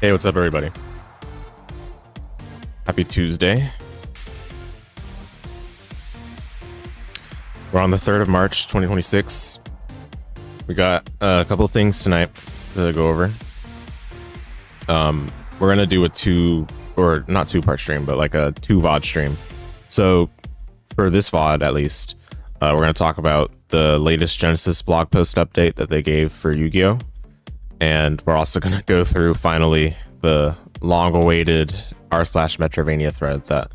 Hey, what's up, everybody? Happy Tuesday. We're on the 3rd of March, 2026. We got a couple of things tonight to go over. We're gonna do a not two-part stream, but like a 2 VOD stream. So for this VOD, at least, we're gonna talk about the latest Genesys blog post update that they gave for Yu-Gi-Oh! And we're also going to go through, finally, the long-awaited r/metroidvania thread that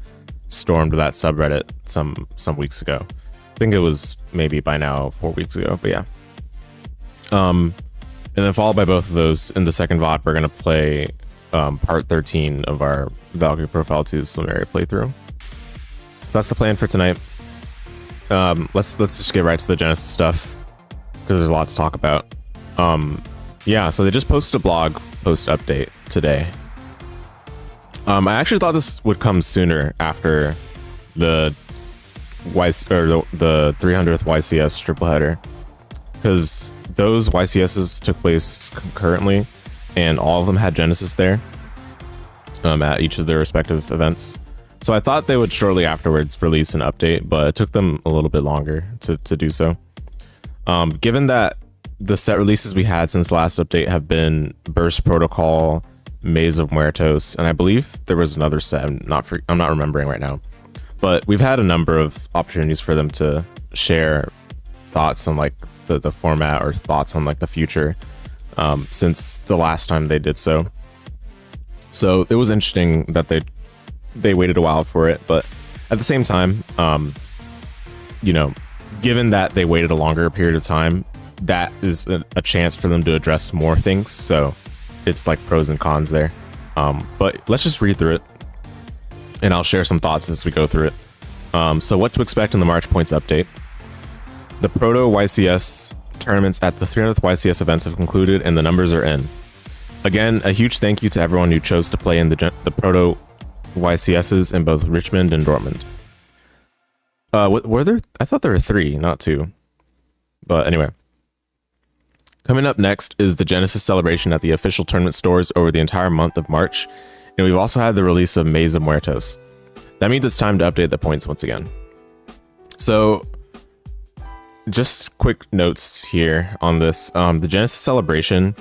stormed that subreddit some weeks ago. I think it was maybe by now 4 weeks ago, but yeah. And then followed by both of those, in the second VOD, we're going to play part 13 of our Valkyrie Profile 2 Silmeria playthrough. So that's the plan for tonight. Let's just get right to the Genesys stuff, because there's a lot to talk about. Yeah, so they just posted a blog post update today. I actually thought this would come sooner after the the 300th YCS triple header, because those YCSs took place concurrently, and all of them had Genesys there at each of their respective events. So I thought they would shortly afterwards release an update, but it took them a little bit longer to do so. Given that the set releases we had since the last update have been Burst Protocol, Maze of Muertos, and I believe there was another set. I'm not remembering right now, but we've had a number of opportunities for them to share thoughts on like the format or thoughts on like the future since the last time they did so. So it was interesting that they waited a while for it, but at the same time, you know, given that they waited a longer period of time, that is a chance for them to address more things. So it's like pros and cons there. But let's just read through it, and I'll share some thoughts as we go through it. So what to expect in the March points update. The Proto YCS tournaments at the 300th YCS events have concluded, and the numbers are in. Again, a huge thank you to everyone who chose to play in the Proto YCSs in both Richmond and Dortmund. Were there? I thought there were 3, not 2. But anyway. Coming up next is the Genesys celebration at the official tournament stores over the entire month of March, and we've also had the release of Maze of Muertos. That means it's time to update the points once again. So, just quick notes here on this. The Genesys celebration,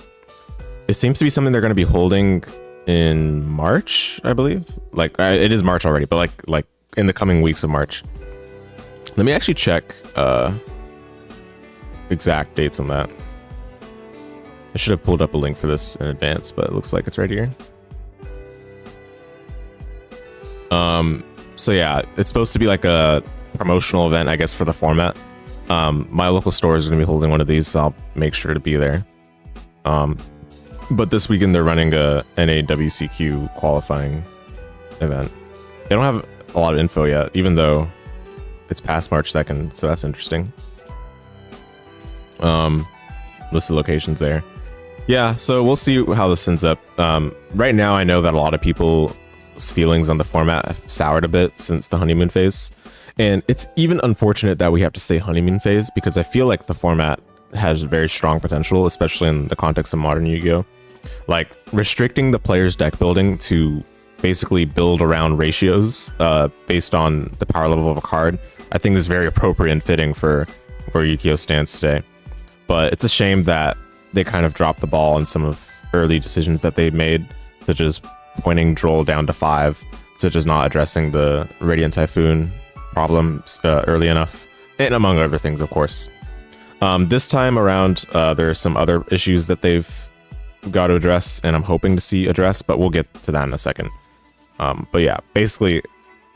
it seems to be something they're going to be holding in March, I believe. Like, it is March already, but like in the coming weeks of March. Let me actually check exact dates on that. I should have pulled up a link for this in advance, but it looks like it's right here. So yeah, it's supposed to be like a promotional event, I guess, for the format. My local store is going to be holding one of these, so I'll make sure to be there. But this weekend they're running a NAWCQ qualifying event. They don't have a lot of info yet, even though it's past March 2nd, so that's interesting. List of locations there. Yeah, so we'll see how this ends up. Right now, I know that a lot of people's feelings on the format have soured a bit since the honeymoon phase. And it's even unfortunate that we have to say honeymoon phase, because I feel like the format has very strong potential, especially in the context of modern Yu-Gi-Oh! Like, restricting the player's deck building to basically build around ratios based on the power level of a card, I think is very appropriate and fitting for where Yu-Gi-Oh! Stands today. But it's a shame that they kind of dropped the ball on some of early decisions that they made, such as pointing Droll down to 5, such as not addressing the Radiant Typhoon problems early enough, and among other things, of course. This time around, there are some other issues that they've got to address, and I'm hoping to see addressed, but we'll get to that in a second. But yeah, basically,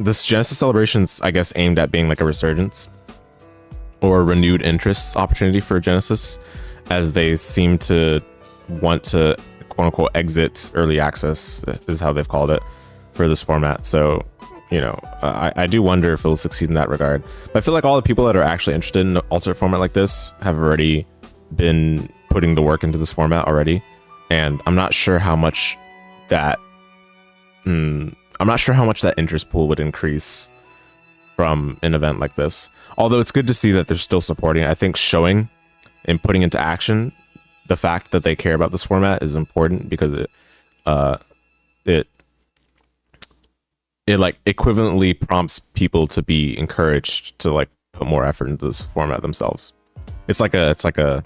this Genesys celebration's, I guess, aimed at being like a resurgence or renewed interests opportunity for Genesys, as they seem to want to quote-unquote exit early access, is how they've called it, for this format. So, you know, I do wonder if it'll succeed in that regard. But I feel like all the people that are actually interested in an alternate format like this have already been putting the work into this format already, and I'm not sure how much that interest pool would increase from an event like this. Although it's good to see that they're still supporting it. I think showing and putting into action the fact that they care about this format is important, because it it like equivalently prompts people to be encouraged to like put more effort into this format themselves. It's a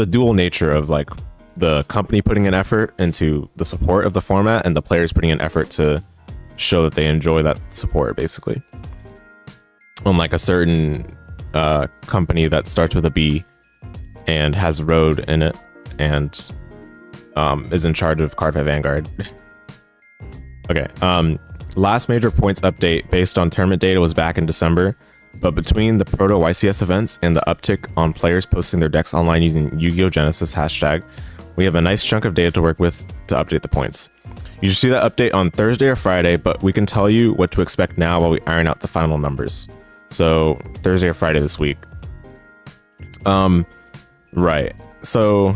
dual nature of like the company putting an effort into the support of the format and the players putting an effort to show that they enjoy that support, basically. Unlike a certain company that starts with a B and has Road in it and is in charge of Cardfight Vanguard. Okay, last major points update based on tournament data was back in December, but between the Proto YCS events and the uptick on players posting their decks online using Yu-Gi-Oh! Genesys hashtag, we have a nice chunk of data to work with to update the points. You should see that update on Thursday or Friday, but we can tell you what to expect now while we iron out the final numbers. So Thursday or Friday this week. Right. So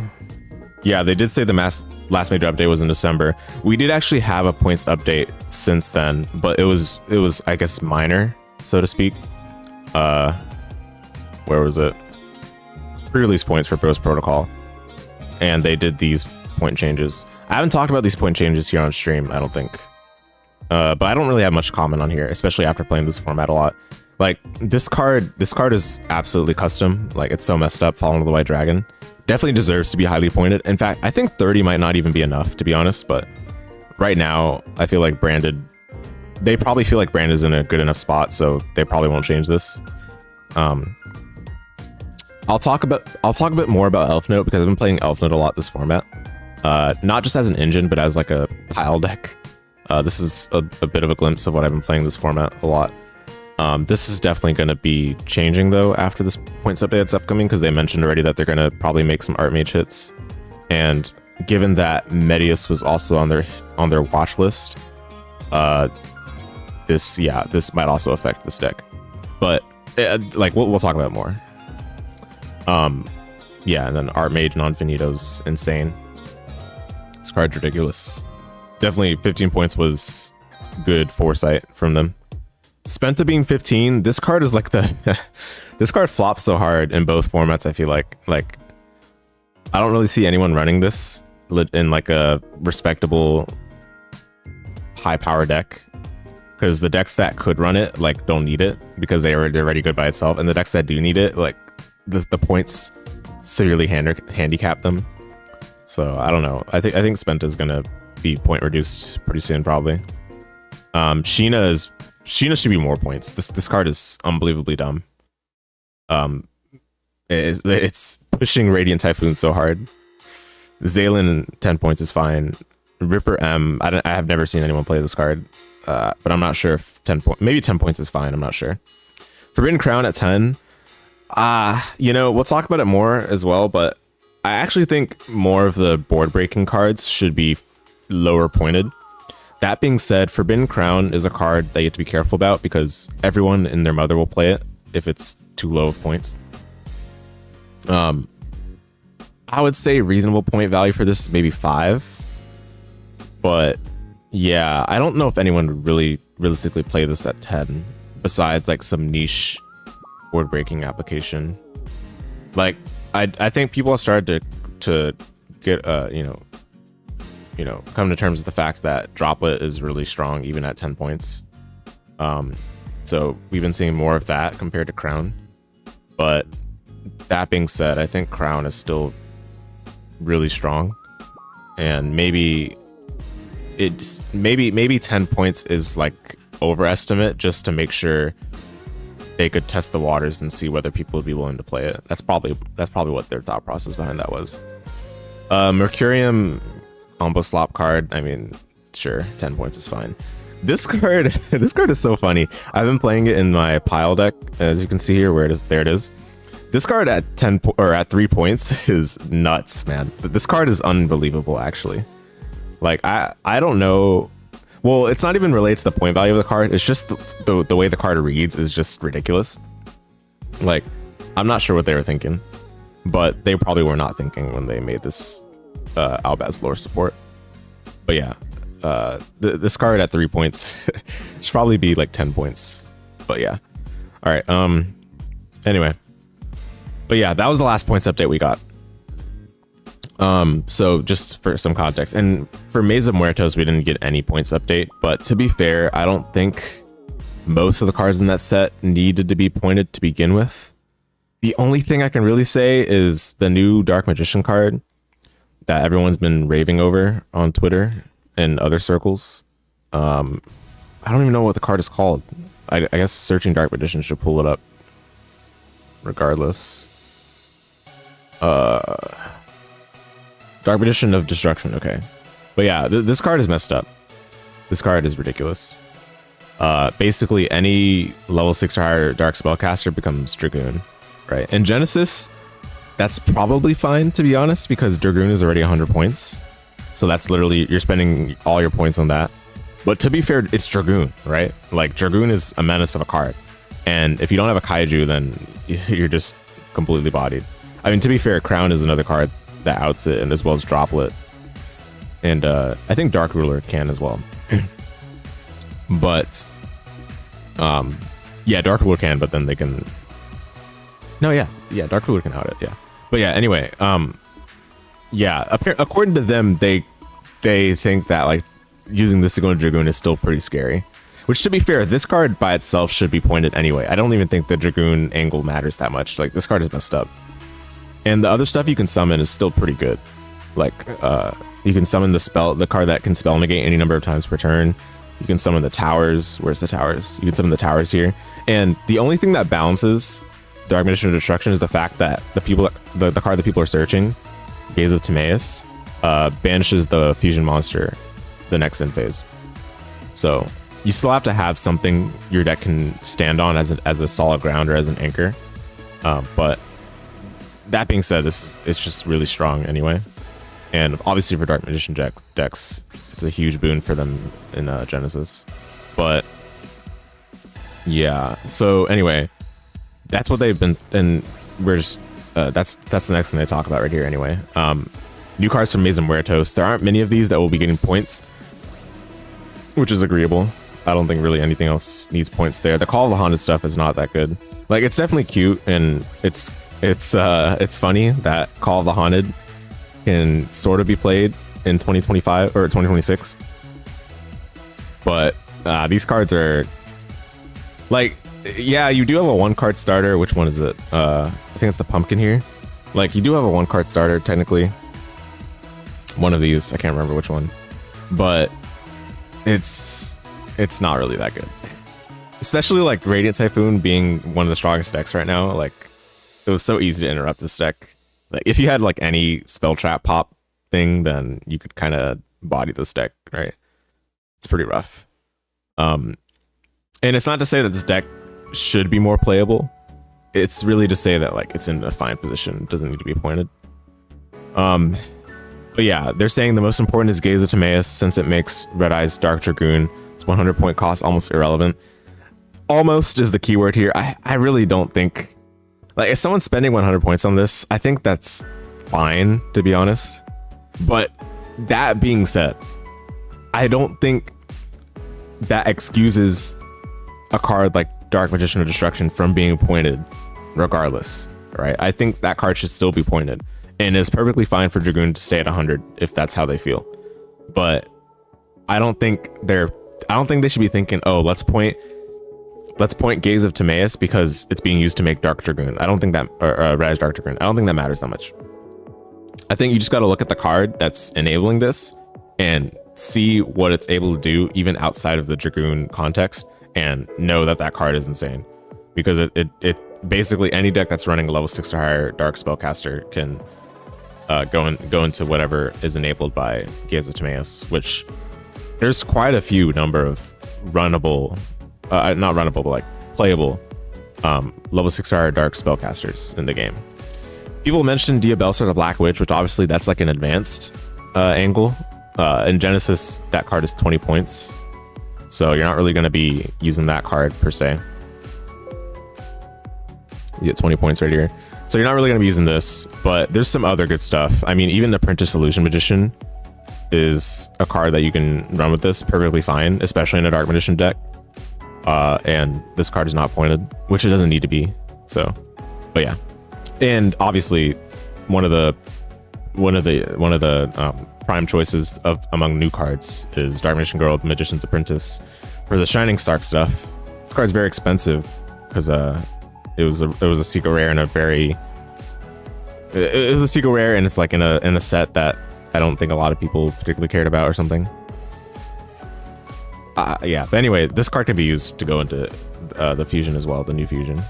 yeah, they did say the last major update was in December. We did actually have a points update since then, but it was I guess minor, so to speak. Where was it? Pre-release points for Bros Protocol, and they did these point changes. I haven't talked about these point changes here on stream, I don't think. But I don't really have much to comment on here, especially after playing this format a lot. Like this card is absolutely custom. Like it's so messed up, Fallen of the White Dragon. Definitely deserves to be highly pointed. In fact, I think 30 might not even be enough, to be honest, but right now I feel like they probably feel like Brand is in a good enough spot, so they probably won't change this. I'll talk a bit more about Elf Note because I've been playing Elf Note a lot this format. Not just as an engine, but as like a pile deck. This is a bit of a glimpse of what I've been playing this format a lot. This is definitely going to be changing though after this points update that's upcoming, because they mentioned already that they're going to probably make some Artmage hits. And given that Medius was also on their watch list, this might also affect this deck. But like we'll talk about it more. Yeah, and then Artmage non-finito's insane. This card's ridiculous. Definitely 15 points was good foresight from them. Spenta being 15, this card is like this card flops so hard in both formats, I feel like. Like, I don't really see anyone running this in like a respectable high power deck, because the decks that could run it like don't need it because they're already good by itself, and the decks that do need it, like the points severely handicap them. So I don't know. I think Spenta is gonna be point reduced pretty soon, probably. Sheena should be more points. This card is unbelievably dumb. It's pushing Radiant Typhoon so hard. Zaylin 10 points is fine. Ripper M, I have never seen anyone play this card, but I'm not sure if maybe 10 points is fine. I'm not sure. Forbidden Crown at 10. You know, we'll talk about it more as well, but I actually think more of the board breaking cards should be lower pointed. That being said, Forbidden Crown is a card that you have to be careful about because everyone and their mother will play it if it's too low of points. I would say reasonable point value for this is maybe 5. But yeah, I don't know if anyone would really realistically play this at 10 besides like some niche board breaking application. Like I think people have started to get come to terms with the fact that Droplet is really strong even at 10 points. So we've been seeing more of that compared to Crown. But that being said, I think Crown is still really strong, and maybe 10 points is like overestimate just to make sure they could test the waters and see whether people would be willing to play it. That's probably what their thought process behind that was. Mercurium combo slop card, I mean, sure, 10 points is fine. This card is so funny. I've been playing it in my pile deck, as you can see here, there it is. This card at 3 points is nuts, man. This card is unbelievable, actually. Like, I don't know. Well, it's not even related to the point value of the card. It's just the way the card reads is just ridiculous. Like, I'm not sure what they were thinking, but they probably were not thinking when they made this Albaz lore support. But yeah, this card at 3 points should probably be like 10 points. But yeah. All right. Anyway. But yeah, that was the last points update we got. So just for some context, and for Mesa Muertos, we didn't get any points update, but to be fair, I don't think most of the cards in that set needed to be pointed to begin with. The only thing I can really say is the new Dark Magician card that everyone's been raving over on Twitter and other circles. I don't even know what the card is called. I guess searching Dark Magician should pull it up regardless. Dark Magician of Destruction, okay. But yeah, this card is messed up. This card is ridiculous. Basically, any level 6 or higher Dark Spellcaster becomes Dragoon, right? In Genesys, that's probably fine, to be honest, because Dragoon is already 100 points. So that's literally, you're spending all your points on that. But to be fair, it's Dragoon, right? Like, Dragoon is a menace of a card. And if you don't have a Kaiju, then you're just completely bodied. I mean, to be fair, Crown is another card that outs it, and as well as Droplet. And I think Dark Ruler can as well. But yeah, Dark Ruler can, but then they can... No, yeah, Dark Ruler can out it, yeah. But yeah, anyway, yeah, according to them, they think that like using this to go into Dragoon is still pretty scary. Which, to be fair, this card by itself should be pointed anyway. I don't even think the Dragoon angle matters that much. Like, this card is messed up. And the other stuff you can summon is still pretty good. Like, you can summon the card that can spell negate any number of times per turn. You can summon the towers. Where's the towers? You can summon the towers here. And the only thing that balances Dark Magician of Destruction is the fact that the card that people are searching, Gaze of Timaeus, banishes the fusion monster the next end phase. So you still have to have something your deck can stand on as a solid ground or as an anchor. But that being said, it's just really strong anyway. And obviously for Dark Magician decks, it's a huge boon for them in Genesys. But yeah, so anyway, that's what they've been, and we're just that's the next thing they talk about right here anyway. New cards from Mesa Muertos. There aren't many of these that will be getting points, which is agreeable. I don't think really anything else needs points there. The Call of the Haunted stuff is not that good. Like, it's definitely cute, and it's funny that Call of the Haunted can sort of be played in 2025 or 2026. But these cards are like, yeah, you do have a 1-card starter. Which one is it? I think it's the pumpkin here. Like, you do have a 1-card starter technically. One of these, I can't remember which one, but it's not really that good. Especially like Radiant Typhoon being one of the strongest decks right now. Like, it was so easy to interrupt this deck. Like, if you had like any spell trap pop thing, then you could kind of body this deck, right? It's pretty rough. And it's not to say that this deck should be more playable. It's really to say that like it's in a fine position. It doesn't need to be pointed. But yeah, they're saying the most important is Gaze of Timaeus, since it makes Red Eye's Dark Dragoon. It's 100 point cost, almost irrelevant. Almost is the keyword here. I really don't think, like, if someone's spending 100 points on this, I think that's fine, to be honest. But that being said, I don't think that excuses a card like Dark Magician of Destruction from being pointed regardless, right? I think that card should still be pointed, and it's perfectly fine for Dragoon to stay at 100 if that's how they feel. But I don't think they should be thinking, oh, let's point Gaze of Timaeus because it's being used to make Dark Dragoon. I don't think that, or Red Eye's Dark Dragoon. I don't think that matters that much. I think you just got to look at the card that's enabling this and see what it's able to do even outside of the Dragoon context, and know that that card is insane, because it basically any deck that's running a level 6 or higher Dark Spellcaster can go into whatever is enabled by Gaze of Timaeus, which there's quite a few number of runnable, not runnable, but like playable level 6 or higher Dark Spellcasters in the game. People mentioned Diabellstar the Black Witch, which obviously that's like an advanced angle. In Genesys, that card is 20 points. So you're not really going to be using that card per se. You get 20 points right here. So you're not really going to be using this, but there's some other good stuff. I mean, even Apprentice Illusion Magician is a card that you can run with this perfectly fine, especially in a Dark Magician deck. And this card is not pointed, which it doesn't need to be. So, but yeah. And obviously, one of the one of the prime choices of among new cards is Dark Magician Girl, the Magician's Apprentice. For the Shining Stark stuff, this card's very expensive because it was a secret rare and it was a secret rare, and it's like in a set that I don't think a lot of people particularly cared about or something. Yeah, but anyway, this card can be used to go into the fusion as well, the new fusion.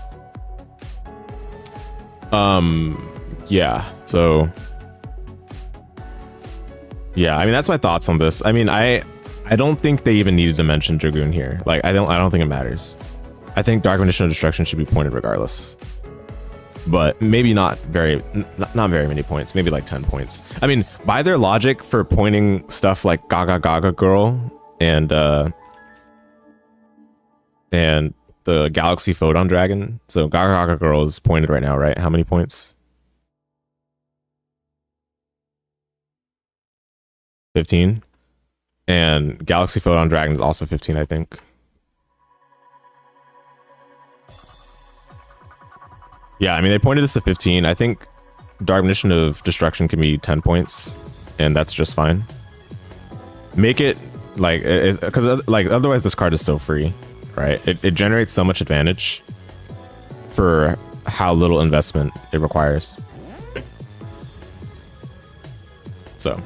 Yeah, so yeah, I mean, that's my thoughts on this. I mean, I don't think they even needed to mention Dragoon here. Like, I don't think it matters. I think Dark Magician of Destruction should be pointed regardless, but maybe not very many points, maybe like 10 points. I mean, by their logic for pointing stuff like Gaga Gaga Girl and the Galaxy Photon Dragon. So Gaga Gaga Girl is pointed right now, right? How many points? 15. And Galaxy Photon Dragon is also 15, I think. Yeah, I mean, they pointed this to 15. I think Dark Magician of Destruction can be 10 points, and that's just fine. Make it like, because like otherwise this card is so free, right? It generates so much advantage for how little investment it requires. So,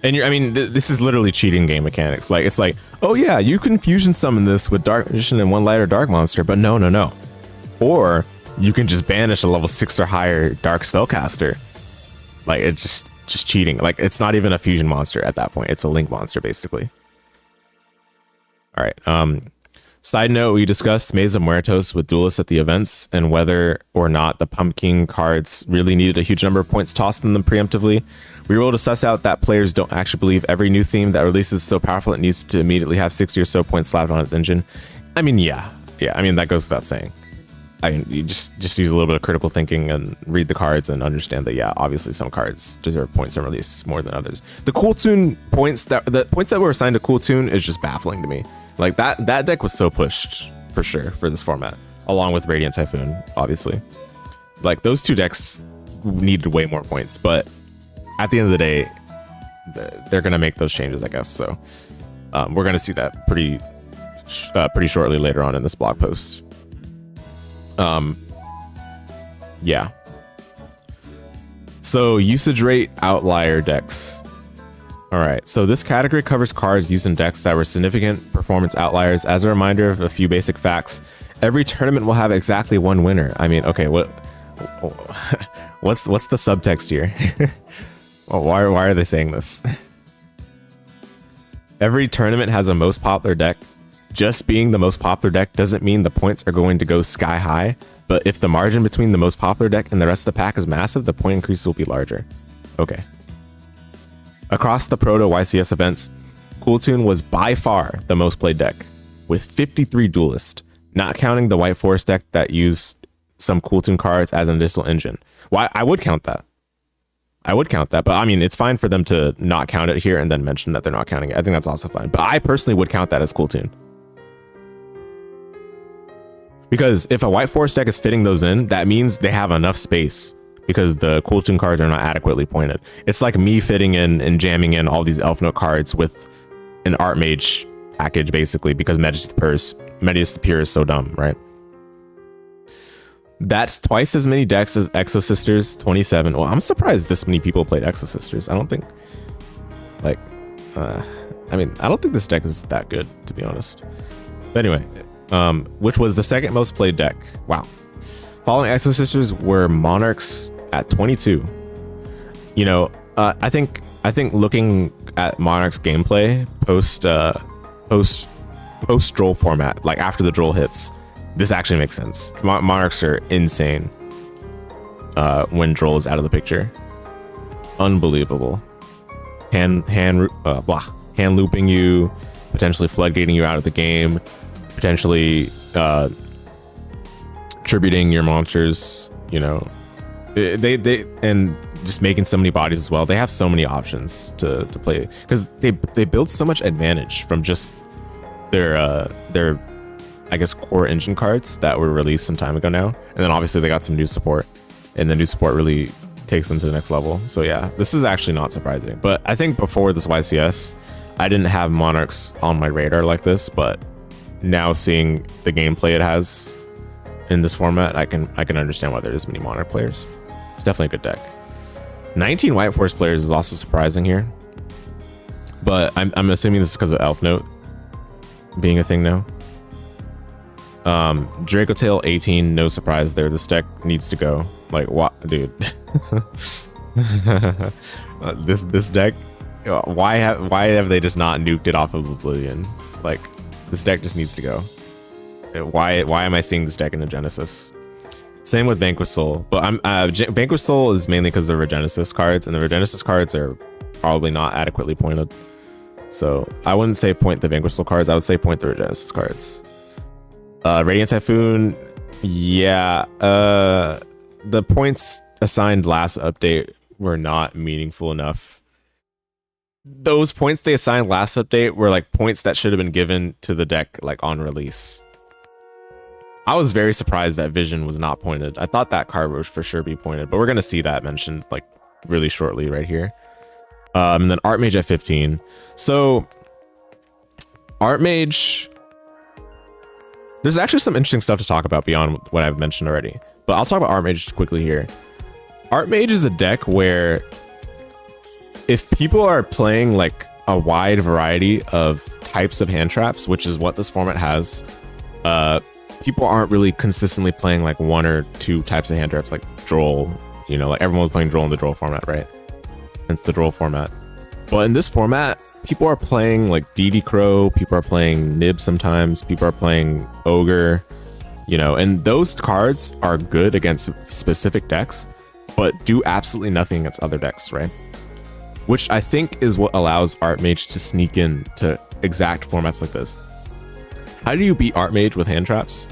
and I mean, this is literally cheating game mechanics. Like, it's like, oh yeah, you can fusion summon this with Dark Magician and one lighter Dark Monster, but no. Or you can just banish a level 6 or higher Dark Spellcaster. Like, it's just cheating. Like, it's not even a fusion monster at that point. It's a link monster, basically. All right. Side note, we discussed Maze of Muertos with duelists at the events and whether or not the pumpkin cards really needed a huge number of points tossed in them preemptively. We were able to suss out that players don't actually believe every new theme that releases so powerful it needs to immediately have 60 or so points slapped on its engine. I mean, yeah. I mean, that goes without saying. I mean, you just use a little bit of critical thinking and read the cards and understand that, yeah, obviously some cards deserve points on release more than others. The Cool Tune points the points that were assigned to Cool Tune is just baffling to me. Like, that deck was so pushed for sure for this format, along with Radiant Typhoon, obviously. Like, those two decks needed way more points, but at the end of the day, they're gonna make those changes, I guess. So we're gonna see that pretty shortly later on in this blog post. Yeah. So usage rate outlier decks. All right, so this category covers cards used in decks that were significant performance outliers. As a reminder of a few basic facts, every tournament will have exactly one winner. I mean, okay, what's the subtext here? Well, why are they saying this? Every tournament has a most popular deck. Just being the most popular deck doesn't mean the points are going to go sky high, but if the margin between the most popular deck and the rest of the pack is massive, the point increase will be larger. Okay. Across the Proto YCS events, Cool Tune was by far the most played deck, with 53 duelists, not counting the White Forest deck that used some Cool Tune cards as an additional engine. Well, I would count that. But I mean, it's fine for them to not count it here and then mention that they're not counting it. I think that's also fine. But I personally would count that as Cool Tune. Because if a White Forest deck is fitting those in, that means they have enough space because the Cool Tune cards are not adequately pointed. It's like me fitting in and jamming in all these Elf Note cards with an Art Mage package, basically, because Medius the Pure is so dumb, right? That's twice as many decks as Exo Sisters, 27. Well, I'm surprised this many people played Exo Sisters. I don't think, like, I mean, I don't think this deck is that good, to be honest. But anyway, which was the second most played deck. Wow. Following Exo Sisters were Monarchs at 22. You know, I think looking at Monarch's gameplay post Droll format, like after the Droll hits, this actually makes sense. Monarchs are insane when Droll is out of the picture. Unbelievable. Hand looping you, potentially floodgating you out of the game, potentially tributing your monsters, you know. They and just making so many bodies as well. They have so many options to play because they build so much advantage from just their I guess core engine cards that were released some time ago now, and then obviously they got some new support, and the new support really takes them to the next level. So yeah, this is actually not surprising. But I think before this YCS, I didn't have Monarchs on my radar like this, but now seeing the gameplay it has in this format, I can understand why there is many Monarch players. It's definitely a good deck. 19 White Force players is also surprising here, but I'm assuming this is because of Elf Note being a thing now. Draco Tail 18, no surprise there. This deck needs to go. Like, what, dude? This deck, why have they just not nuked it off of Oblivion? Like, this deck just needs to go. Why am I seeing this deck in a Genesis? Same with Vanquish Soul, but Vanquish Soul is mainly because of the Regenesis cards, and the Regenesis cards are probably not adequately pointed. So I wouldn't say point the Vanquish Soul cards. I would say point the Regenesis cards. Radiant Typhoon, yeah. The points assigned last update were not meaningful enough. Those points they assigned last update were like points that should have been given to the deck like on release. I was very surprised that Vision was not pointed. I thought that card would for sure be pointed, but we're gonna see that mentioned like really shortly right here. And then Archmage at 15. So Archmage, there's actually some interesting stuff to talk about beyond what I've mentioned already, but I'll talk about Archmage quickly here. Archmage is a deck where if people are playing like a wide variety of types of hand traps, which is what this format has, people aren't really consistently playing like one or two types of hand traps like Droll, you know, like everyone was playing Droll in the Droll format, right? It's the Droll format. But in this format, people are playing like DD Crow, people are playing Nib sometimes, people are playing Ogre, you know, and those cards are good against specific decks, but do absolutely nothing against other decks, right? Which I think is what allows Archmage to sneak in to exact formats like this. How do you beat Archmage with hand traps?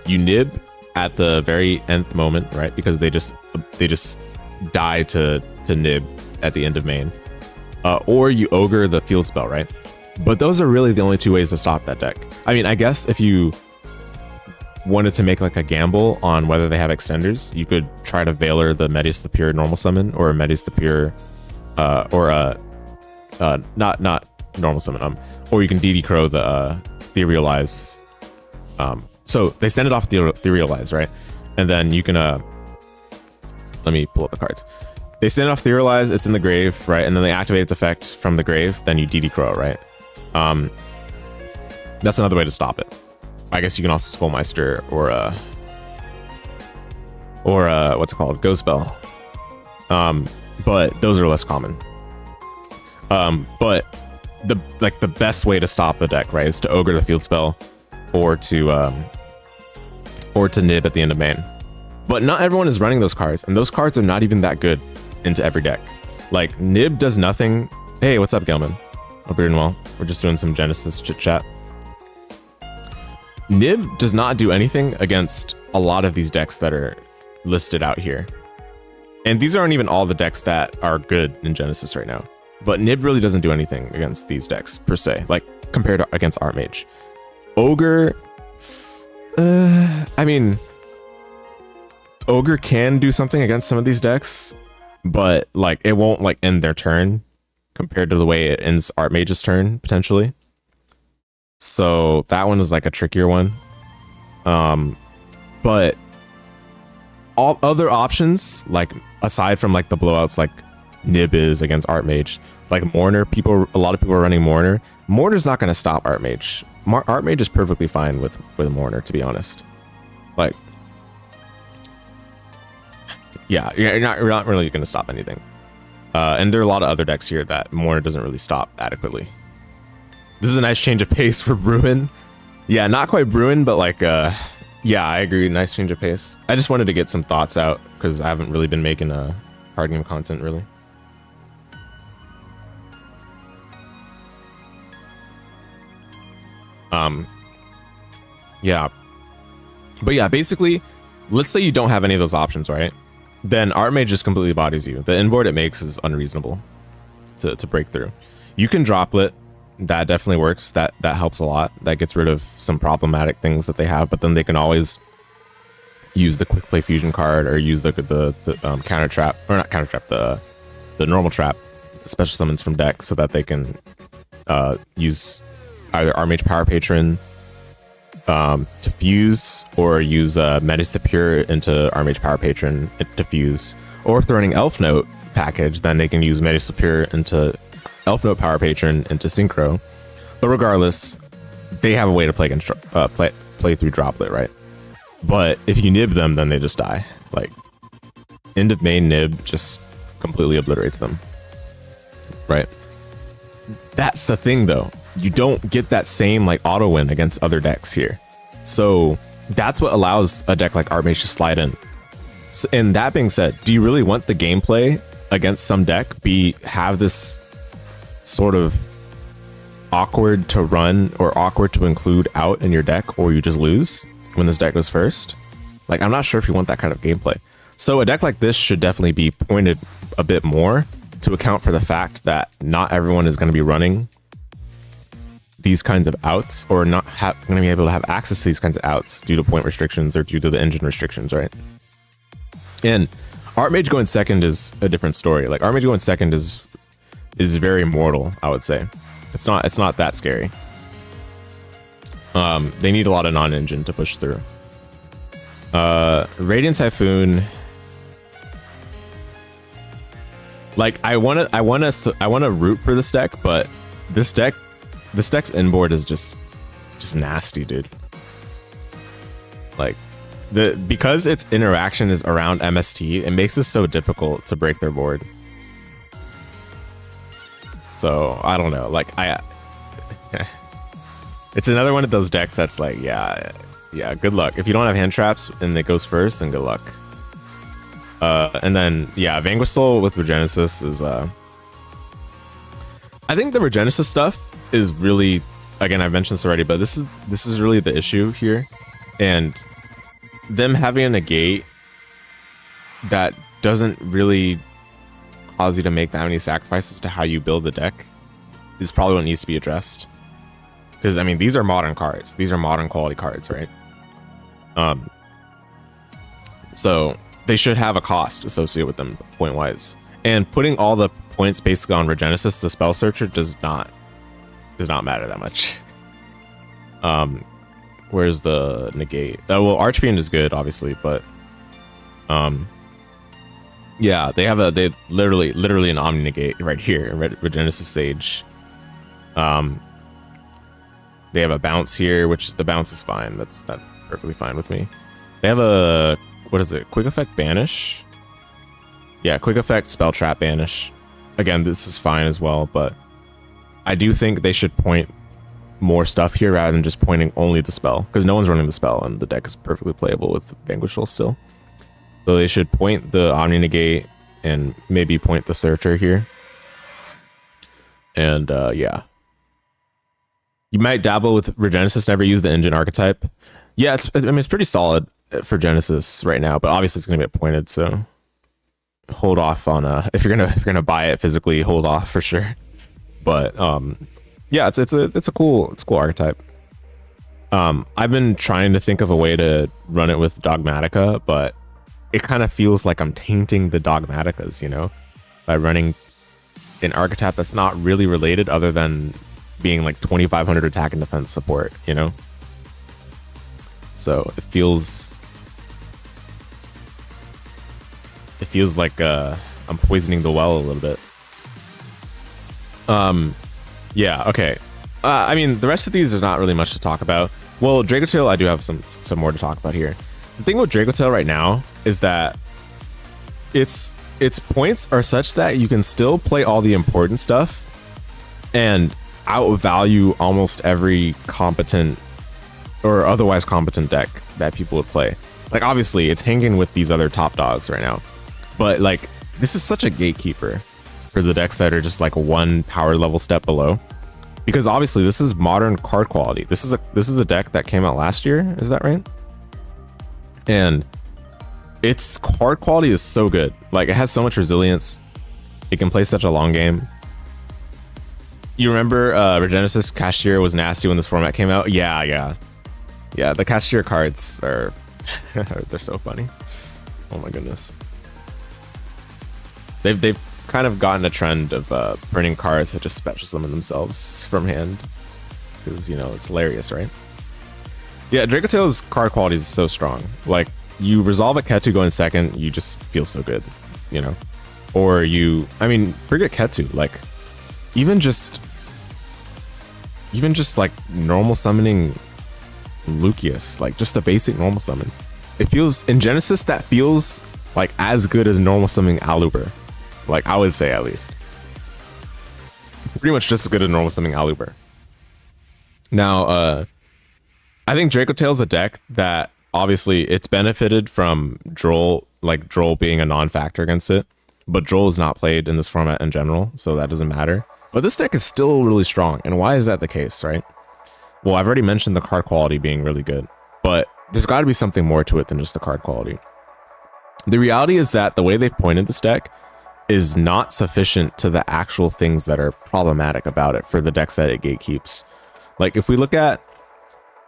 You nib at the very nth moment, right? Because they just die to nib at the end of main. Or you ogre the field spell, right? But those are really the only two ways to stop that deck. I mean, I guess if you wanted to make like a gamble on whether they have extenders, you could try to Veiler the Medius the Pure normal summon, or a Medius the Pure, not normal summon, or you can DD Crow the Etherealize. So they send it off the Etherealize, right? And then you can let me pull up the cards. They send it off Etherealize, it's in the grave, right? And then they activate its effect from the grave, then you DD Crow, right? That's another way to stop it. I guess you can also Skullmeister or what's it called? Ghost Bell. But those are less common. But the best way to stop the deck, right, is to ogre the field spell or to nib at the end of main. But not everyone is running those cards, and those cards are not even that good into every deck. Like nib does nothing. Hey, what's up, Gelman? Hope you're doing well. We're just doing some Genesis chit chat. Nib does not do anything against a lot of these decks that are listed out here. And these aren't even all the decks that are good in Genesis right now. But Nib really doesn't do anything against these decks, per se, like compared to against Archmage. Ogre, I mean, Ogre can do something against some of these decks, but like it won't like end their turn compared to the way it ends Archmage's turn, potentially. So that one is like a trickier one. But all other options, like aside from like the blowouts like Nib is against Archmage, like Mourner, a lot of people are running Mourner. Mourner's not going to stop Archmage. Archmage is perfectly fine with Mourner, to be honest. Like, yeah, you're not really going to stop anything. And there are a lot of other decks here that Mourner doesn't really stop adequately. This is a nice change of pace for Bruin. Yeah, not quite Bruin, but like, yeah, I agree. Nice change of pace. I just wanted to get some thoughts out because I haven't really been making card game content really. Yeah, but yeah, basically, let's say you don't have any of those options, right? Then Archmage just completely bodies you. The inboard it makes is unreasonable to break through. You can droplet. That definitely works. That helps a lot. That gets rid of some problematic things that they have, but then they can always use the quick play fusion card or use the counter trap, or not counter trap, the normal trap, special summons from deck, so that they can use either Armage Power Patron to fuse, or use Metis the Pure into Armage Power Patron to fuse. Or if they're running Elf Note package, then they can use Metis the Pure into Elf Note Power Patron into Synchro. But regardless, they have a way to play through Droplet, right? But if you nib them, then they just die. Like, end of main nib just completely obliterates them, right? That's the thing, though. You don't get that same like auto win against other decks here. So that's what allows a deck like Armage to slide in. So, and that being said, do you really want the gameplay against some deck have this sort of awkward to run or awkward to include out in your deck, or you just lose when this deck goes first? Like, I'm not sure if you want that kind of gameplay. So a deck like this should definitely be pointed a bit more to account for the fact that not everyone is going to be running these kinds of outs, or not going to be able to have access to these kinds of outs due to point restrictions or due to the engine restrictions, right? And Archmage going second is a different story. Like, Archmage going second is very mortal, I would say. It's not that scary. They need a lot of non-engine to push through. Radiant Typhoon. Like, I wanna root for this deck, but this deck's inboard is just nasty, dude. Like, because its interaction is around MST, it makes it so difficult to break their board. So I don't know. Like, it's another one of those decks that's like, yeah, good luck. If you don't have hand traps and it goes first, then good luck. And then, yeah, Vanquish Soul with Regenesis is, I think the Regenesis stuff is really, again, I've mentioned this already, but this is really the issue here. And them having a negate that doesn't really cause you to make that many sacrifices to how you build the deck is probably what needs to be addressed. Because, I mean, these are modern cards. These are modern quality cards, right? So they should have a cost associated with them point-wise. And putting all the points basically on Regenesis, the Spell Searcher, does not matter that much. Where's the negate? Well, Archfiend is good, obviously, but yeah, they literally an Omni negate right here, Regenesis Sage. They have a bounce here, which the bounce is fine. That's perfectly fine with me. They have a, what is it? Quick Effect Banish? Yeah, Quick Effect Spell Trap Banish. Again, this is fine as well, but I do think they should point more stuff here rather than just pointing only the spell, because no one's running the spell and the deck is perfectly playable with Vanquish Soul still. So they should point the Omni Negate and maybe point the Searcher here. And yeah. You might dabble with Regenesis, never use the engine archetype. Yeah, it's pretty solid for Genesis right now, but obviously it's gonna get pointed, so hold off on if you're gonna buy it physically, hold off for sure. But yeah, it's a cool archetype. I've been trying to think of a way to run it with Dogmatica, but it kind of feels like I'm tainting the Dogmaticas, you know, by running an archetype that's not really related other than being like 2500 attack and defense support, you know. So it feels like I'm poisoning the well a little bit. Yeah, okay. I mean, the rest of these are not really much to talk about. Well, Dragotail, I do have some more to talk about here. The thing with Dragotail right now is that its points are such that you can still play all the important stuff and outvalue almost every competent or otherwise competent deck that people would play. Like, obviously, it's hanging with these other top dogs right now, but like, this is such a gatekeeper for the decks that are just like one power level step below, because obviously this is modern card quality. This is a deck that came out last year, is that right? And its card quality is so good. Like, it has so much resilience. It can play such a long game. You remember Regenesis Cashier was nasty when this format came out? Yeah. The Cashier cards are They're so funny. Oh my goodness. They've kind of gotten a trend of printing cards that just special summon themselves from hand, because you know it's hilarious, right? Yeah, Dracotail's card quality is so strong. Like, you resolve a Ketu going second, you just feel so good, you know? Or you, I mean, forget Ketu, like, even just like normal summoning Lucius, like just a basic normal summon. It feels, in Genesis, that feels like as good as normal summoning Aluber. Like, I would say, at least. Pretty much just as good as normal summoning Aluber. Now, I think Dracotail's a deck that, obviously, it's benefited from Droll, like Droll being a non-factor against it. But Droll is not played in this format in general, so that doesn't matter. But this deck is still really strong, and why is that the case, right? Well, I've already mentioned the card quality being really good, but there's got to be something more to it than just the card quality. The reality is that the way they've pointed this deck is not sufficient to the actual things that are problematic about it for the decks that it gatekeeps. Like, if we look at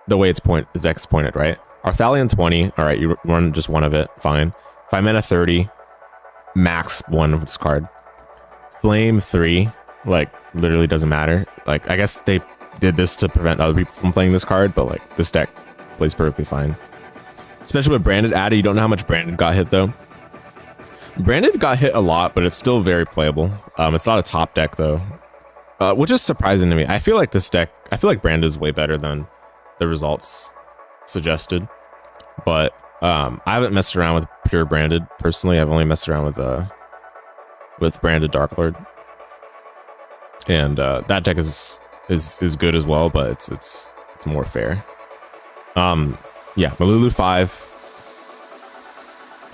the way the deck's pointed, right? Arthalion 20, all right, you run just one of it, fine. 5 mana 30, max one of this card. Flame 3, like, literally doesn't matter. Like, I guess they did this to prevent other people from playing this card, but like, this deck plays perfectly fine. Especially with Branded added, you don't know how much Branded got hit though. Branded got hit a lot, but it's still very playable. It's not a top deck though, which is surprising to me. I feel like this deck, I feel like Branded is way better than the results suggested, but I haven't messed around with pure Branded personally. I've only messed around with Branded Dark Lord, and that deck is good as well, but it's more fair. Yeah, Malulu 5.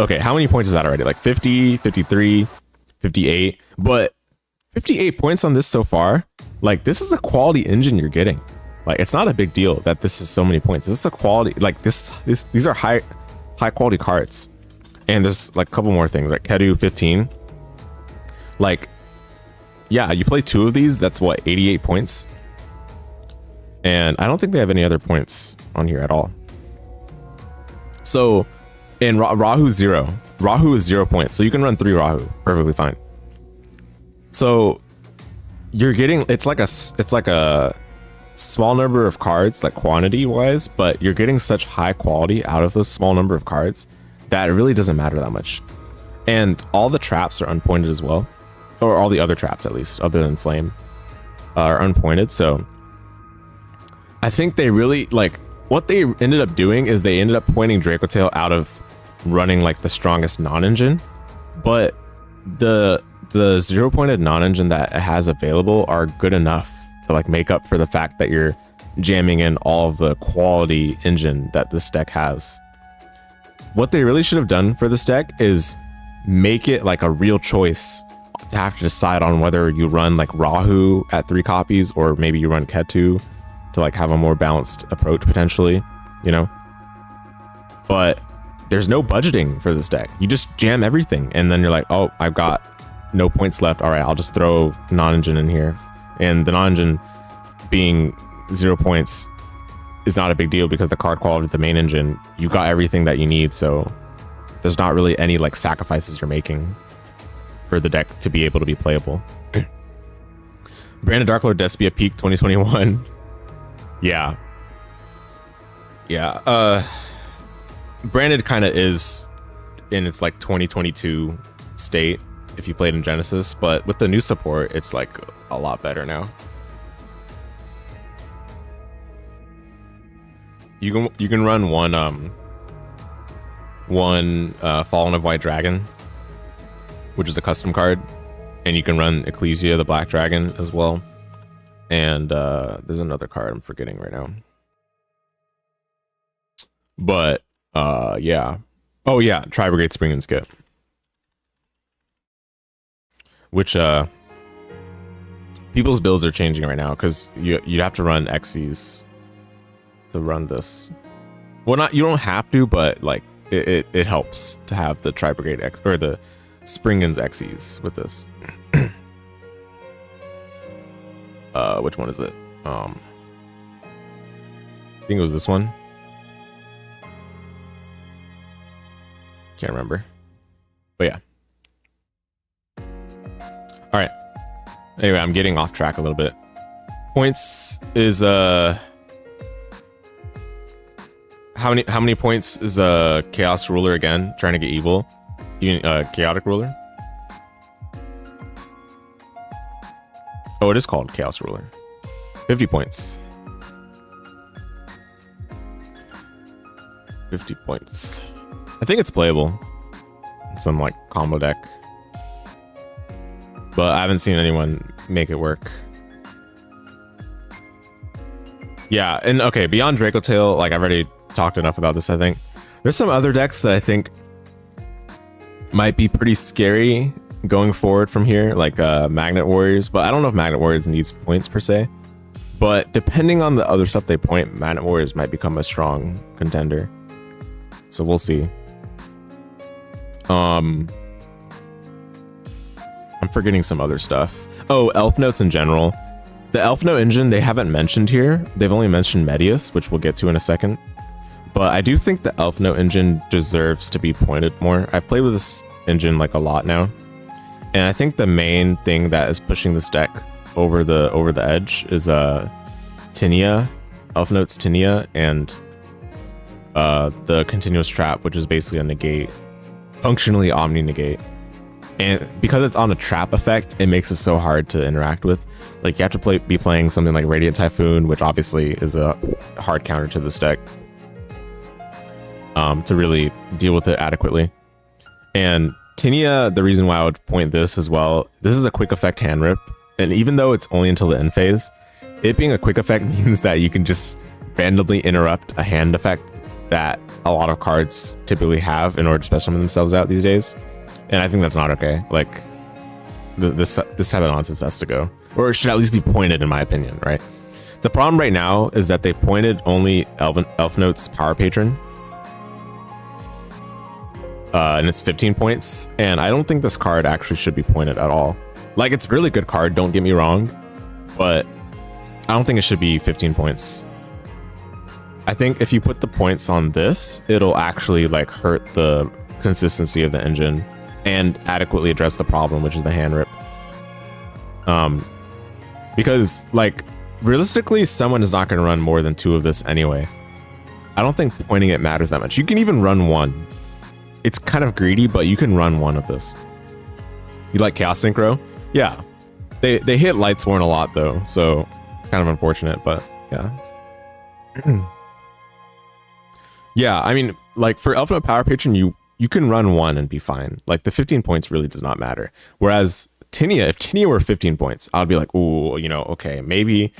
Okay, how many points is that already? Like 50, 53, 58. But 58 points on this so far. Like, this is a quality engine you're getting. Like, it's not a big deal that this is so many points. This is a quality, like these are high quality cards. And there's like a couple more things, like Ketu 15. Like, yeah, you play 2 of these, that's what, 88 points. And I don't think they have any other points on here at all. So, in Rahu 0. Rahu is 0 points, so you can run 3 Rahu perfectly fine. So you're getting, it's like a small number of cards, like quantity wise, but you're getting such high quality out of those small number of cards that it really doesn't matter that much. And all the traps are unpointed as well, or all the other traps at least, other than Flame, are unpointed. So I think they really, like, what they ended up doing is they ended up pointing Dracotail out of running like the strongest non-engine, but the 0-pointed non-engine that it has available are good enough to like make up for the fact that you're jamming in all of the quality engine that this deck has. What they really should have done for this deck is make it like a real choice to have to decide on whether you run like Rahu at 3 copies or maybe you run Ketu to like have a more balanced approach potentially, you know? But there's no budgeting for this deck. You just jam everything and then you're like, oh, I've got no points left. All right, I'll just throw non-engine in here. And the non-engine being 0 points is not a big deal because the card quality of the main engine, you got everything that you need. So there's not really any like sacrifices you're making for the deck to be able to be playable. Branded Dark Lord Despia Peak 2021. Yeah. Branded kind of is in its like 2022 state if you played in Genesis, but with the new support, it's like a lot better now. You can run one Fallen of White Dragon, which is a custom card, and you can run Ecclesia the Black Dragon as well. And there's another card I'm forgetting right now. But yeah. Oh yeah, Tri-Brigade Spring and Skip. Which people's builds are changing right now because you'd have to run Xyz to run this. Well, you don't have to, but like it helps to have the Tri-Brigade X or the Springens Xyz with this. Which one is it? I think it was this one. Can't remember. But yeah. All right. Anyway, I'm getting off track a little bit. Points is how many points is Chaos Ruler again? Trying to get evil. Chaotic Ruler. Oh, it is called Chaos Ruler. 50 points. 50 points. I think it's playable. Some like combo deck. But I haven't seen anyone make it work. Yeah, and okay, beyond Draco Tail, like I've already talked enough about this, I think. There's some other decks that I think might be pretty scary going forward from here, like Magnet Warriors, but I don't know if Magnet Warriors needs points per se. But depending on the other stuff they point, Magnet Warriors might become a strong contender. So we'll see. I'm forgetting some other stuff. Oh, Elf Notes in general. The Elf Note engine they haven't mentioned here. They've only mentioned Medius, which we'll get to in a second. But I do think the Elf Note engine deserves to be pointed more. I've played with this engine like a lot now. And I think the main thing that is pushing this deck over the edge is Tinia, Elf Note's Tinia, and the Continuous Trap, which is basically a negate, functionally omni negate. And because it's on a trap effect, it makes it so hard to interact with. Like you have to be playing something like Radiant Typhoon, which obviously is a hard counter to this deck, to really deal with it adequately. And Tinia, the reason why I would point this as well, this is a quick effect hand rip, and even though it's only until the end phase, it being a quick effect means that you can just randomly interrupt a hand effect that a lot of cards typically have in order to special summon themselves out these days. And I think that's not okay. Like, this type of nonsense has to go. Or it should at least be pointed, in my opinion, right? The problem right now is that they've pointed only Elf Note's Power Patron. And it's 15 points. And I don't think this card actually should be pointed at all. Like, it's a really good card, don't get me wrong. But I don't think it should be 15 points. I think if you put the points on this, it'll actually, like, hurt the consistency of the engine and adequately address the problem, which is the hand rip. Because like realistically, someone is not going to run more than 2 of this anyway. I don't think pointing it matters that much. You can even run 1. It's kind of greedy, but you can run 1 of this. You like Chaos Synchro? Yeah. They hit Lightsworn a lot though, so it's kind of unfortunate, but yeah. Yeah, I mean, like for Elf Note Power Patron, you can run 1 and be fine. Like the 15 points really does not matter. Whereas Tinia, if Tinia were 15 points, I'd be like, ooh, you know, okay, maybe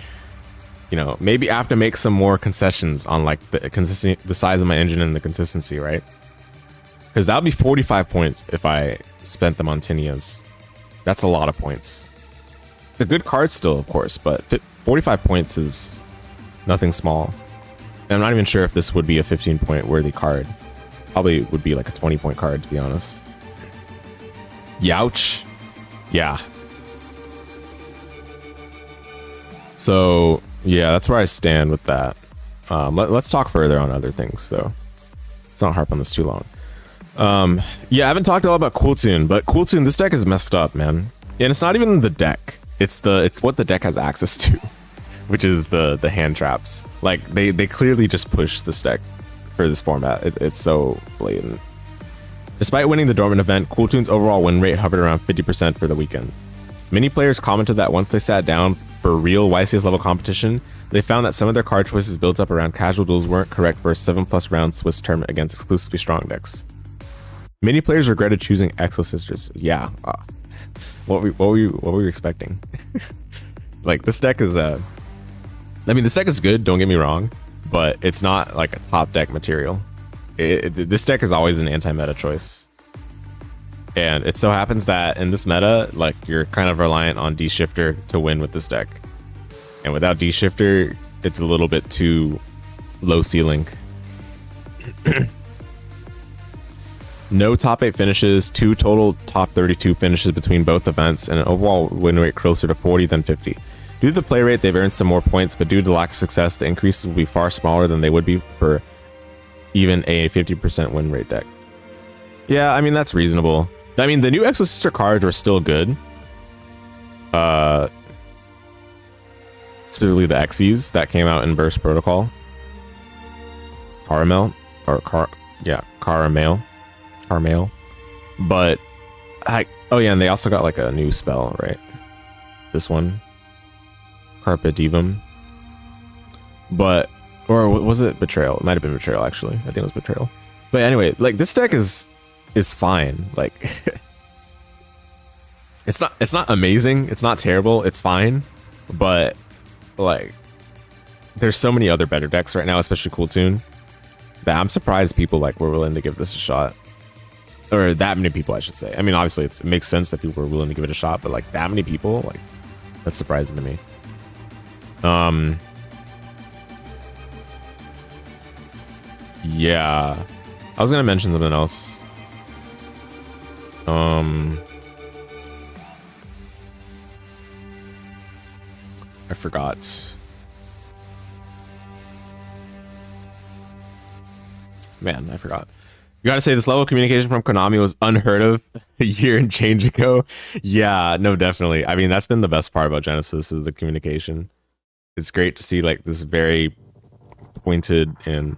I have to make some more concessions on like the size of my engine and the consistency, right? Because that would be 45 points if I spent them on Tinias. That's a lot of points. It's a good card still, of course, but 45 points is nothing small. And I'm not even sure if this would be a 15-point worthy card. Probably would be like a 20-point card, to be honest. Youch. Yeah. So, yeah, that's where I stand with that. Let's talk further on other things, so let's not harp on this too long. Yeah, I haven't talked a lot about Cool Tune, but Cool Tune, this deck is messed up, man. And it's not even the deck. It's what the deck has access to, which is the hand traps. Like, they clearly just push this deck for this format. It's so blatant. Despite winning the Dormant event, Cool Tune's overall win rate hovered around 50% for the weekend. Many players commented that once they sat down for real YCS level competition, they found that some of their card choices built up around casual duels weren't correct for a 7+ round Swiss tournament against exclusively strong decks. Many players regretted choosing Exo Sisters. Yeah. What were you expecting? Like, this deck is this deck is good, don't get me wrong, but it's not like a top deck material. This deck is always an anti-meta choice. And it so happens that in this meta, like, you're kind of reliant on D-Shifter to win with this deck. And without D-Shifter, it's a little bit too low ceiling. No top 8 finishes, 2 total top 32 finishes between both events, and an overall win rate closer to 40 than 50. Due to the play rate, they've earned some more points, but due to the lack of success, the increases will be far smaller than they would be for even a 50% win rate deck. Yeah, I mean, that's reasonable. I mean, the new Exosister cards were still good. Specifically the Xes that came out in Burst Protocol. Caramel. Caramel. But, oh yeah, and they also got like a new spell, right? This one. Carpe Divum. But, or was it Betrayal? It might have been Betrayal, actually. I think it was Betrayal. But anyway, like, this deck is fine. Like, it's not amazing. It's not terrible. It's fine. But, like, there's so many other better decks right now, especially Cool Tune, that I'm surprised people, like, were willing to give this a shot. Or that many people, I should say. I mean, obviously, it makes sense that people were willing to give it a shot, but, like, that many people, like, that's surprising to me. Yeah. I was gonna mention something else. I forgot. Man, I forgot. You gotta say, this level of communication from Konami was unheard of a year and change ago. Yeah, no, definitely. I mean, that's been the best part about Genesis, is the communication. It's great to see, like, this very pointed and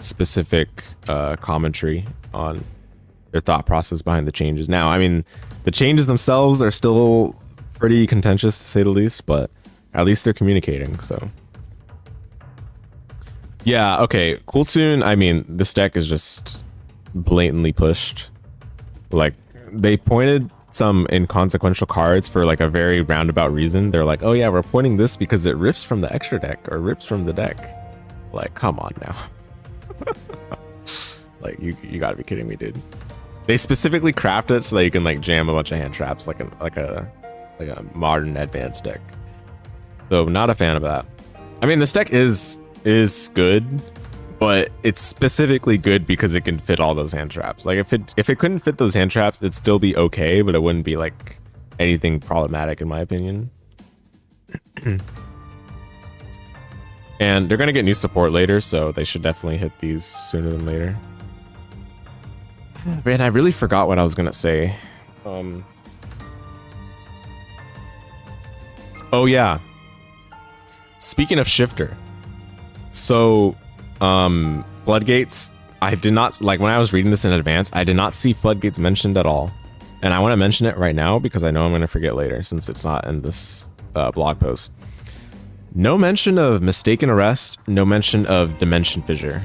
specific commentary on their thought process behind the changes. Now, I mean, the changes themselves are still pretty contentious, to say the least, but at least they're communicating, so. Yeah, okay, Cool Tune, I mean, this deck is just blatantly pushed. Like, they pointed some inconsequential cards for like a very roundabout reason. They're like, oh yeah, we're pointing this because it rips from the extra deck or rips from the deck. Like, come on now. Like, you gotta be kidding me, dude. They specifically craft it so that you can like jam a bunch of hand traps like a modern advanced deck. So not a fan of that. I mean, this deck is good, but it's specifically good because it can fit all those hand traps. Like, if it couldn't fit those hand traps, it'd still be okay, but it wouldn't be like anything problematic in my opinion. And they're gonna get new support later, so they should definitely hit these sooner than later. Man, I really forgot what I was gonna say. Oh yeah. Speaking of shifter, so floodgates, I did not, like, when I was reading this in advance, I did not see floodgates mentioned at all, and I want to mention it right now because I know I'm going to forget later since it's not in this blog post. No mention of mistaken arrest, no mention of dimensional fissure.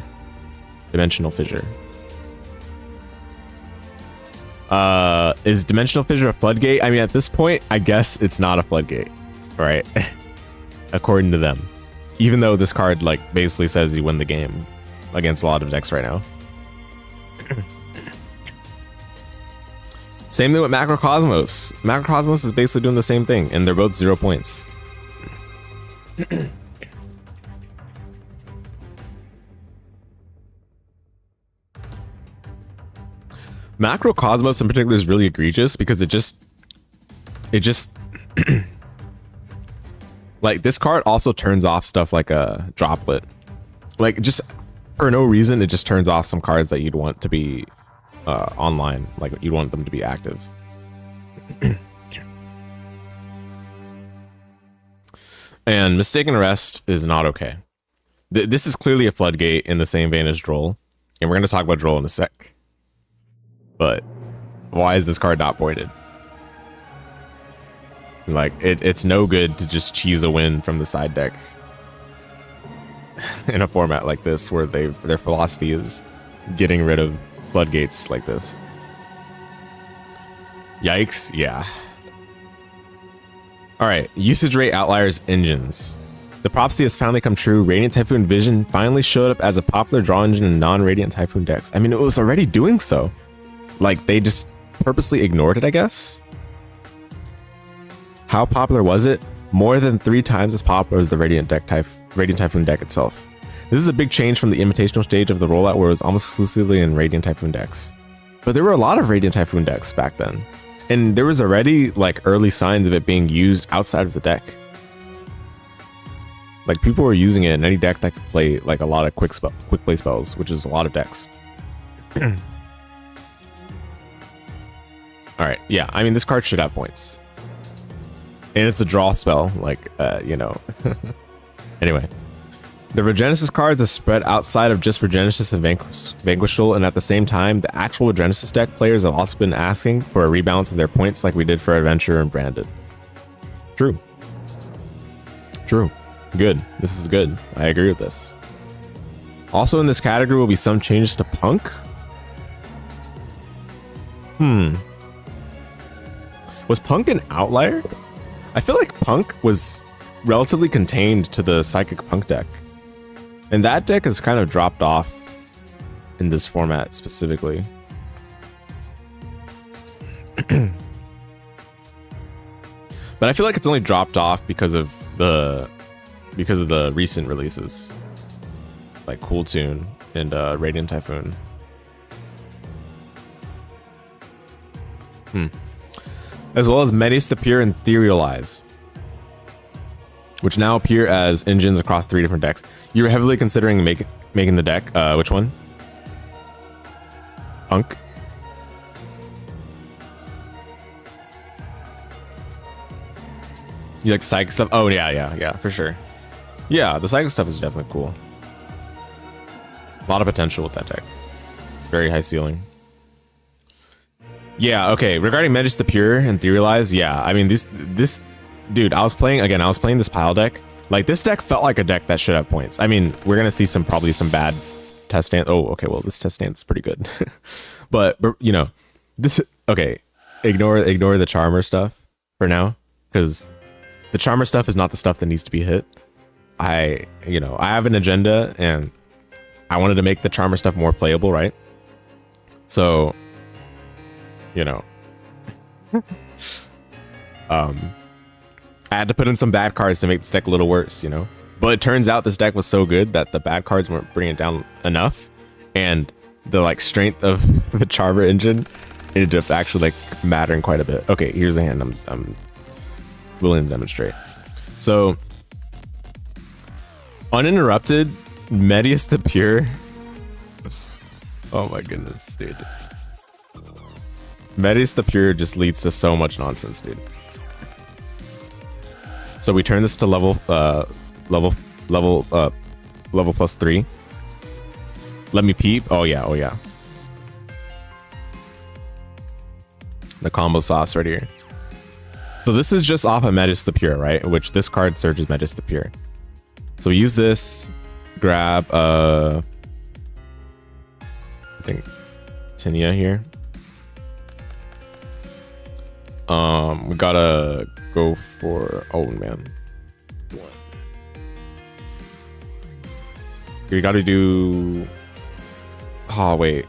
Is dimensional fissure a floodgate? I mean, at this point, I guess it's not a floodgate, right? According to them. Even though this card, like, basically says you win the game against a lot of decks right now. Same thing with Macrocosmos. Macrocosmos is basically doing the same thing, and they're both 0 points. Macrocosmos in particular is really egregious because it just like, this card also turns off stuff like a droplet. Like, just for no reason, it just turns off some cards that you'd want to be online. Like, you'd want them to be active. And mistaken arrest is not okay. This is clearly a floodgate in the same vein as Droll. And we're going to talk about Droll in a sec. But why is this card not pointed? Like, it's no good to just cheese a win from the side deck in a format like this, where their philosophy is getting rid of floodgates like this. Yikes, yeah. Alright, usage rate outliers engines. The prophecy has finally come true. Radiant Typhoon Vision finally showed up as a popular draw engine in non-Radiant Typhoon decks. I mean, it was already doing so. Like, they just purposely ignored it, I guess? How popular was it? More than 3 times as popular as the Radiant Typhoon deck itself. This is a big change from the invitational stage of the rollout, where it was almost exclusively in Radiant Typhoon decks. But there were a lot of Radiant Typhoon decks back then, and there was already like early signs of it being used outside of the deck. Like, people were using it in any deck that could play like a lot of quick play spells, which is a lot of decks. All right, yeah, I mean, this card should have points. And it's a draw spell, like, you know. Anyway. The Regenesis cards are spread outside of just Regenesis and Vanquishal, and at the same time, the actual Regenesis deck players have also been asking for a rebalance of their points like we did for Adventure and Branded. True. True. Good. This is good. I agree with this. Also in this category will be some changes to Punk. Was Punk an outlier? I feel like Punk was relatively contained to the Psychic Punk deck. And that deck has kind of dropped off in this format specifically. But I feel like it's only dropped off because of the recent releases. Like Cool Tune and Radiant Typhoon. As well as Metis the Pure and Etherealize, which now appear as engines across 3 different decks. You were heavily considering making the deck. Which one? Punk? You like psychic stuff? Oh, yeah, for sure. Yeah, the psychic stuff is definitely cool. A lot of potential with that deck. Very high ceiling. Yeah, okay. Regarding Metis the Pure and Etherealize, yeah. I mean, this dude, I was playing this pile deck. Like, this deck felt like a deck that should have points. I mean, we're gonna see probably some bad test stance. Oh, okay, well, this test stance is pretty good. but you know, this, okay, ignore the Charmer stuff for now, because the Charmer stuff is not the stuff that needs to be hit. I have an agenda, and I wanted to make the Charmer stuff more playable, right? So, you know, I had to put in some bad cards to make this deck a little worse, you know? But it turns out this deck was so good that the bad cards weren't bringing it down enough. And the like strength of the Charmer engine ended up actually like mattering quite a bit. Okay, here's a hand I'm willing to demonstrate. So, uninterrupted, Metis the Pure. Oh my goodness, dude. Metis the Pure just leads to so much nonsense, dude. So we turn this to level +3. Let me peep. Oh yeah. The combo sauce right here. So this is just off of Metis the Pure, right? Which this card surges Metis the Pure. So we use this, grab I think Tinia here. We gotta go for, oh man. We gotta do, oh wait.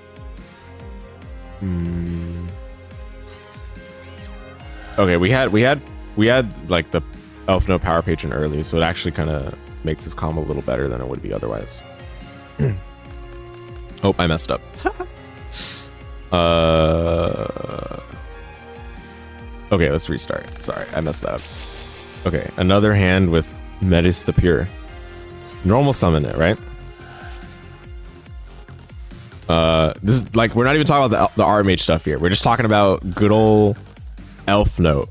Okay, we had like the Elf No Power Patron early, so it actually kind of makes this combo a little better than it would be otherwise. Oh, I messed up. Okay, let's restart. Sorry, I messed that up. Okay, another hand with Metis the Pure. Normal summon it, right? This is like, we're not even talking about the Archmage stuff here. We're just talking about good old Elf Note.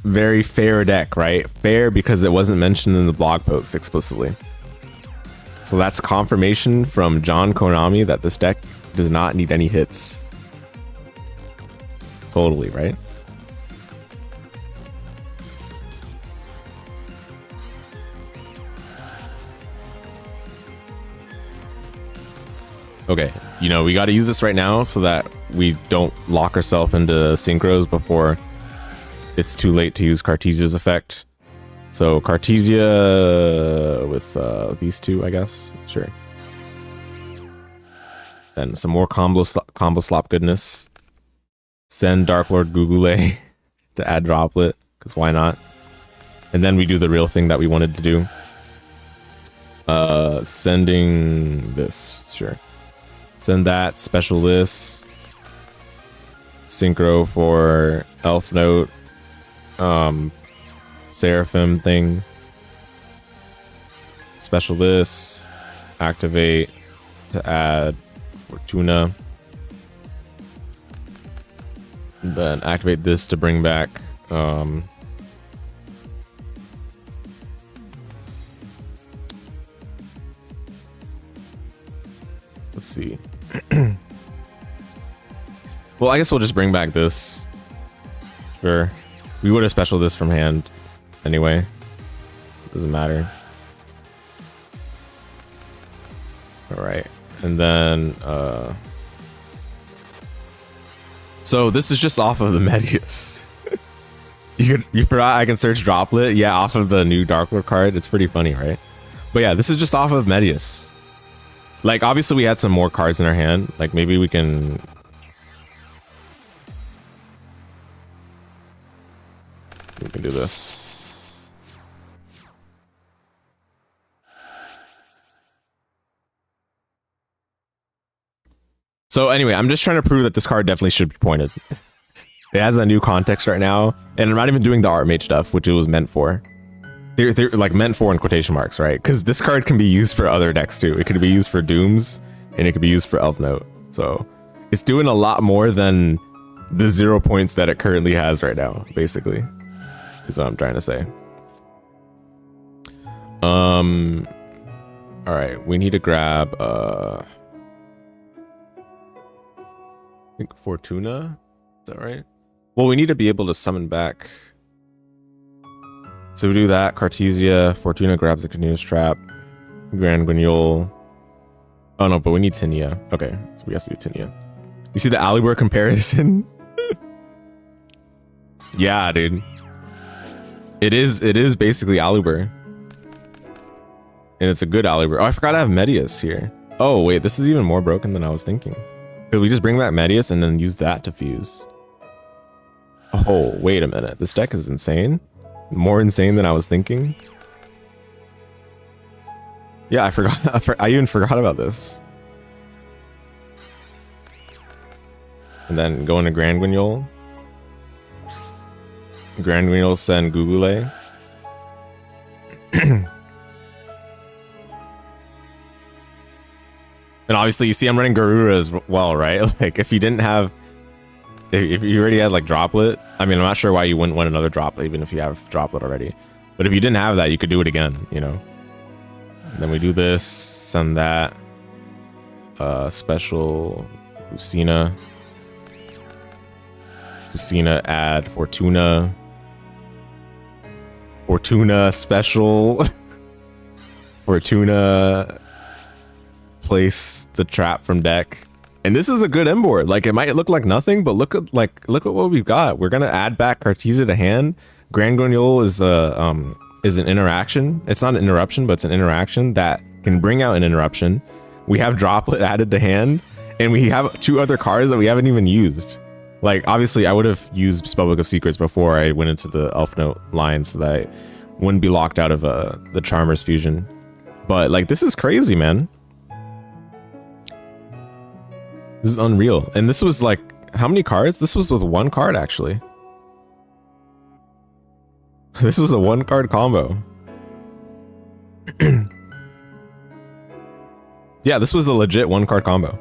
Very fair deck, right? Fair because it wasn't mentioned in the blog post explicitly. So that's confirmation from John Konami that this deck does not need any hits. Totally, right? Okay, you know, we got to use this right now so that we don't lock ourselves into synchros before it's too late to use Cartesia's effect. So Cartesia with these two, I guess. Sure. Then some more combo slop goodness. Send Dark Lord Gugule to add Droplet, because why not? And then we do the real thing that we wanted to do. Sending this, sure. Send that, special list. Synchro for Elf Note. Seraphim thing. Special list. Activate to add Fortuna. And then activate this to bring back let's see. Well, I guess we'll just bring back this. Sure. We would have special this from hand anyway. Doesn't matter. All right. And then so this is just off of the Medius. you forgot I can search droplet? Yeah, off of the new Dark Lord card. It's pretty funny, right? But yeah, this is just off of Medius. Like, obviously we had some more cards in our hand. Like, maybe we can do this. So anyway, I'm just trying to prove that this card definitely should be pointed. It has a new context right now, and I'm not even doing the art mage stuff, which it was meant for. They're like meant for in quotation marks, right? Because this card can be used for other decks too. It could be used for Dooms, and it could be used for Elf Note. So it's doing a lot more than the 0 points that it currently has right now, basically. Is what I'm trying to say. All right, we need to grab I think Fortuna. Is that right? Well, we need to be able to summon back. So we do that. Cartesia. Fortuna grabs the Continuous Trap. Grand Guignol. Oh no, but we need Tinia. Okay, so we have to do Tinia. You see the Alibur comparison? Yeah, dude. It is basically Alibur. And it's a good Alibur. Oh, I forgot I have Medius here. Oh, wait, this is even more broken than I was thinking. Could we just bring back Medius and then use that to fuse? Oh, wait a minute. This deck is insane. More insane than I was thinking. Yeah, I forgot. I even forgot about this. And then go into Grand Guignol. Grand Guignol send Gugule. And obviously you see I'm running Garuda as well, right? Like if you didn't have, if you already had like Droplet, I mean, I'm not sure why you wouldn't want another Droplet even if you have Droplet already. But if you didn't have that, you could do it again, you know? And then we do this, send that. Special Lucina. Lucina, add Fortuna. Fortuna special. Fortuna, place the trap from deck. And this is a good M board. Like it might look like nothing, but look at what we've got. We're gonna add back Cartesia to hand. Grand Guignol is an interaction. It's not an interruption, but it's an interaction that can bring out an interruption. We have Droplet added to hand, and we have two other cards that we haven't even used. Like obviously I would have used Spellbook of Secrets before I went into the Elf Note line so that I wouldn't be locked out of the Charmer's fusion. But like this is crazy, man. This is unreal. And this was like, how many cards? This was with one card, actually. This was a one card combo. Yeah, this was a legit one card combo.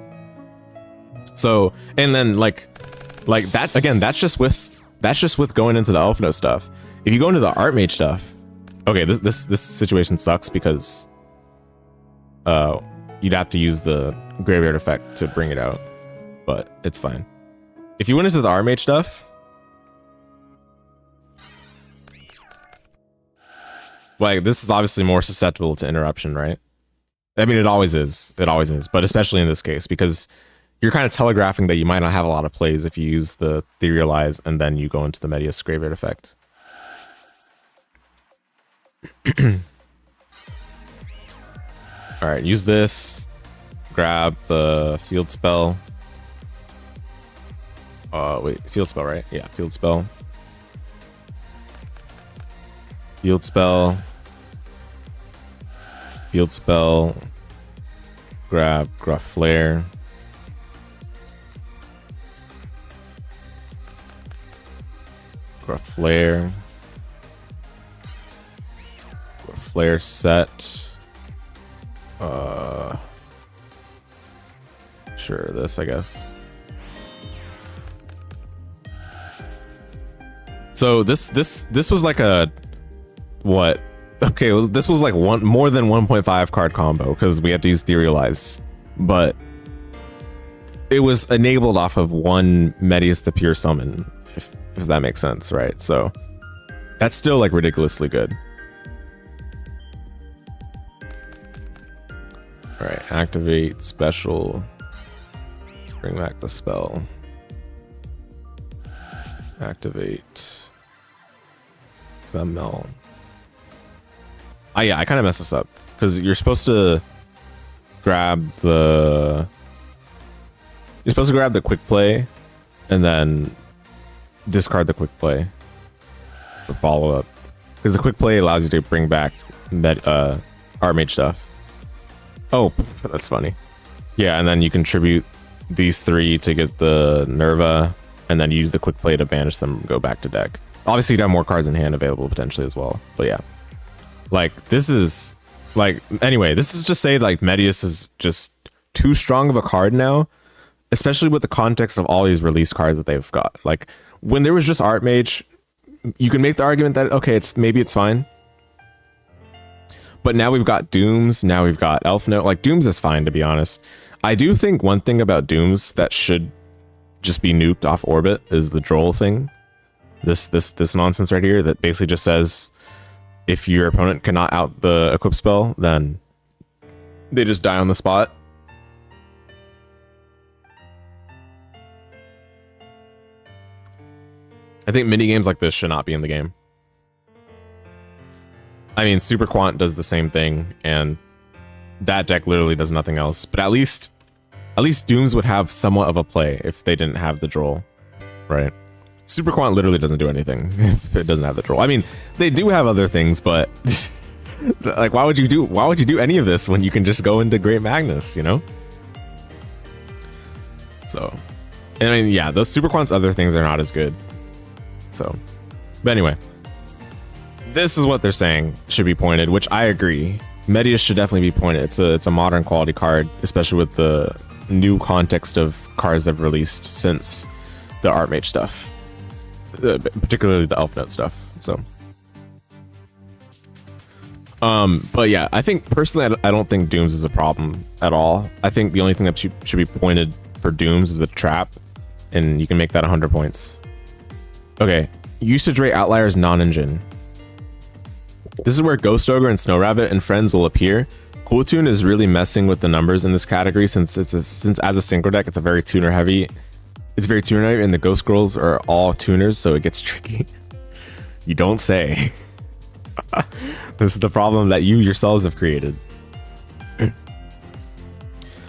So, and then like that, again, that's just with going into the Elf Note stuff. If you go into the Art Mage stuff, okay, this situation sucks because you'd have to use the Graveyard effect to bring it out. But it's fine. If you went into the Armage stuff, like this is obviously more susceptible to interruption, right? I mean, it always is. It always is. But especially in this case, because you're kind of telegraphing that you might not have a lot of plays if you use the Etherealize and then you go into the Medius Graveyard effect. All right, use this. Grab the field spell. Wait, field spell, right? Yeah, field spell. Field spell. Field spell. Grab Gruff Flare. Gruff Flare. Gruff Flare set. Sure, this, I guess. So this was like a what? Okay, this was like more than 1.5 card combo because we had to use Serialize, but it was enabled off of one Medius the Pure Summon, if that makes sense, right? So that's still like ridiculously good. All right, activate special, bring back the spell, activate Femel. Oh yeah, I kind of messed this up because you're supposed to grab the quick play and then discard the quick play for follow up, because the quick play allows you to bring back Armage stuff. Oh, that's funny. Yeah, and then you contribute these 3 to get the Nerva, and then use the quick play to banish them and go back to deck. Obviously, you'd have more cards in hand available potentially as well, but yeah. Like, this is, like, anyway, this is just say, like, Medius is just too strong of a card now, especially with the context of all these release cards that they've got. Like, when there was just Archmage, you can make the argument that, okay, maybe it's fine. But now we've got Dooms, now we've got Elf Note. Like, Dooms is fine, to be honest. I do think one thing about Dooms that should just be nuked off orbit is the Droll thing. This nonsense right here that basically just says if your opponent cannot out the equip spell, then they just die on the spot. I think minigames like this should not be in the game. I mean, Super Quant does the same thing, and that deck literally does nothing else. But at least Dooms would have somewhat of a play if they didn't have the Droll, right? Super Quant literally doesn't do anything if it doesn't have the Droll. I mean, they do have other things, but like, why would you do any of this when you can just go into Great Magnus, you know? So, and I mean, yeah, those Super Quant's other things are not as good. So, but anyway, this is what they're saying should be pointed, which I agree. Medius should definitely be pointed. It's a modern quality card, especially with the new context of cards they've released since the Archmage stuff, particularly the Elf Note stuff. So, but yeah, I think personally, I don't think Dooms is a problem at all. I think the only thing that should be pointed for Dooms is the trap, and you can make that 100 points. Okay, usage rate outliers non-engine. This is where Ghost Ogre and Snow Rabbit and friends will appear. Cool Tune is really messing with the numbers in this category since as a synchro deck, it's very tuner heavy, and the Ghost Girls are all tuners, so it gets tricky. You don't say. This is the problem that you yourselves have created.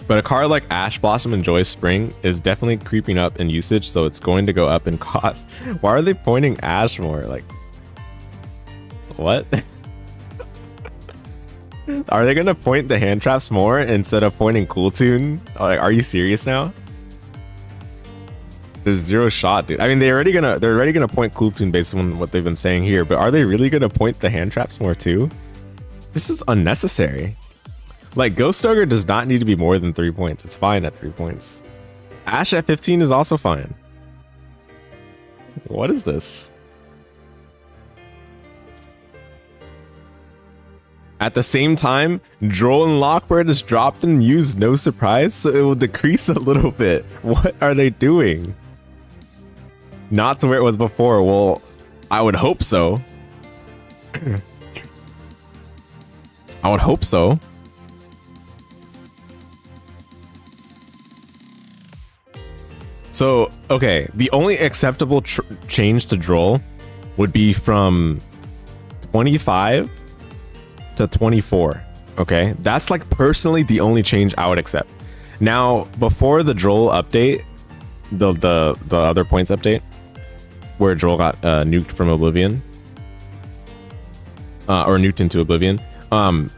But a card like Ash Blossom and Joyous Spring is definitely creeping up in usage, so it's going to go up in cost. Why are they pointing Ash more? Like, what? Are they gonna point the hand traps more instead of pointing Cool Tune? Like, are you serious now? There's zero shot, dude. I mean, they're already gonna point Cool Tune based on what they've been saying here, but are they really gonna point the hand traps more too? This is unnecessary. Like, Ghost Ogre does not need to be more than 3 points. It's fine at 3 points. Ash at 15 is also fine. What is this? At the same time, Droll and Lockbird is dropped and used, no surprise, so it will decrease a little bit. What are they doing? Not to where it was before. Well, I would hope so. I would hope so. So, okay, the only acceptable change to Droll would be from 25 to 24. Okay, that's like personally the only change I would accept. Now, before the Droll update, the other points update, where Droll got nuked from Oblivion, or nuked into Oblivion, I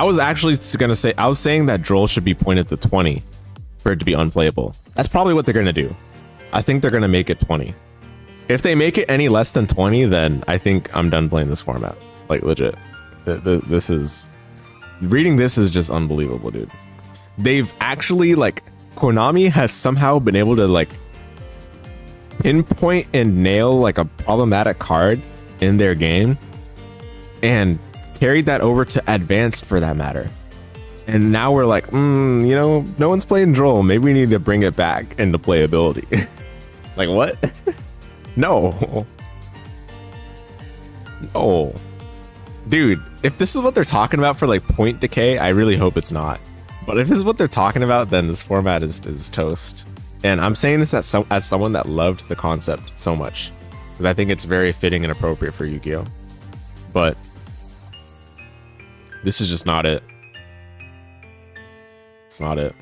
was actually gonna say, I was saying that Droll should be pointed to 20 for it to be unplayable. That's probably what they're gonna do. I think they're gonna make it 20. If they make it any less than 20, then I think I'm done playing this format. Like, legit. This is... Reading this is just unbelievable, dude. They've actually, like... Konami has somehow been able to, like... pinpoint and nail like a problematic card in their game and carried that over to advanced for that matter. And now we're like, you know, no one's playing Droll. Maybe we need to bring it back into playability. Like what? No. No. Dude, if this is what they're talking about for like point decay, I really hope it's not. But if this is what they're talking about, then this format is toast. And I'm saying this as someone that loved the concept so much, because I think it's very fitting and appropriate for Yu-Gi-Oh! But this is just not it. It's not it.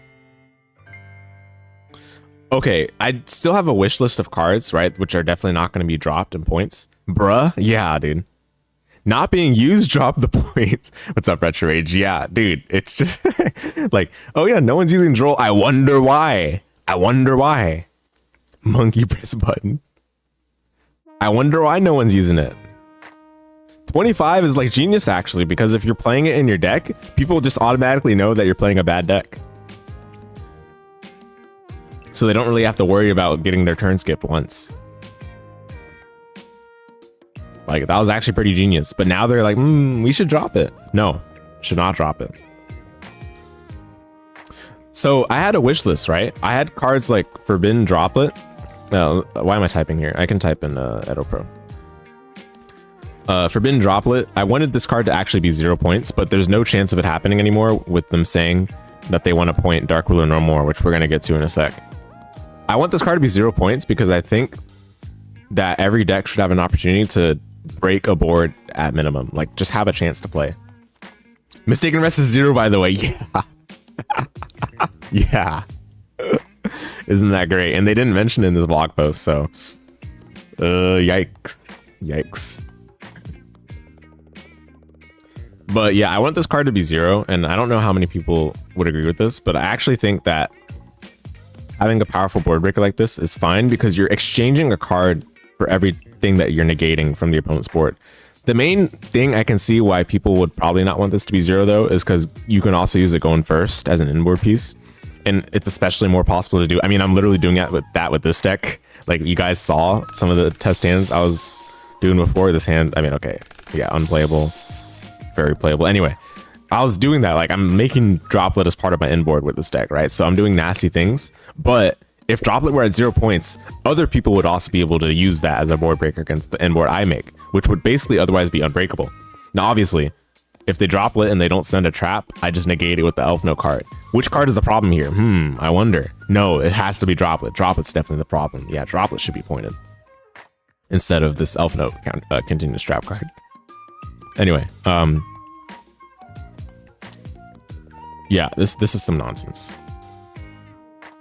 Okay, I still have a wish list of cards, right? Which are definitely not going to be dropped in points. Bruh, yeah, dude. Not being used, drop the points. What's up, Retro Rage? Yeah, dude, it's just like, oh yeah, no one's using Droll. I wonder why. I wonder why. Monkey press button. I wonder why no one's using it. 25 is like genius actually, because if you're playing it in your deck, people just automatically know that you're playing a bad deck. So they don't really have to worry about getting their turn skipped once. Like, that was actually pretty genius. But now they're like, we should drop it. No, should not drop it. So I had a wish list, right? I had cards like Forbidden Droplet. Why am I typing here? I can type in Edo Pro. Forbidden Droplet. I wanted this card to actually be 0 points, but there's no chance of it happening anymore with them saying that they want to point Dark Ruler no more, which we're going to get to in a sec. I want this card to be 0 points because I think that every deck should have an opportunity to break a board at minimum. Like, just have a chance to play. Mistaken Rest is 0, by the way. Yeah. Yeah. Isn't that great? And they didn't mention it in this blog post, so yikes. Yikes. But yeah, I want this card to be 0, and I don't know how many people would agree with this, but I actually think that having a powerful board breaker like this is fine because you're exchanging a card for everything that you're negating from the opponent's board. The main thing I can see why people would probably not want this to be 0 though is because you can also use it going first as an inboard piece, and it's especially more possible to do. I mean, I'm literally doing that with this deck. Like, you guys saw some of the test hands I was doing before. This hand, I mean, okay, yeah, unplayable, very playable. Anyway, I was doing that. Like, I'm making Droplet as part of my inboard with this deck, right? So I'm doing nasty things, but if Droplet were at 0 points, other people would also be able to use that as a board breaker against the inboard I make, which would basically otherwise be unbreakable. Now, obviously, if they Droplet and they don't send a trap, I just negate it with the Elf Note card. Which card is the problem here? I wonder. No, it has to be Droplet. Droplet's definitely the problem. Yeah, Droplet should be pointed instead of this Elf Note continuous trap card. Anyway, yeah, this is some nonsense.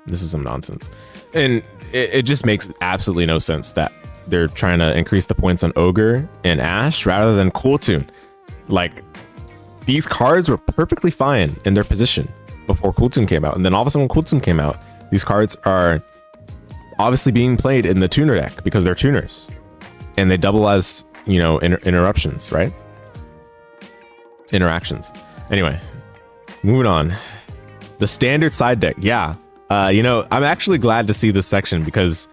This is some nonsense. And it just makes absolutely no sense that they're trying to increase the points on Ogre and Ash rather than Cool Tune. Like, these cards were perfectly fine in their position before Cool Tune came out. And then all of a sudden when Cool Tune came out, these cards are obviously being played in the tuner deck because they're tuners. And they double as, you know, interruptions, right? Interactions. Anyway, moving on. The standard side deck. Yeah. You know, I'm actually glad to see this section because,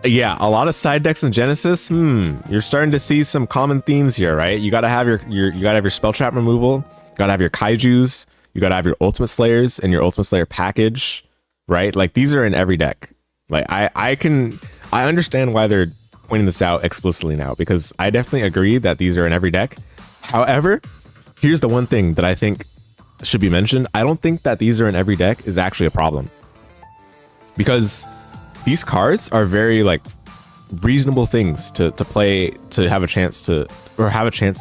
yeah, a lot of side decks in Genesis. You're starting to see some common themes here, right? You gotta have you gotta have your spell trap removal. You gotta have your kaijus. You gotta have your ultimate slayers and your ultimate slayer package, right? Like, these are in every deck. Like, I understand why they're pointing this out explicitly now, because I definitely agree that these are in every deck. However, here's the one thing that I think should be mentioned. I don't think that these are in every deck is actually a problem, because these cards are very like reasonable things to play, to have a chance to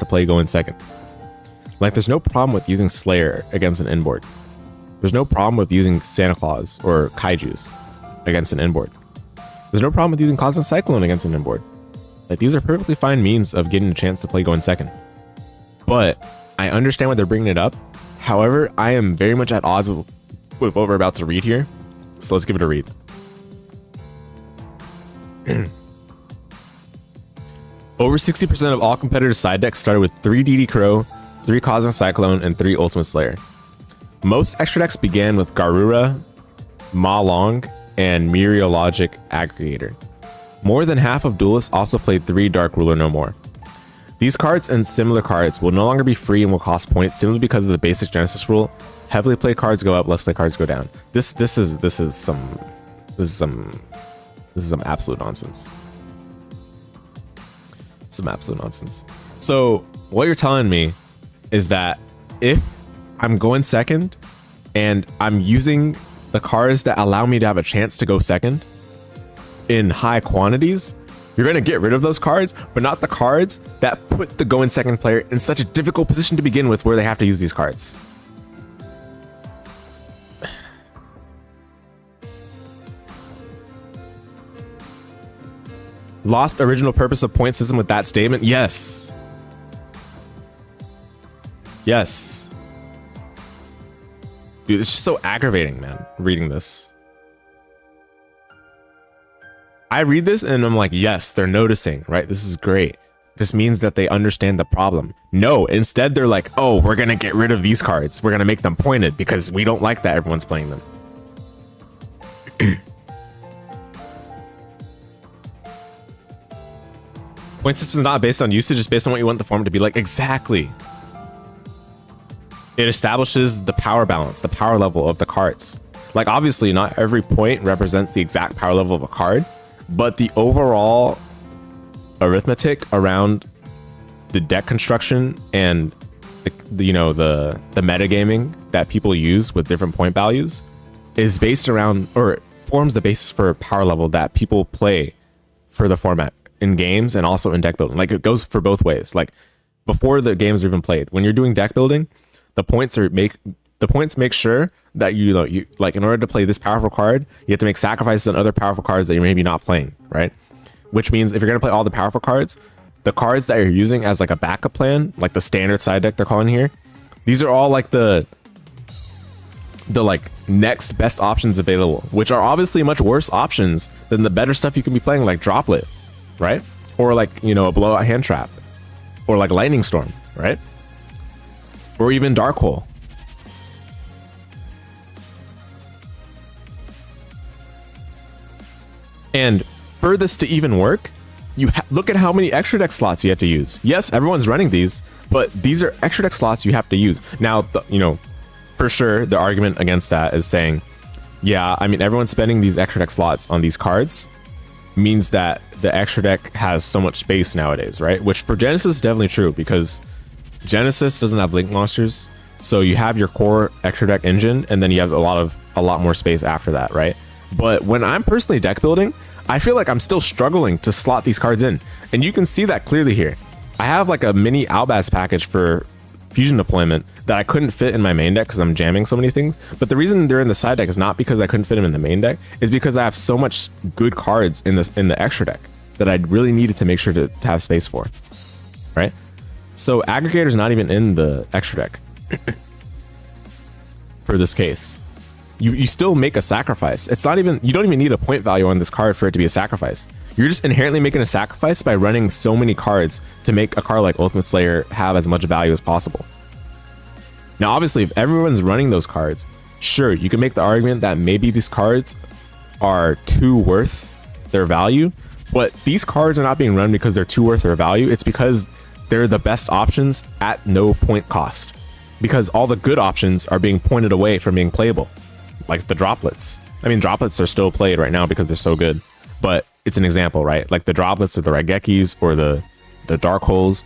play going second. Like, there's no problem with using Slayer against an inboard. There's no problem with using Santa Claus or Kaijus against an inboard. There's no problem with using Cosmic Cyclone against an inboard. Like, these are perfectly fine means of getting a chance to play going second. But I understand why they're bringing it up. However, I am very much at odds with what we're about to read here. So let's give it a read. Over 60% of all competitors' side decks started with 3 DD Crow, 3 Cosmic Cyclone, and 3 Ultimate Slayer. Most extra decks began with Garura, Ma Long, and Mereologic Aggregator. More than half of duelists also played 3 Dark Ruler no more. These cards and similar cards will no longer be free and will cost points simply because of the basic Genesys rule. Heavily played cards go up, less played cards go down. This is some absolute nonsense. Some absolute nonsense. So what you're telling me is that if I'm going second and I'm using the cards that allow me to have a chance to go second in high quantities, you're going to get rid of those cards, but not the cards that put the going second player in such a difficult position to begin with where they have to use these cards. Lost original purpose of point system with that statement? Yes. Yes. Dude, it's just so aggravating, man, reading this. I read this and I'm like, yes, they're noticing, right? This is great. This means that they understand the problem. No, instead they're like, oh, we're going to get rid of these cards. We're going to make them pointed because we don't like that everyone's playing them. Point system is not based on usage, it's based on what you want the form to be like. Exactly. It establishes the power balance, the power level of the cards. Like, obviously, not every point represents the exact power level of a card, but the overall arithmetic around the deck construction and the metagaming that people use with different point values is based around, or forms the basis for power level that people play for the format in games and also in deck building. Like, it goes for both ways. Like, before the games are even played, when you're doing deck building, the points make sure that you like, in order to play this powerful card, you have to make sacrifices on other powerful cards that you're maybe not playing, right? Which means if you're going to play all the powerful cards, the cards that you're using as like a backup plan, like the standard side deck they're calling here, these are all like the like next best options available, which are obviously much worse options than the better stuff you can be playing, like Droplet, right? Or like, a Blowout Hand Trap, or like Lightning Storm, right? Or even Dark Hole. And for this to even work, you look at how many extra deck slots you have to use. Yes, everyone's running these, but these are extra deck slots you have to use. Now, for sure, the argument against that is saying, yeah, I mean, everyone's spending these extra deck slots on these cards means that the extra deck has so much space nowadays, right? Which for Genesys is definitely true, because Genesys doesn't have link monsters, so you have your core extra deck engine, and then you have a lot more space after that, right? But when I'm personally deck building, I feel like I'm still struggling to slot these cards in, and you can see that clearly here. I have like a mini Albaz package for fusion deployment that I couldn't fit in my main deck because I'm jamming so many things. But the reason they're in the side deck is not because I couldn't fit them in the main deck, is because I have so much good cards in the extra deck that I really needed to make sure to have space for, right? So Aggregator's not even in the extra deck for this case. You still make a sacrifice. It's not even, you don't even need a point value on this card for it to be a sacrifice. You're just inherently making a sacrifice by running so many cards to make a card like Ultimate Slayer have as much value as possible. Now, obviously, if everyone's running those cards, sure, you can make the argument that maybe these cards are too worth their value, but these cards are not being run because they're too worth their value. It's because they're the best options at no point cost, because all the good options are being pointed away from being playable. Like the droplets. I mean, droplets are still played right now because they're so good, but it's an example, right? Like the droplets or the Raigekis or the Dark Holes.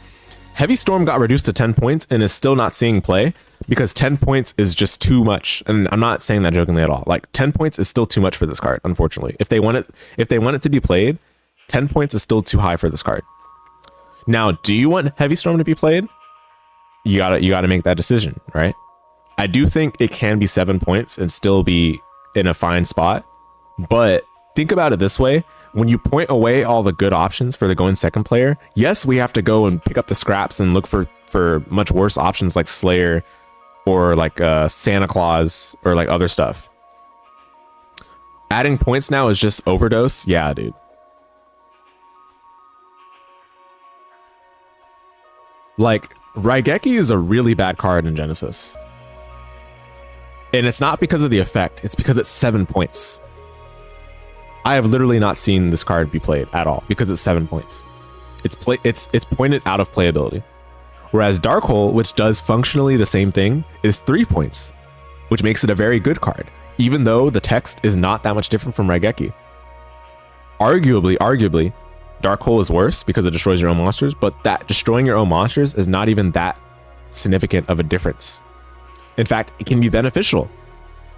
Heavy Storm got reduced to 10 points and is still not seeing play because 10 points is just too much. And I'm not saying that jokingly at all. Like 10 points is still too much for this card, unfortunately. If they want it to be played, 10 points is still too high for this card. Now, do you want Heavy Storm to be played? You gotta make that decision, right? I do think it can be 7 points and still be in a fine spot, but think about it this way. When you point away all the good options for the going second player, yes, we have to go and pick up the scraps and look for much worse options like Slayer or like Santa Claus or like other stuff. Adding points now is just overdose. Yeah, dude. Like, Raigeki is a really bad card in Genesys. And it's not because of the effect, it's because it's 7 points. I have literally not seen this card be played at all because it's 7 points. It's pointed out of playability. Whereas Dark Hole, which does functionally the same thing, is 3 points, which makes it a very good card, even though the text is not that much different from Raigeki. Arguably, Dark Hole is worse because it destroys your own monsters, but that destroying your own monsters is not even that significant of a difference. In fact, it can be beneficial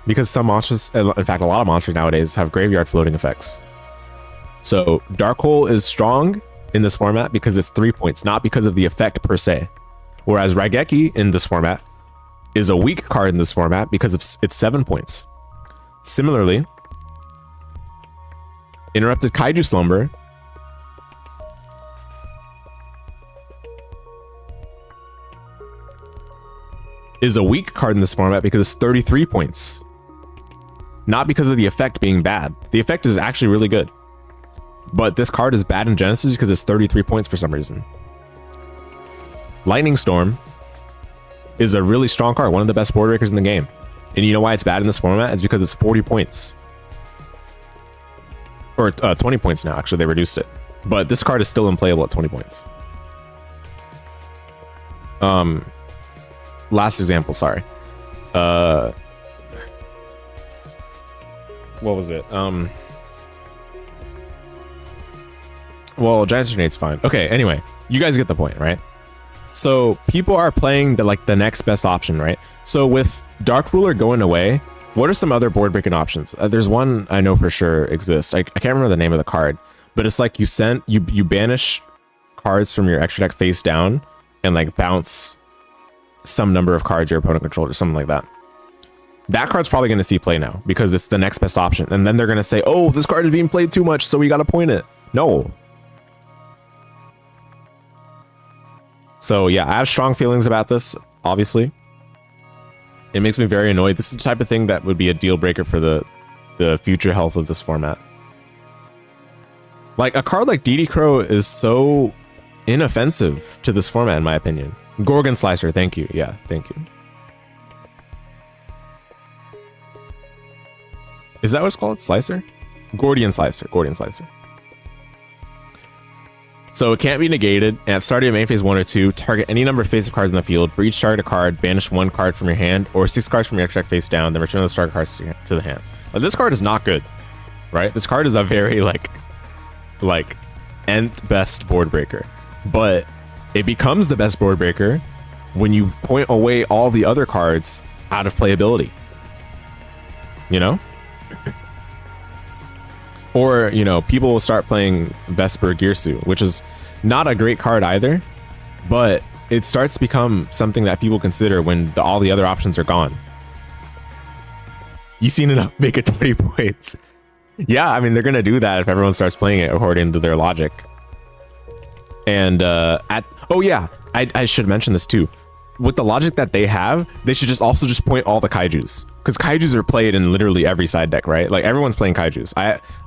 because some monsters, in fact, a lot of monsters nowadays have graveyard floating effects. So Dark Hole is strong in this format because it's 3 points, not because of the effect per se. Whereas Raigeki in this format is a weak card in this format because it's 7 points. Similarly, Interrupted Kaiju Slumber is a weak card in this format because it's 33 points. Not because of the effect being bad. The effect is actually really good. But this card is bad in Genesis because it's 33 points for some reason. Lightning Storm is a really strong card, one of the best board breakers in the game. And you know why it's bad in this format? It's because it's 40 points. Or 20 points now, actually, they reduced it. But this card is still unplayable at 20 points. Last example, sorry. What was it? Well, Giant Tornade's fine. Okay, anyway, you guys get the point, right? So people are playing the next best option, right? So with Dark Ruler going away, what are some other board breaking options? There's one I know for sure exists. I can't remember the name of the card, but it's like you banish cards from your extra deck face down and like bounce some number of cards your opponent controls or something like that. That card's probably going to see play now because it's the next best option. And then they're going to say, oh, this card is being played too much, so we got to point it. No. So yeah, I have strong feelings about this, obviously. It makes me very annoyed. This is the type of thing that would be a deal breaker for the future health of this format. Like, a card like DD Crow is so inoffensive to this format, in my opinion. Gorgon Slicer, thank you. Yeah, thank you. Is that what it's called? Slicer? Gordian Slicer. Gordian Slicer. So it can't be negated, and at start of your main phase 1 or 2, target any number of face-up cards in the field. For each target card, banish 1 card from your hand, or 6 cards from your extra deck face down, then return those target cards to the hand. Now, this card is not good, right? This card is a very, like nth best board breaker. But it becomes the best board breaker when you point away all the other cards out of playability. You know? Or, you know, people will start playing Vesper Gearsu, which is not a great card either, but it starts to become something that people consider when all the other options are gone. You've seen enough make it 20 points. Yeah, I mean, they're going to do that if everyone starts playing it according to their logic. And oh yeah, I should mention this too. With the logic that they have, they should also just point all the kaijus, because kaijus are played in literally every side deck, right? Like, everyone's playing kaijus.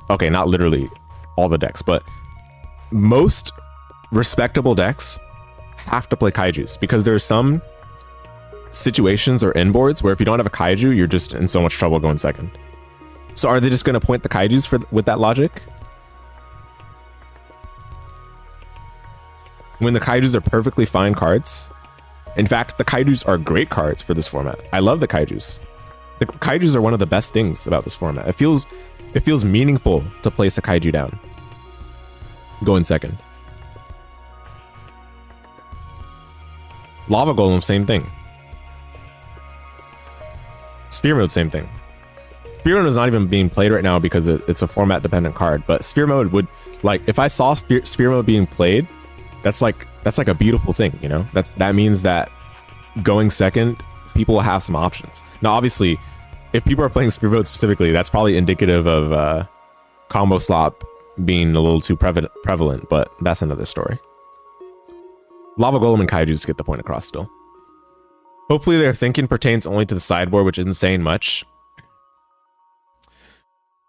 Okay, not literally all the decks, but most respectable decks have to play kaijus, because there are some situations or inboards where if you don't have a kaiju, you're just in so much trouble going second. So are they just going to point the kaijus with that logic? When the kaijus are perfectly fine cards. In fact, the kaijus are great cards for this format. I love the kaijus. The kaijus are one of the best things about this format. It feels meaningful to place a kaiju down. Go in second. Lava Golem, same thing. Sphere Mode, same thing. Sphere Mode is not even being played right now because it's a format dependent card, but Sphere Mode would, like, if I saw Sphere Mode being played, that's like a beautiful thing, you know? That means that going second, people will have some options. Now, obviously, if people are playing Sphere Mode specifically, that's probably indicative of combo slop being a little too prevalent, but that's another story. Lava Golem and Kaijus get the point across still. Hopefully their thinking pertains only to the sideboard, which isn't saying much.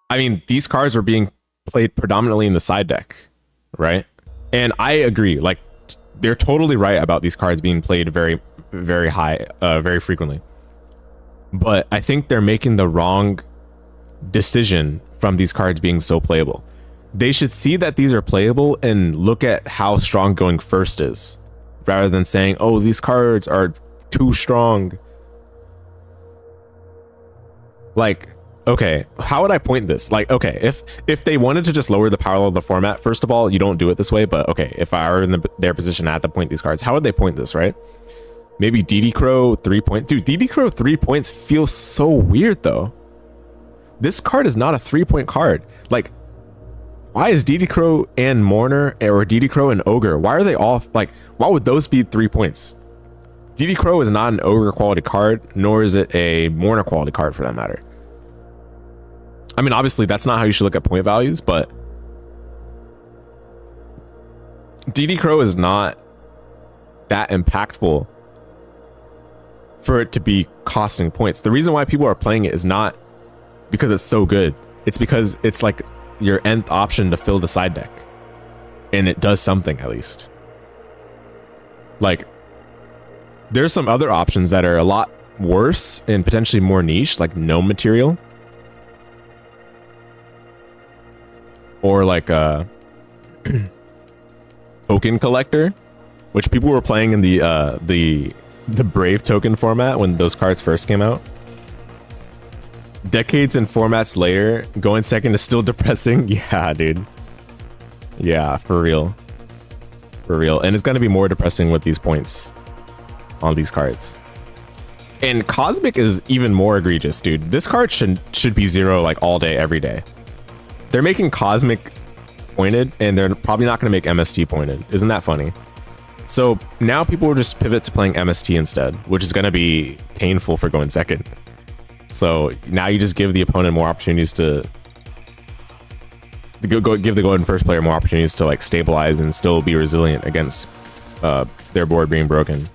I mean, these cards are being played predominantly in the side deck, right? And I agree, like, they're totally right about these cards being played very, very high, very frequently. But I think they're making the wrong decision from these cards being so playable. They should see that these are playable and look at how strong going first is, rather than saying, oh, these cards are too strong. Like, okay, how would I point this? Like, okay, if they wanted to just lower the power level of the format, first of all, you don't do it this way, but okay, if I were in their position, I had to point these cards, how would they point this, right? Maybe DD Crow 3 points. Dude, DD Crow 3 points feels so weird though. This card is not a 3-point card. Like, why is DD Crow and Mourner, or DD Crow and Ogre, why are they all, like, why would those be 3 points? DD Crow is not an Ogre quality card, nor is it a Mourner quality card for that matter. I mean, obviously that's not how you should look at point values, but DD Crow is not that impactful for it to be costing points. The reason why people are playing it is not because it's so good. It's because it's like your nth option to fill the side deck, and it does something at least. Like, there's some other options that are a lot worse and potentially more niche, like gnome material, or like a token collector, which people were playing in the Brave token format when those cards first came out. Decades and formats later, going second is still depressing. Yeah, dude. Yeah, for real. For real. And it's going to be more depressing with these points on these cards. And Cosmic is even more egregious, dude. This card should be 0 like all day, every day. They're making Cosmic pointed, and they're probably not going to make MST pointed. Isn't that funny? So now people will just pivot to playing MST instead, which is going to be painful for going second. So now you just give the opponent more opportunities to give the going first player more opportunities to like stabilize and still be resilient against their board being broken.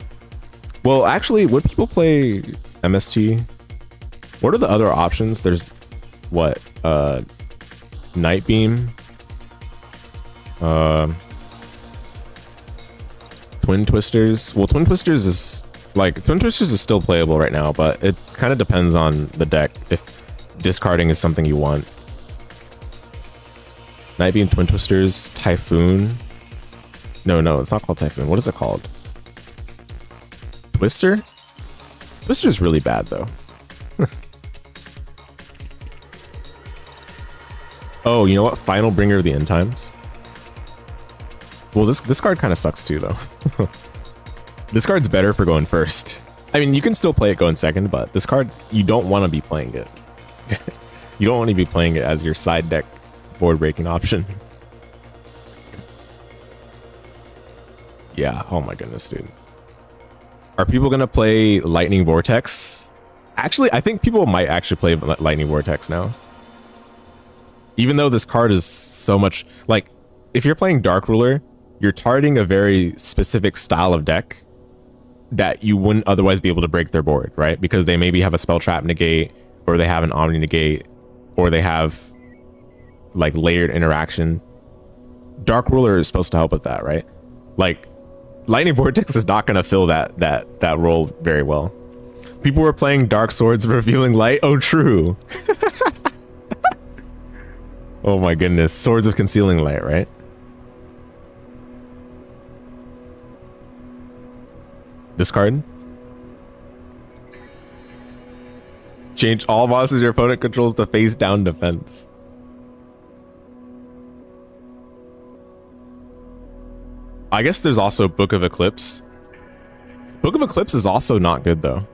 Well, actually, would people play MST? What are the other options? There's what? Night Beam. Twin Twisters. Well, Twin Twisters is still playable right now, but it kind of depends on the deck if discarding is something you want. Night Beam, Twin Twisters, Typhoon. No, it's not called Typhoon. What is it called? Twister? Twister's really bad though. Oh, you know what? Final Bringer of the End Times. Well, this card kind of sucks too though. This card's better for going first. I mean, you can still play it going second, but this card, you don't want to be playing it. You don't want to be playing it as your side deck board breaking option. Yeah, oh my goodness, dude. Are people gonna play Lightning Vortex? Actually, I think people might actually play Lightning Vortex now. Even though this card is so much, like, if you're playing Dark Ruler, you're targeting a very specific style of deck that you wouldn't otherwise be able to break their board, right? Because they maybe have a Spell Trap negate, or they have an Omni negate, or they have like layered interaction. Dark Ruler is supposed to help with that, right? Like, Lightning Vortex is not going to fill that role very well. People were playing Dark Swords of Revealing Light. Oh, true. Oh my goodness. Swords of Concealing Light, right? This card? Change all monsters your opponent controls to face down defense. I guess there's also Book of Eclipse. Book of Eclipse is also not good though.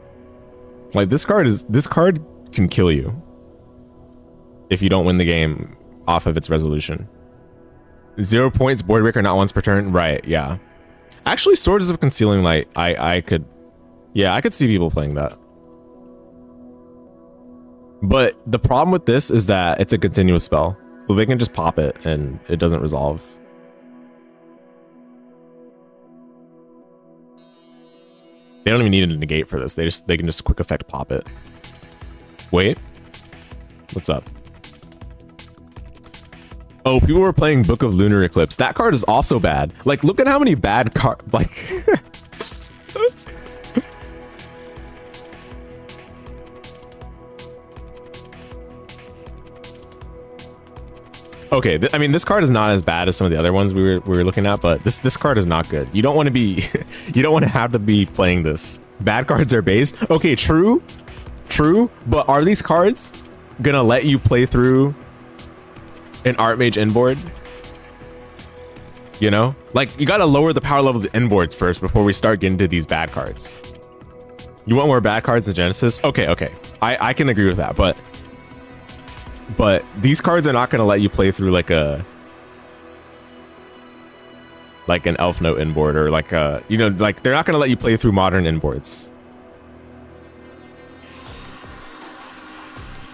Like, this card can kill you if you don't win the game off of its resolution. 0 points, board breaker not once per turn. Right, yeah. Actually, Swords of Concealing Light, I could see people playing that. But the problem with this is that it's a continuous spell, so they can just pop it and it doesn't resolve. They don't even need a negate for this. They can just quick effect pop it. Wait, what's up? Oh, people were playing Book of Lunar Eclipse. That card is also bad. Like, look at how many bad cards. Like, Okay, I mean, this card is not as bad as some of the other ones we were looking at, but this card is not good. You don't want to be you don't want to have to be playing this. Bad cards are based. Okay, true, but are these cards gonna let you play through an Art Mage inboard? You know, like, you gotta lower the power level of the inboards first before we start getting to these bad cards. You want more bad cards than Genesys? Okay, I can agree with that, but these cards are not going to let you play through like an Elf Note inboard, or like you know, like, they're not going to let you play through modern inboards.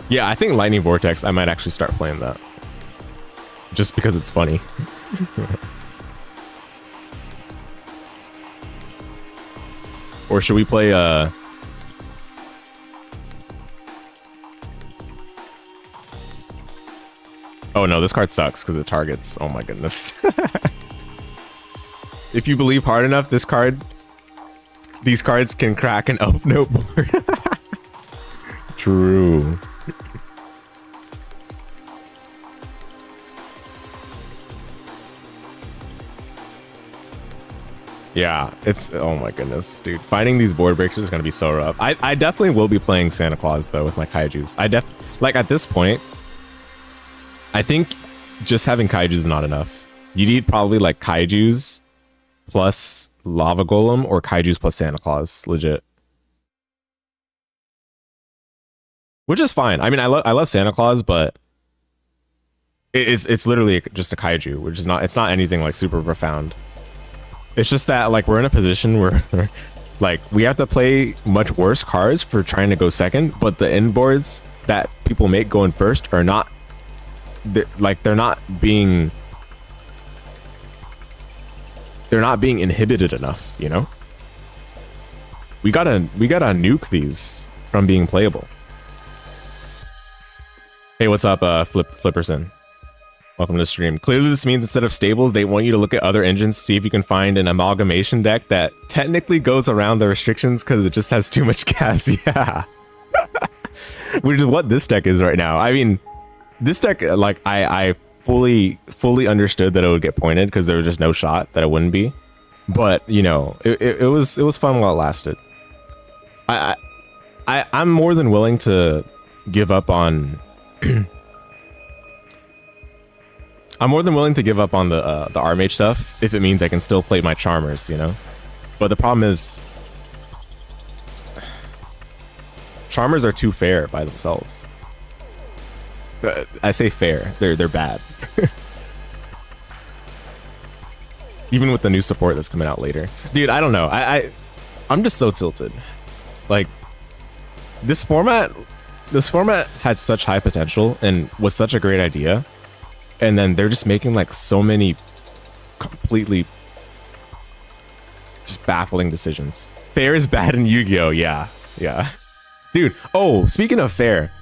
Yeah, I think Lightning Vortex, I might actually start playing that just because it's funny. Or should we play oh no, this card sucks because it targets. Oh my goodness. If you believe hard enough, these cards can crack an Elf Note board. True. Yeah, it's, oh my goodness, dude. Finding these board breaks is gonna be so rough. I definitely will be playing Santa Claus though with my kaijus. Like, at this point, I think just having kaijus is not enough. You need probably like kaijus plus Lava Golem, or kaijus plus Santa Claus, legit. Which is fine. I mean, I love Santa Claus, but it's literally just a kaiju, which is not, it's not anything like super profound. It's just that, like, we're in a position where like, we have to play much worse cards for trying to go second, but the inboards that people make going first are not, they're not being inhibited enough, you know? We gotta nuke these from being playable. Hey, what's up, Flipperson? Welcome to the stream. Clearly this means instead of stables, they want you to look at other engines, see if you can find an amalgamation deck that technically goes around the restrictions because it just has too much gas. Yeah. Which is what this deck is right now. I mean, this deck, like, I fully understood that it would get pointed because there was just no shot that it wouldn't be. But, you know, it was fun while it lasted. I'm more than willing to give up on I'm more than willing to give up on the Armage stuff if it means I can still play my Charmers, you know? But the problem is, Charmers are too fair by themselves. I say fair, they're bad. Even with the new support that's coming out later. Dude, I don't know. I'm just so tilted. Like, this format had such high potential and was such a great idea. And then they're just making like so many completely just baffling decisions. Fair is bad in Yu-Gi-Oh! Yeah. Dude, oh, speaking of fair.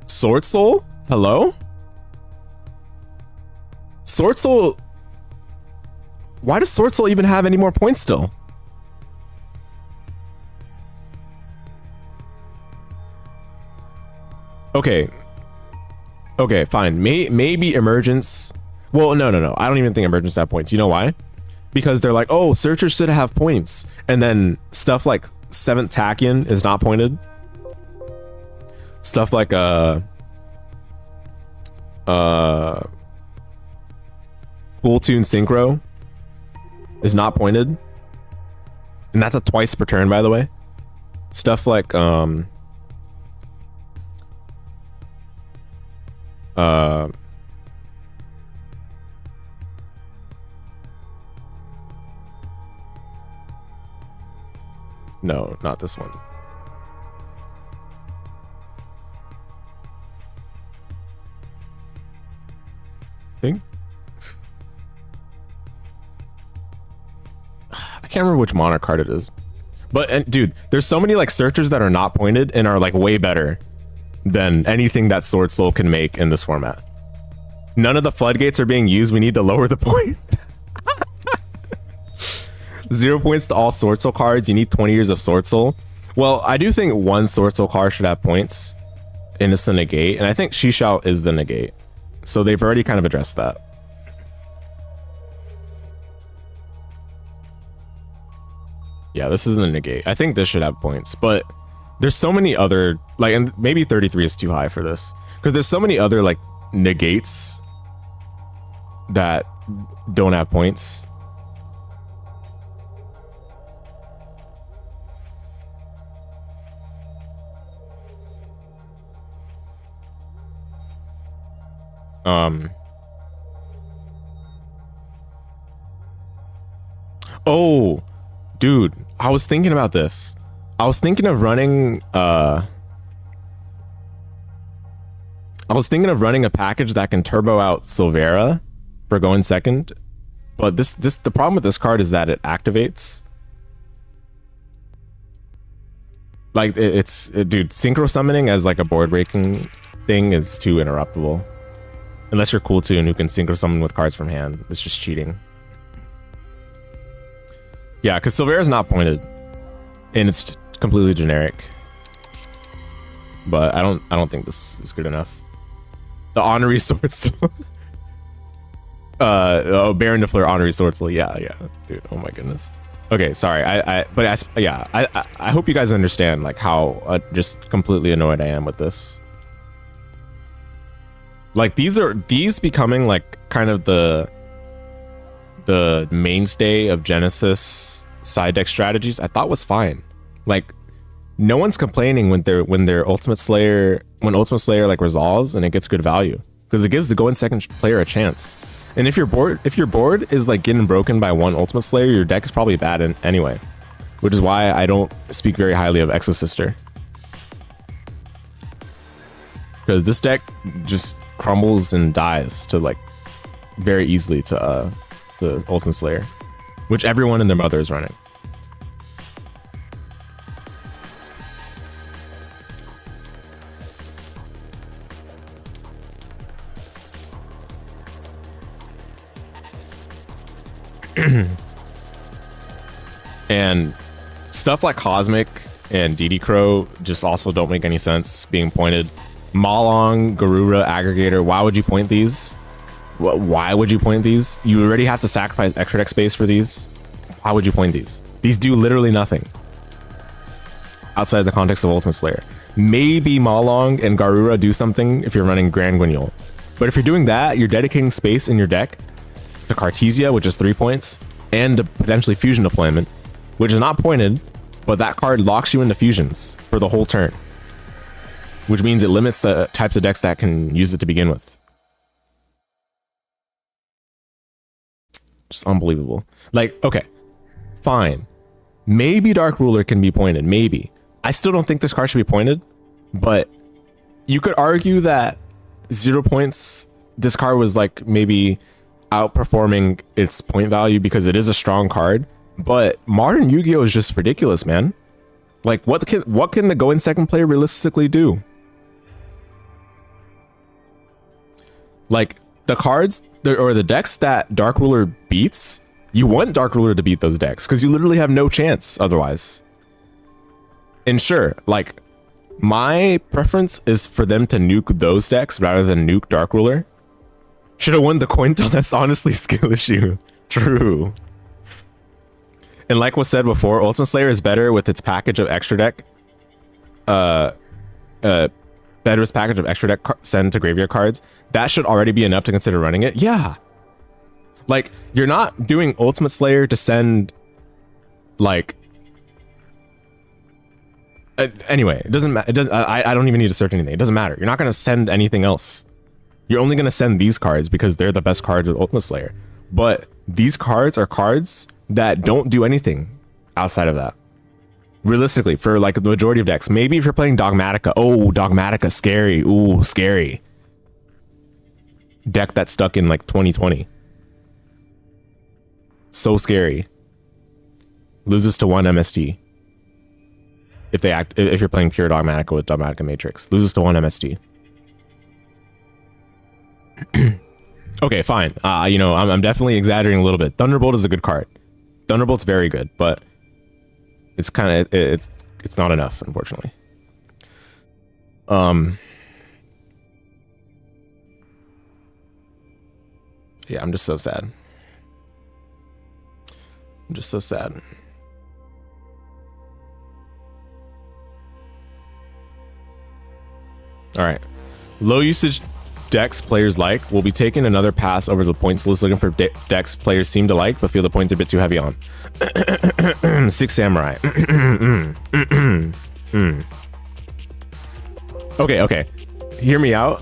Sword Soul? Hello? Sword Soul. Why does Sword Soul even have any more points still? Okay, fine. Maybe Emergence. Well, no. I don't even think Emergence have points. You know why? Because they're like, oh, Searchers should have points. And then stuff like 7th Tachyon is not pointed. Stuff like Cool Tune Synchro is not pointed. And that's a twice per turn, by the way. Stuff like no, not this one. I can't remember which Monarch card it is. But, and dude, there's so many like Searchers that are not pointed and are like way better than anything that Sword Soul can make in this format. None of the floodgates are being used. We need to lower the point. 0 points to all Sword Soul cards. You need 20 years of Sword Soul. Well, I do think one Sword Soul card should have points, and it's the negate, and I think She Shout is the negate. So they've already kind of addressed that. Yeah, this isn't a negate. I think this should have points, but there's so many other, like, and maybe 33 is too high for this, because there's so many other, like, negates that don't have points. Oh, dude, I was thinking about this. I was thinking of running a package that can turbo out Silveria for going second. But the problem with this card is that it activates. Like dude, synchro summoning as like a board breaking thing is too interruptible. Unless you're Cool Tune who can synchro summon with cards from hand. It's just cheating. Yeah, because Silveria's not pointed. And it's completely generic. But I don't think this is good enough. The Honorary Sword Soul. Baron de Fleur Honorary Sword Soul. Yeah, dude. Oh my goodness. Okay, sorry. I hope you guys understand like how just completely annoyed I am with this. Like these becoming like kind of the mainstay of Genesys side deck strategies, I thought was fine. Like no one's complaining when Ultimate Slayer like resolves and it gets good value, because it gives the going second player a chance. And if your board is like getting broken by one Ultimate Slayer, your deck is probably bad anyway, which is why I don't speak very highly of Exosister, because this deck just crumbles and dies to like very easily to the Ultimate Slayer, which everyone and their mother is running. And stuff like Cosmic and DD Crow just also don't make any sense being pointed. Malong, Garura, Aggregator, why would you point these? Why would you point these? You already have to sacrifice extra deck space for these. Why would you point these? These do literally nothing outside the context of Ultimate Slayer. Maybe Malong and Garura do something if you're running Grand Guignol. But if you're doing that, you're dedicating space in your deck to Cartesia, which is 3 points, and to potentially Fusion Deployment, which is not pointed, but that card locks you into fusions for the whole turn, which means it limits the types of decks that can use it to begin with. Just unbelievable. Like, okay, fine. Maybe Dark Ruler can be pointed, maybe. I still don't think this card should be pointed, but you could argue that 0 points, this card was like maybe outperforming its point value because it is a strong card. But modern Yu-Gi-Oh is just ridiculous, man. Like, what can the going second player realistically do? Like, the cards or the decks that Dark Ruler beats, you want Dark Ruler to beat those decks because you literally have no chance otherwise. And sure, like, my preference is for them to nuke those decks rather than nuke Dark Ruler. Should have won the coin toss. That's honestly skill issue. True. And like was said before, Ultimate Slayer is better with its package of extra deck. Better with its package of extra deck send to graveyard cards. That should already be enough to consider running it. Yeah. Like, you're not doing Ultimate Slayer to send, like... anyway, it doesn't matter. I don't even need to search anything. It doesn't matter. You're not going to send anything else. You're only going to send these cards because they're the best cards with Ultimate Slayer. But these cards are cards that don't do anything outside of that. Realistically, for like the majority of decks. Maybe if you're playing Dogmatica. Oh, Dogmatica, scary. Ooh, scary. Deck that's stuck in like 2020. So scary. Loses to 1 MST. If you're playing pure Dogmatica with Dogmatica Matrix. Loses to 1 MST. Okay, fine. You know, I'm definitely exaggerating a little bit. Thunderbolt is a good card. Thunderbolt's very good, but it's kind of it it's not enough, unfortunately. Yeah, I'm just so sad. I'm just so sad. All right. Low usage decks players like will be taking another pass over the points list, looking for decks players seem to like but feel the points are a bit too heavy on. Six Samurai. Okay. Hear me out.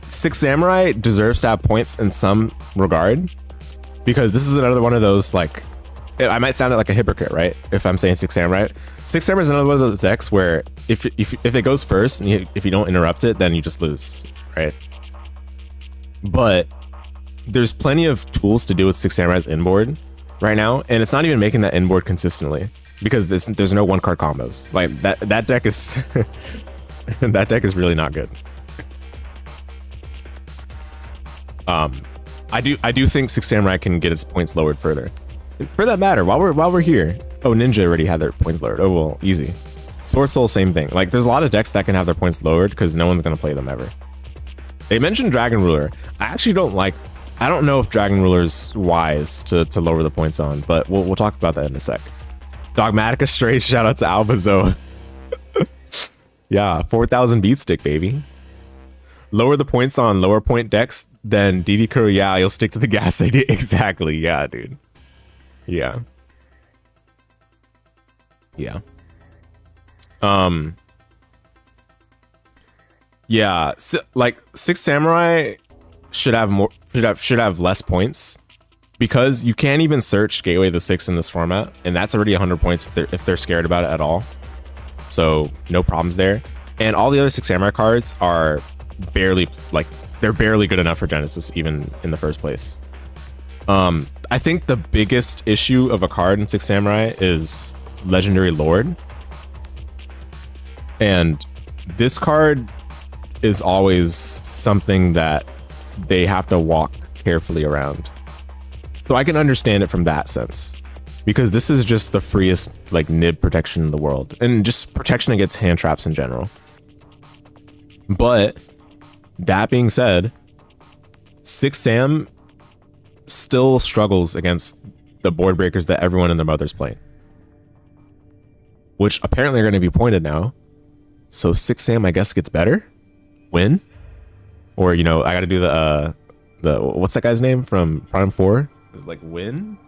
Six Samurai deserves to have points in some regard, because this is another one of those, like, I might sound like a hypocrite, right? If I'm saying Six Samurai. Six Samurai is another one of those decks where if it goes first and if you don't interrupt it, then you just lose, right? But there's plenty of tools to do with Six Samurai's inboard right now, and it's not even making that inboard consistently because there's no one card combos. Like that deck is that deck is really not good. I do think Six Samurai can get its points lowered further. For that matter, while we're here, oh, Ninja already had their points lowered. Oh well, easy. Sword Soul, same thing. Like, there's a lot of decks that can have their points lowered because no one's gonna play them ever. They mentioned Dragon Ruler. I actually don't like. I don't know if Dragon Ruler's wise to lower the points on, but we'll talk about that in a sec. Dogmatica Stray, shout out to Albazo. Yeah, 4,000 beat stick, baby. Lower the points on lower point decks, then DD Kuro, yeah, you'll stick to the gas idea. Exactly, yeah, dude. Yeah. Yeah. Yeah, like Six Samurai should have less points, because you can't even search Gateway the Six in this format, and that's already 100 points if they're scared about it at all. So no problems there. And all the other Six Samurai cards are barely, like, they're barely good enough for Genesys even in the first place. I think the biggest issue of a card in Six Samurai is Legendary Lord. And this card is always something that they have to walk carefully around. So I can understand it from that sense, because this is just the freest, like, nib protection in the world, and just protection against hand traps in general. But that being said, Six Sam still struggles against the board breakers that everyone and their mother's playing, which apparently are going to be pointed now. So Six Sam, I guess, gets better. Win, or, you know, I got to do the what's that guy's name from Prime 4? Like, win.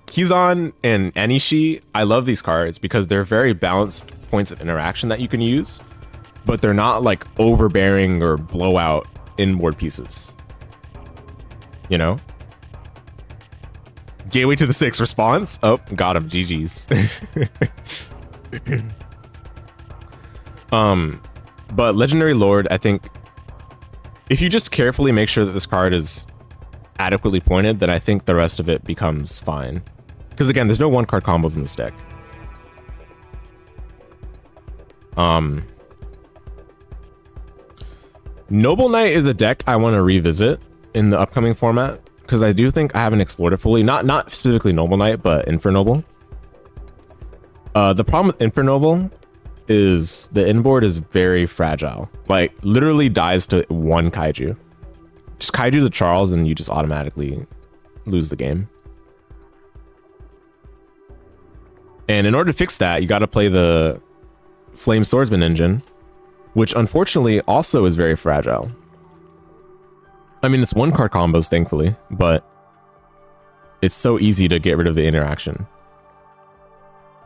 Kizan and Anishi, I love these cards because they're very balanced points of interaction that you can use, but they're not like overbearing or blowout inboard pieces. You know? Gateway to the Six response. Oh, got him. GG's. But Legendary Lord, I think if you just carefully make sure that this card is adequately pointed, then I think the rest of it becomes fine. Because again, there's no one card combos in this deck. Noble Knight is a deck I want to revisit in the upcoming format, because I do think I haven't explored it fully. Not specifically Noble Knight, but Infernoble. The problem with Infernoble is the inboard is very fragile. Like, literally dies to one kaiju. Just kaiju the Charles and you just automatically lose the game. And in order to fix that, you got to play the Flame Swordsman engine, which unfortunately also is very fragile. I mean, it's one card combos, thankfully, but it's so easy to get rid of the interaction.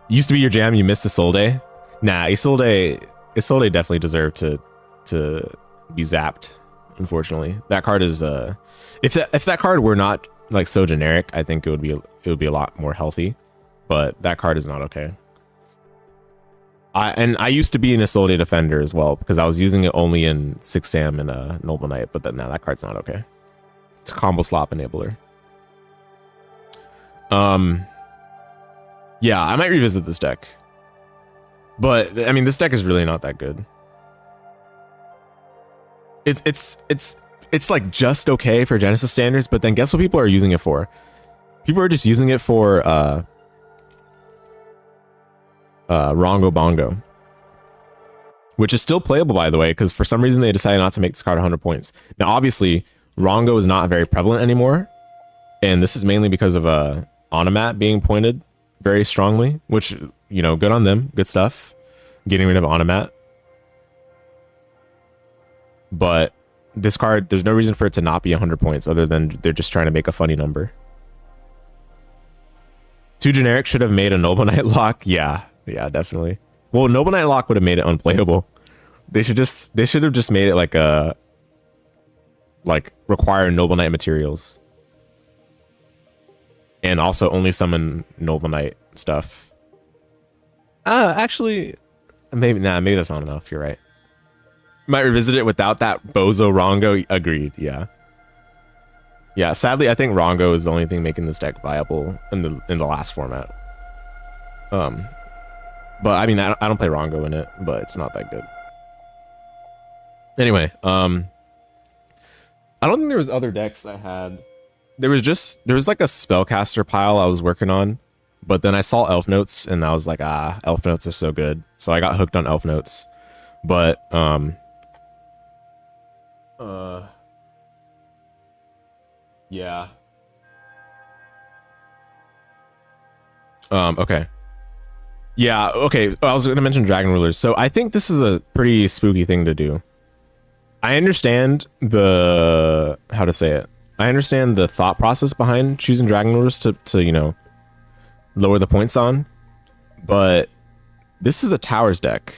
Used to be your jam, you missed Isolde. Nah, Isolde definitely deserved to be zapped. Unfortunately, that card is if that card were not like so generic, I think it would be a lot more healthy. But that card is not okay. I used to be an Isolde defender as well, because I was using it only in Six Sam and Noble Knight, but then now that card's not okay. It's a combo slop enabler. Yeah, I might revisit this deck. But I mean, this deck is really not that good. It's like just okay for Genesys standards, but then guess what people are using it for? People are just using it for Rongo Bongo, which is still playable, by the way, because for some reason they decided not to make this card 100 points. Now, obviously, Rongo is not very prevalent anymore, and this is mainly because of Onomat being pointed very strongly, which, you know, good on them, good stuff, getting rid of Onomat. But this card, there's no reason for it to not be 100 points other than they're just trying to make a funny number. Too generic, should have made a Noble Knight lock. Yeah, definitely. Well, Noble Knight lock would have made it unplayable. They should have just made it like require Noble Knight materials. And also only summon Noble Knight stuff. Actually, maybe that's not enough. You're right. Might revisit it without that Bozo Rongo. Agreed. Yeah. Yeah. Sadly, I think Rongo is the only thing making this deck viable in the last format. But I mean, I don't play Rongo in it, but it's not that good. Anyway, I don't think there was other decks I had. There was like a spellcaster pile I was working on, but then I saw Elf Notes and I was like, Elf Notes are so good. So I got hooked on Elf Notes. But yeah. Okay. Yeah, okay. I was going to mention Dragon Rulers. So I think this is a pretty spooky thing to do. I understand the I understand the thought process behind choosing Dragon Rulers to you know, lower the points on, but this is a towers deck,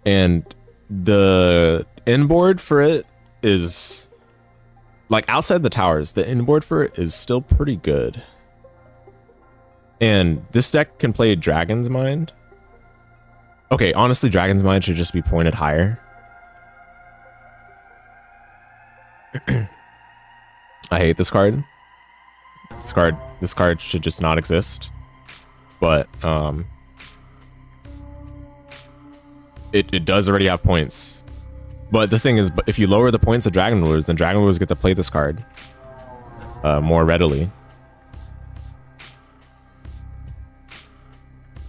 and the inboard for it is like outside the towers. The inboard for it is still pretty good, and this deck can play Dragon's Mind. Okay, honestly, Dragon's Mind should just be pointed higher. I hate this card. This card should just not exist. But it does already have points. But the thing is, if you lower the points of Dragon Rulers, then Dragon Rulers get to play this card more readily.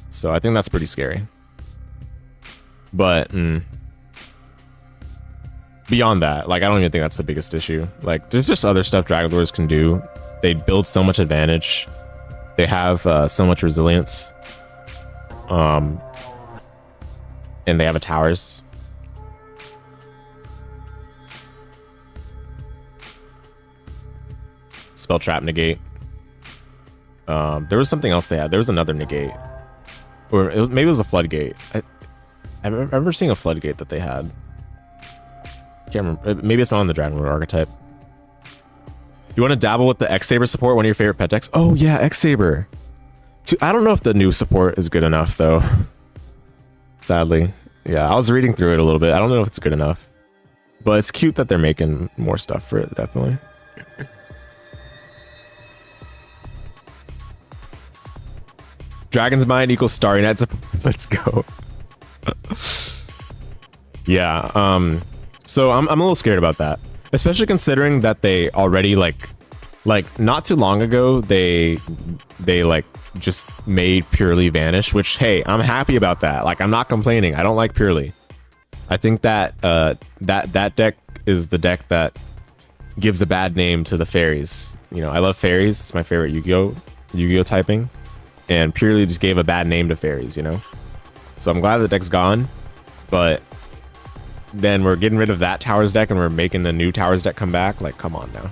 So I think that's pretty scary. But beyond that, like, I don't even think that's the biggest issue. Like, there's just other stuff Dragon Rulers can do. They build so much advantage. They have so much resilience. And they have a towers. Spell Trap negate. There was something else they had. There was another negate. Or maybe it was a floodgate. I remember seeing a floodgate that they had. Can't remember. Maybe it's not on the Dragon Ruler archetype. You want to dabble with the X-Saber support, one of your favorite pet decks? Oh yeah, X-Saber. I don't know if the new support is good enough though. Sadly. Yeah, I was reading through it a little bit. I don't know if it's good enough. But it's cute that they're making more stuff for it, definitely. Dragon's Mind equals Starry Night. Let's go. Yeah, so I'm a little scared about that. Especially considering that they already like not too long ago they like just made Purely vanish, which, hey, I'm happy about that. Like, I'm not complaining. I don't like Purely. I think that that deck is the deck that gives a bad name to the fairies. You know, I love fairies. It's my favorite Yu-Gi-Oh typing, and Purely just gave a bad name to fairies, you know? So I'm glad the deck's gone, but then we're getting rid of that Towers deck and we're making the new Towers deck come back. Like, come on now.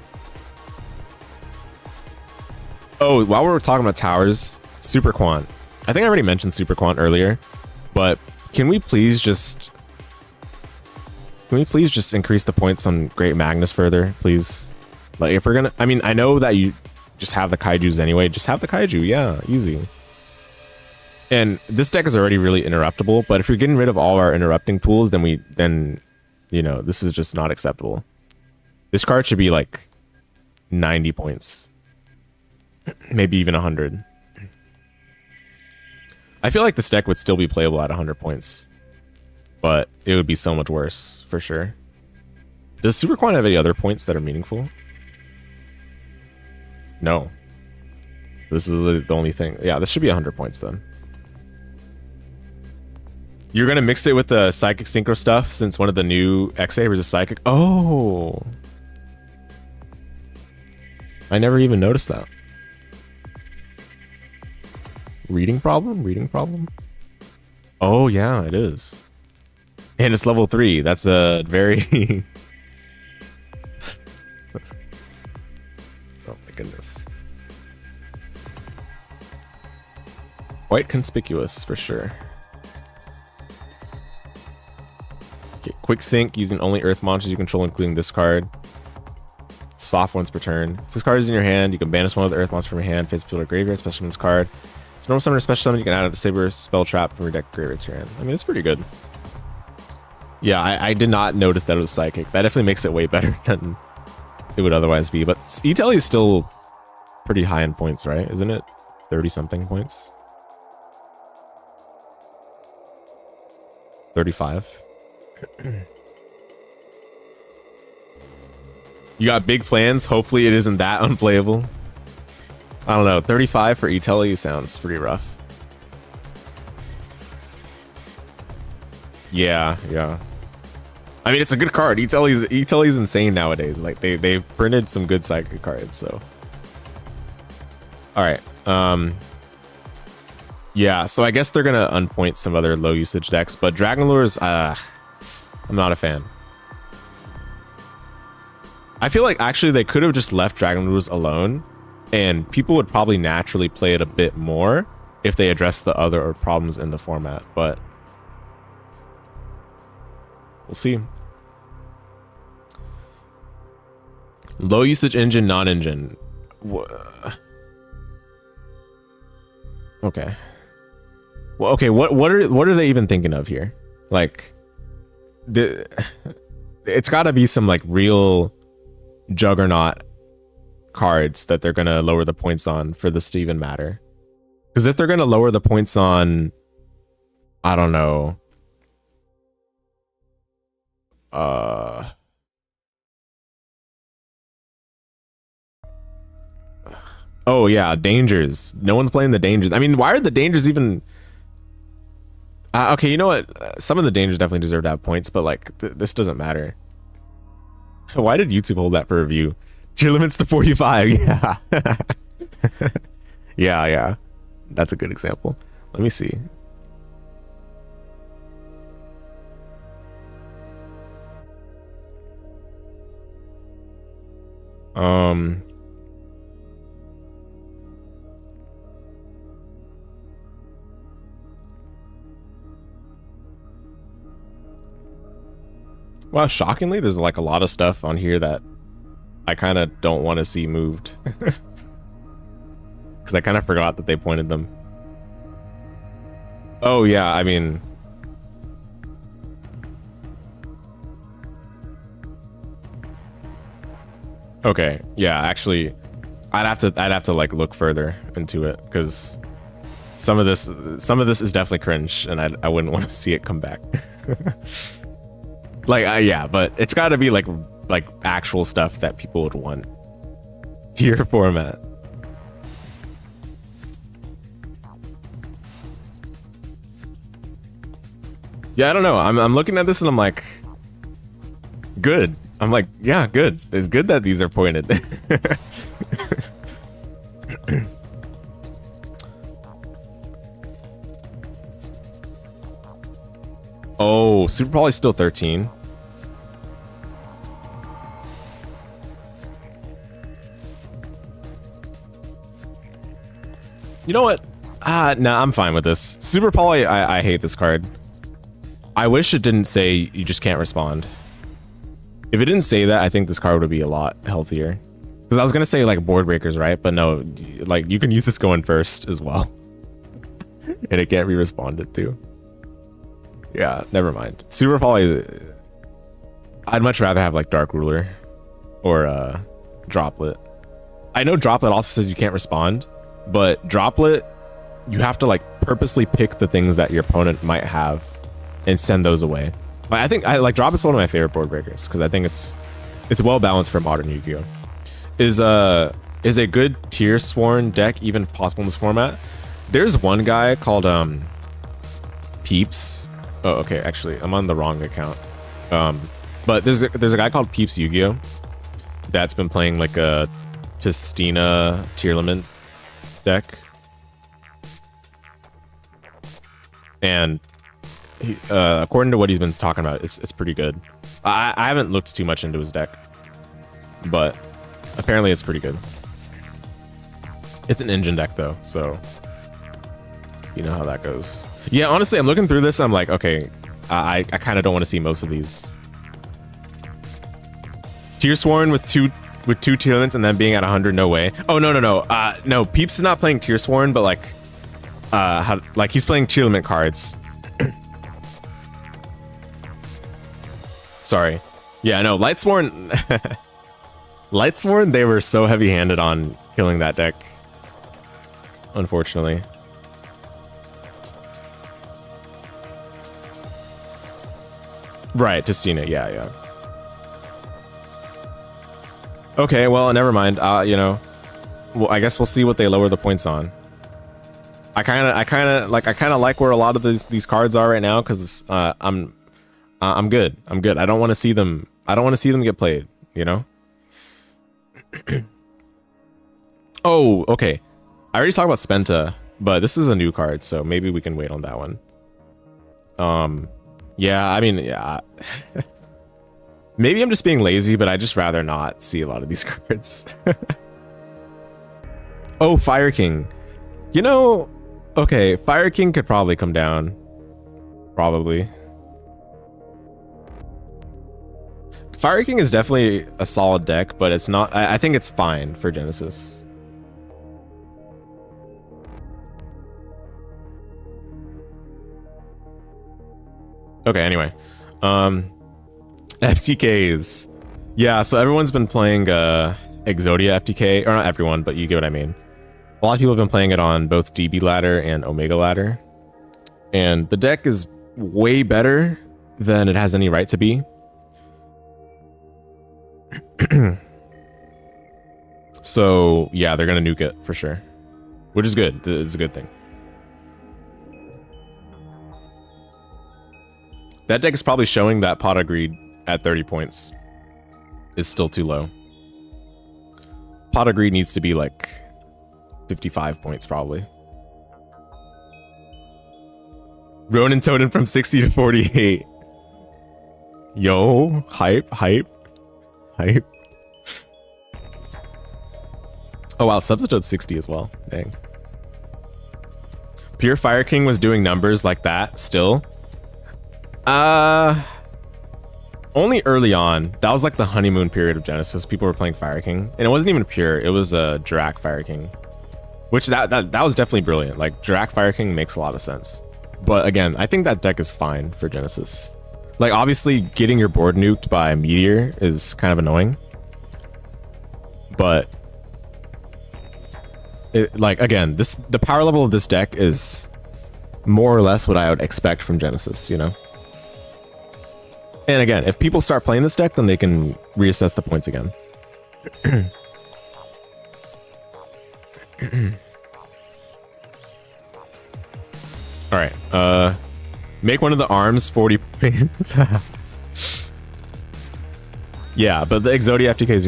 Oh, while we're talking about Towers, Super Quant. I think I already mentioned Super Quant earlier, but can we please just increase the points on Great Magnus further, please? Like, if we're gonna, I mean, I know that you just have the Kaijus anyway. Just have the Kaiju, yeah, easy. And this deck is already really interruptible, but if you're getting rid of all our interrupting tools, then you know, this is just not acceptable. This card should be like 90 points. Maybe even 100. I feel like this deck would still be playable at 100 points, but it would be so much worse for sure. Does Super Quant have any other points that are meaningful? No. This is the only thing. Yeah, this should be 100 points then. You're gonna mix it with the Psychic Synchro stuff since one of the new X-Sabers is Psychic. Oh, I never even noticed that. Reading problem? Reading problem? Oh yeah, it is. And it's level 3. That's a very... Oh my goodness. Quite conspicuous for sure. Okay, quick sync using only earth monsters you control, including this card. Soft once per turn. If this card is in your hand, you can banish one of the earth monsters from your hand, face the field or graveyard, special summon this card. It's normal summon or special summon, you can add a saber spell trap from your deck graveyard to your hand. I mean, it's pretty good. Yeah, I did not notice that it was Psychic. That definitely makes it way better than it would otherwise be. But E-Telly is still pretty high in points, right? Isn't it 30-something points? 35. You got big plans. Hopefully it isn't that unplayable. I don't know. 35 for E-Telly sounds pretty rough. Yeah, yeah. I mean, it's a good card. E-Telly's insane nowadays. Like they've printed some good Psychic cards. So, all right. Yeah. So I guess they're gonna unpoint some other low usage decks, but Dragon Lures, I'm not a fan. I feel like actually they could have just left Dragon Lures alone, and people would probably naturally play it a bit more if they addressed the other problems in the format. But we'll see. Low usage engine, non-engine. Okay. Well, okay. What are they even thinking of here? Like, it's got to be some like real juggernaut cards that they're gonna lower the points on for this to even matter. Because if they're gonna lower the points on, I don't know. Oh yeah, dangers. No one's playing the dangers. I mean, why are the dangers even? Okay, you know what? Some of the dangers definitely deserve to have points, but like this doesn't matter. Why did YouTube hold that for review? Tier limits to 45. Yeah. Yeah. That's a good example. Let me see. Well, shockingly, there's like a lot of stuff on here that I kind of don't want to see moved. Because I kind of forgot that they pointed them. Oh, yeah, I mean... Okay, yeah, actually, I'd have to like look further into it, because some of this is definitely cringe, and I wouldn't want to see it come back. Like, yeah, but it's got to be like actual stuff that people would want. Tier format. Yeah, I don't know. I'm looking at this and I'm like, good. I'm like, yeah, good. It's good that these are pointed. Oh, Super Poly still 13. You know what? Nah, I'm fine with this. Super Poly, I hate this card. I wish it didn't say you just can't respond. If it didn't say that, I think this card would be a lot healthier. Because I was gonna say like board breakers, right? But no, like you can use this going first as well. And it can't be responded to. Yeah, never mind. Super Poly, I'd much rather have like Dark Ruler or Droplet. I know Droplet also says you can't respond, but Droplet, you have to like purposely pick the things that your opponent might have and send those away. I think I like Droplet's one of my favorite board breakers because I think it's well balanced for modern Yu-Gi-Oh. Is Is a good tier sworn deck even possible in this format? There's one guy called Peeps. Oh, okay, actually, I'm on the wrong account. But there's a guy called Peeps Yu-Gi-Oh! That's been playing like a Testina tier limit deck. And he, according to what he's been talking about, it's pretty good. I haven't looked too much into his deck, but apparently it's pretty good. It's an engine deck though, so you know how that goes. Yeah, honestly, I'm looking through this. I'm like, okay, I kind of don't want to see most of these. Tier Sworn with two tier limits and then being at 100, no way. Oh no. No, Peeps is not playing Tier Sworn, but like he's playing tier limit cards. Sorry. Yeah, no, Lightsworn. Lightsworn, they were so heavy-handed on killing that deck. Unfortunately. Right, Testina, yeah. Okay, well, never mind. You know, well, I guess we'll see what they lower the points on. I kind of like where a lot of these cards are right now because I'm good. I don't want to see them. I don't want to see them get played. You know. Oh, okay. I already talked about Spenta, but this is a new card, so maybe we can wait on that one. Yeah, I mean, yeah. Maybe I'm just being lazy, but I just rather not see a lot of these cards. Oh, Fire King. You know, okay, Fire King could probably come down. Probably. Fire King is definitely a solid deck, but it's not. I think it's fine for Genesys. Okay, anyway. FTKs. Yeah, so everyone's been playing Exodia FTK, or not everyone, but you get what I mean. A lot of people have been playing it on both DB ladder and Omega ladder. And the deck is way better than it has any right to be. So, yeah, they're gonna nuke it for sure. Which is good. It's a good thing. That deck is probably showing that Pot of Greed at 30 points is still too low. Pot of Greed needs to be like 55 points probably. Ronin Totem from 60 to 48. Yo, hype. Oh wow, Substitute 60 as well. Dang. Pure Fire King was doing numbers like that still. Only early on. That was like the honeymoon period of Genesys. People were playing Fire King, and it wasn't even pure. It was a Dirac Fire King, which that was definitely brilliant. Like Dirac Fire King makes a lot of sense. But again, I think that deck is fine for Genesys. Like obviously, getting your board nuked by Meteor is kind of annoying, but like again, the power level of this deck is more or less what I would expect from Genesys. You know. And again, if people start playing this deck, then they can reassess the points again. All right. Make one of the arms 40 points. Yeah, but the Exodia FTK is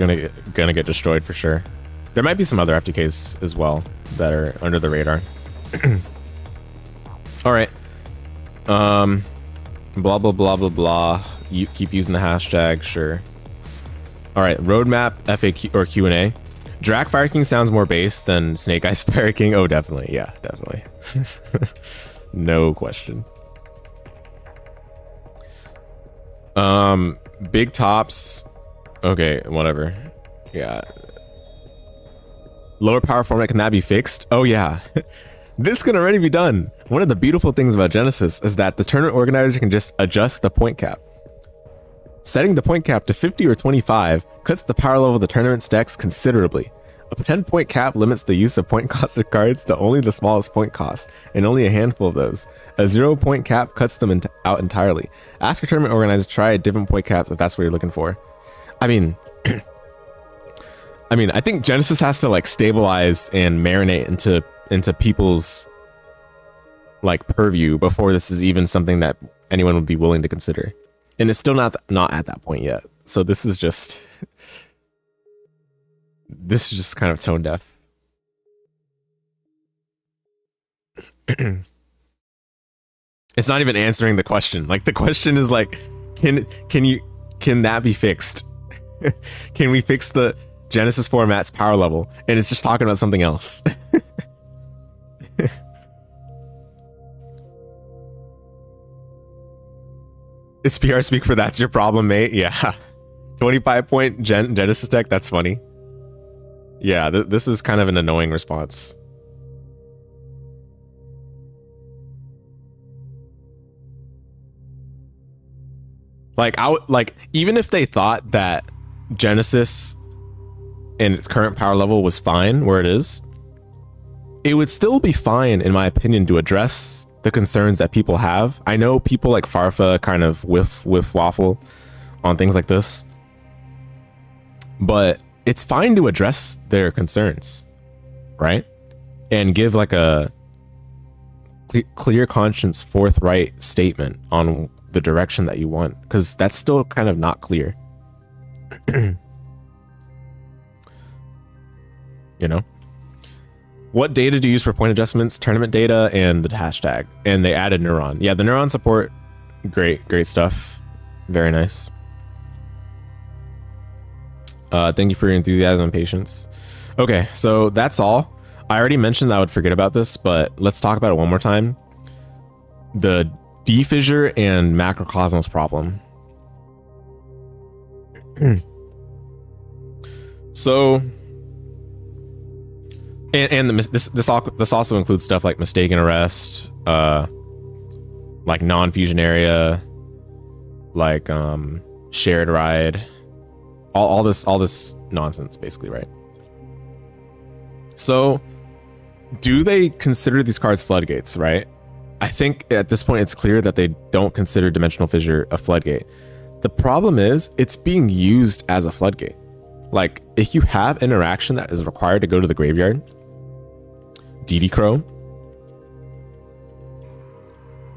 gonna get destroyed for sure. There might be some other FTKs as well that are under the radar. All right. Blah blah blah blah blah. You keep using the hashtag, sure. All right, roadmap, FAQ or Q&A. Drac Fire King sounds more base than Snake Eyes Fire King. Oh, definitely, yeah, definitely. No question. Big tops. Okay, whatever. Yeah. Lower power format, can that be fixed? Oh yeah. This can already be done. One of the beautiful things about Genesys is that the tournament organizer can just adjust the point cap. Setting the point cap to 50 or 25 cuts the power level of the tournament's decks considerably. A 10-point cap limits the use of point-costed cards to only the smallest point cost, and only a handful of those. A 0-point cap cuts them out entirely. Ask your tournament organizer to try different point caps if that's what you're looking for. I mean, I mean, I think Genesys has to like stabilize and marinate into people's like purview before this is even something that anyone would be willing to consider. And it's still not at that point yet. So this is just kind of tone deaf. It's not even answering the question. Like the question is like, can that be fixed? Can we fix the Genesys format's power level? And it's just talking about something else. It's PR speak for that's your problem, mate. Yeah. 25 point Genesys deck. That's funny. Yeah, this is kind of an annoying response. Like even if they thought that Genesys and its current power level was fine where it is, it would still be fine, in my opinion, to address the concerns that people have. I know people like Farfa kind of whiff waffle on things like this, but it's fine to address their concerns, right? And give like a clear conscience, forthright statement on the direction that you want, because that's still kind of not clear. You know, what data do you use for point adjustments? Tournament data and the hashtag. And they added Neuron. Yeah, the Neuron support, great stuff, very nice. Thank you for your enthusiasm and patience. Okay, so that's all. I already mentioned that I would forget about this, but let's talk about it one more time. The defissure and macrocosmos problem. So, this also includes stuff like mistaken arrest, like non-fusion area, like shared ride, all this nonsense, basically, right? So, do they consider these cards floodgates, right? I think at this point it's clear that they don't consider dimensional fissure a floodgate. The problem is it's being used as a floodgate. Like if you have interaction that is required to go to the graveyard, DD Crow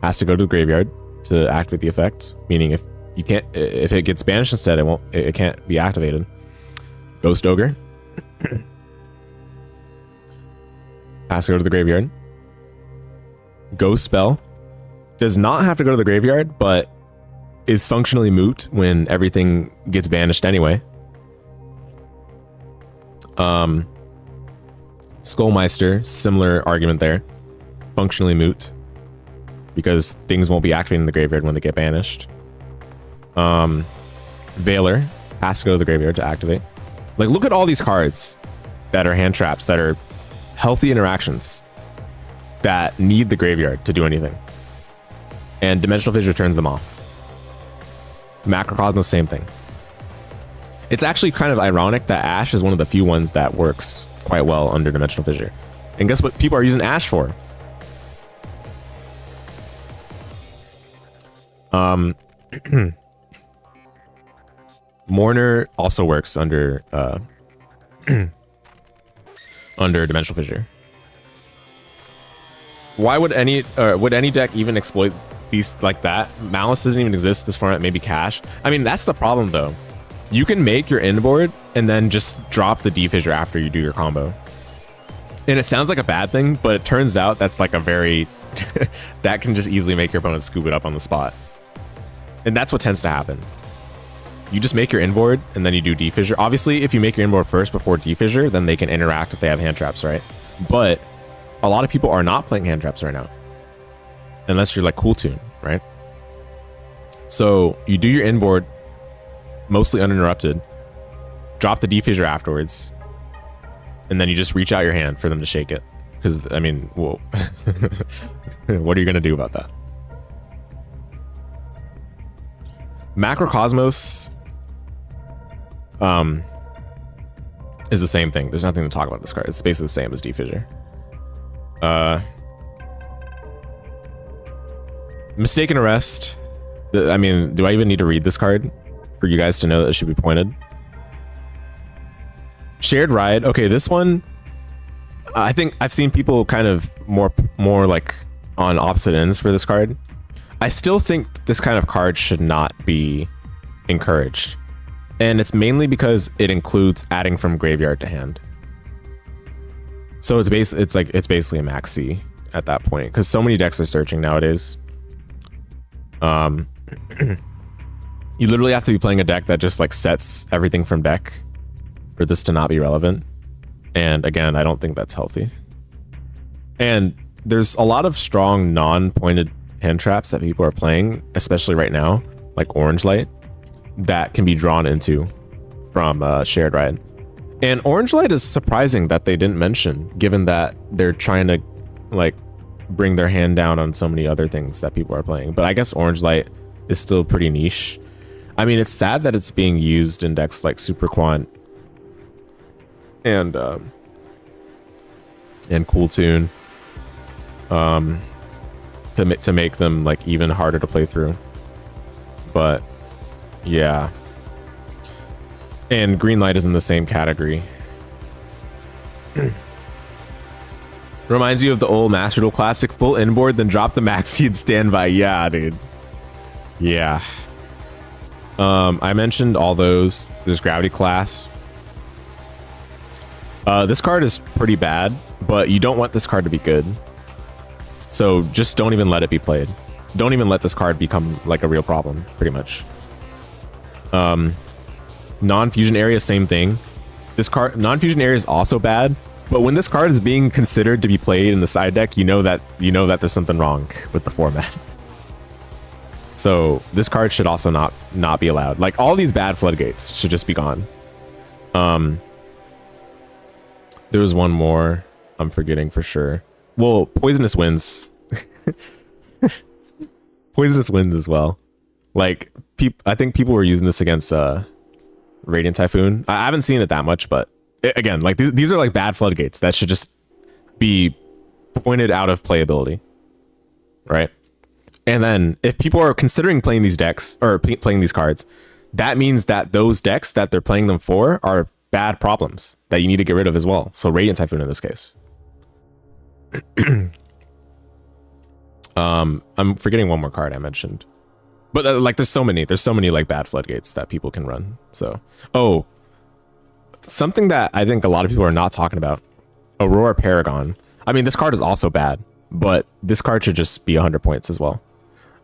has to go to the graveyard to activate the effect, meaning if it gets banished instead, it can't be activated. Ghost Ogre has to go to the graveyard. Ghost Spell does not have to go to the graveyard, but is functionally moot when everything gets banished anyway. Skullmeister, similar argument there. Functionally moot because things won't be activated in the graveyard when they get banished. Veiler has to go to the graveyard to activate. Like, look at all these cards that are hand traps, that are healthy interactions that need the graveyard to do anything. And Dimensional Fissure turns them off. Macrocosmos, same thing. It's actually kind of ironic that Ash is one of the few ones that works quite well under Dimensional Fissure. And guess what people are using Ash for? Mourner also works under under Dimensional Fissure. Why would any deck even exploit these like that? Malice doesn't even exist. This format, maybe Cash. I mean, that's the problem though. You can make your inboard and then just drop the defissure after you do your combo. And it sounds like a bad thing, but it turns out that's like a very that can just easily make your opponent scoop it up on the spot. And that's what tends to happen. You just make your inboard and then you do defissure. Obviously, if you make your inboard first before defissure, then they can interact if they have hand traps, right? But a lot of people are not playing hand traps right now. Unless you're like Cool Tune, right? So you do your inboard mostly uninterrupted, drop the defissure afterwards, and then you just reach out your hand for them to shake it. Because, I mean, whoa. What are you going to do about that? Macrocosmos is the same thing. There's nothing to talk about this card. It's basically the same as defissure. Mistaken arrest. I mean, do I even need to read this card for you guys to know that it should be pointed? Shared ride. Okay, this one, I think I've seen people kind of more like on opposite ends for this card. I still think this kind of card should not be encouraged. And it's mainly because it includes adding from graveyard to hand. So it's basically a max C at that point, because so many decks are searching nowadays. You literally have to be playing a deck that just like sets everything from deck for this to not be relevant. And again, I don't think that's healthy. And there's a lot of strong non-pointed hand traps that people are playing, especially right now, like Orange Light, that can be drawn into from Shared Ride. And Orange Light is surprising that they didn't mention, given that they're trying to like bring their hand down on so many other things that people are playing. But I guess Orange Light is still pretty niche. I mean, it's sad that it's being used in decks like Super Quant and Cool Tune to make them like even harder to play through. But yeah. And Green Light is in the same category. Reminds you of the old Master Duel Classic, full inboard, then drop the max seed standby. Yeah, dude. Yeah. I mentioned all those. There's Gravity Clasp. This card is pretty bad, but you don't want this card to be good. So just don't even let it be played. Don't even let this card become like a real problem, pretty much. Non-fusion area, same thing. This card, non-fusion area, is also bad, but when this card is being considered to be played in the side deck, you know that there's something wrong with the format. So this card should also not be allowed. Like, all these bad floodgates should just be gone. There was one more I'm forgetting for sure. Well, Poisonous Winds. Poisonous Winds as well. Like, I think people were using this against Radiant Typhoon. I haven't seen it that much, but again, like these are like bad floodgates that should just be pointed out of playability, right? And then if people are considering playing these decks or playing these cards, that means that those decks that they're playing them for are bad problems that you need to get rid of as well. So Radiant Typhoon in this case. I'm forgetting one more card I mentioned. But like there's so many like bad floodgates that people can run. So, oh, something that I think a lot of people are not talking about, Aurora Paragon. I mean, this card is also bad, but this card should just be 100 points as well.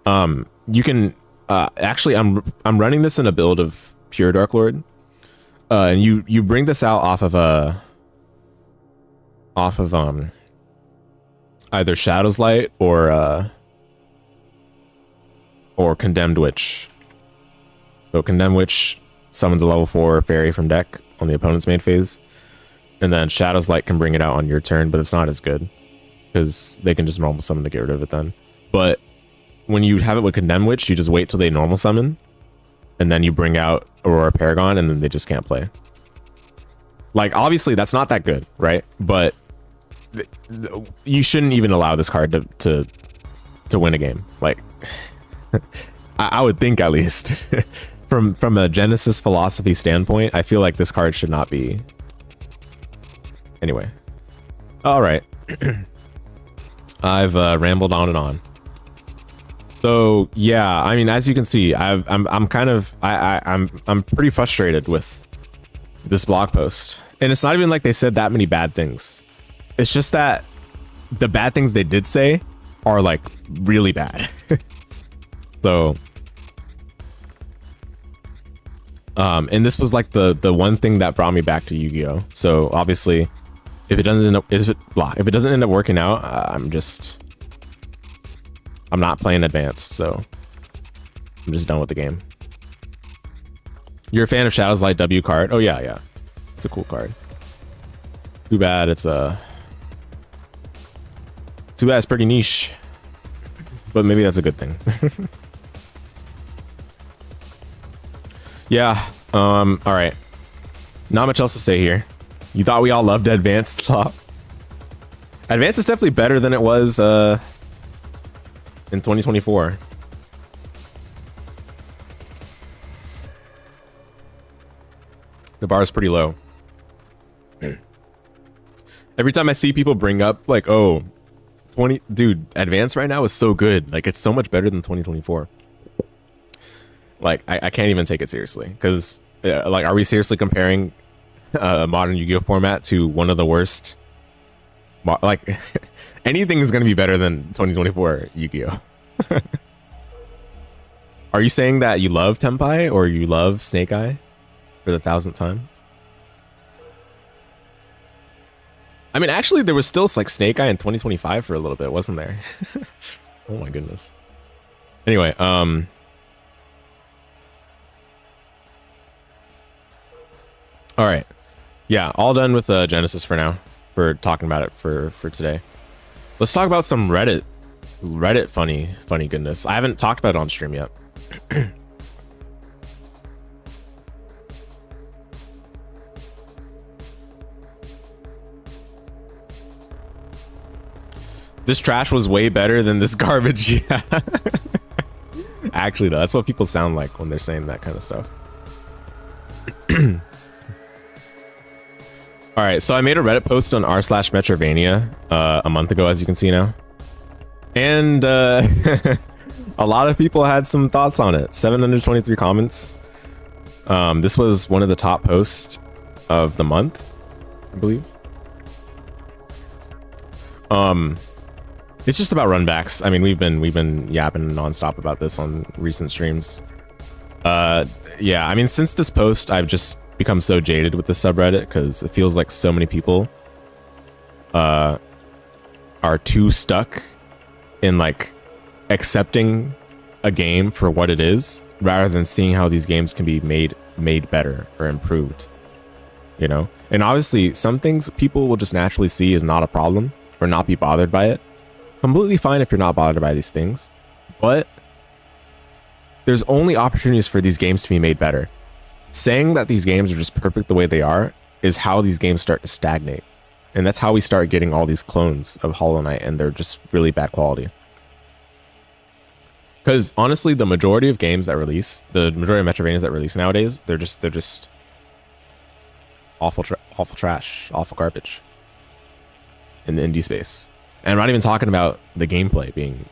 You can actually, I'm running this in a build of Pure Dark Lord, and you bring this out off of either Shadow's Light or Condemned Witch. So Condemned Witch summons a level 4 fairy from deck on the opponent's main phase, and then Shadow's Light can bring it out on your turn, but it's not as good because they can just normal summon to get rid of it then. But when you have it with Condemned Witch, you just wait till they normal summon, and then you bring out Aurora Paragon, and then they just can't play. Like, obviously that's not that good, right? But you shouldn't even allow this card to win a game. Like, I would think, at least from a Genesis philosophy standpoint, I feel like this card should not be. Anyway, all right. I've rambled on and on. So yeah, I mean, as you can see, I'm pretty frustrated with this blog post, and it's not even like they said that many bad things. It's just that the bad things they did say are like really bad. So, and this was like the one thing that brought me back to Yu-Gi-Oh. So obviously, if it doesn't end up working out, I'm not playing advanced. So I'm just done with the game. You're a fan of Shadow's Light W card? Oh yeah, it's a cool card. Too bad it's pretty niche, but maybe that's a good thing. Yeah, all right. Not much else to say here. You thought we all loved Advanced Slop. Advanced is definitely better than it was in 2024. The bar is pretty low. Every time I see people bring up like, oh, dude, advanced right now is so good. Like, it's so much better than 2024. Like, I can't even take it seriously. Because, like, are we seriously comparing a modern Yu-Gi-Oh format to one of the worst? Like, anything is going to be better than 2024 Yu-Gi-Oh. Are you saying that you love Tenpai or you love Snake Eye for the 1000th time? I mean, actually, there was still like Snake Eye in 2025 for a little bit, wasn't there? Oh my goodness. Anyway, all right. Yeah, all done with Genesys for now, for talking about it for today. Let's talk about some Reddit funny goodness. I haven't talked about it on stream yet. This trash was way better than this garbage. Yeah. Actually, though, that's what people sound like when they're saying that kind of stuff. All right, so I made a Reddit post on r/Metroidvania a month ago, as you can see now. And a lot of people had some thoughts on it. 723 comments. This was one of the top posts of the month, I believe. It's just about runbacks. I mean, we've been yapping nonstop about this on recent streams. Yeah, I mean, since this post, I've just become so jaded with the subreddit because it feels like so many people are too stuck in like accepting a game for what it is rather than seeing how these games can be made better or improved, you know. And obviously some things people will just naturally see as not a problem or not be bothered by it. Completely fine if you're not bothered by these things, but there's only opportunities for these games to be made better. Saying that these games are just perfect the way they are is how these games start to stagnate. And that's how we start getting all these clones of Hollow Knight, and they're just really bad quality. Because honestly, the majority of games that release, the majority of Metroidvanias that release nowadays, they're just awful trash, awful garbage in the indie space. And I'm not even talking about the gameplay being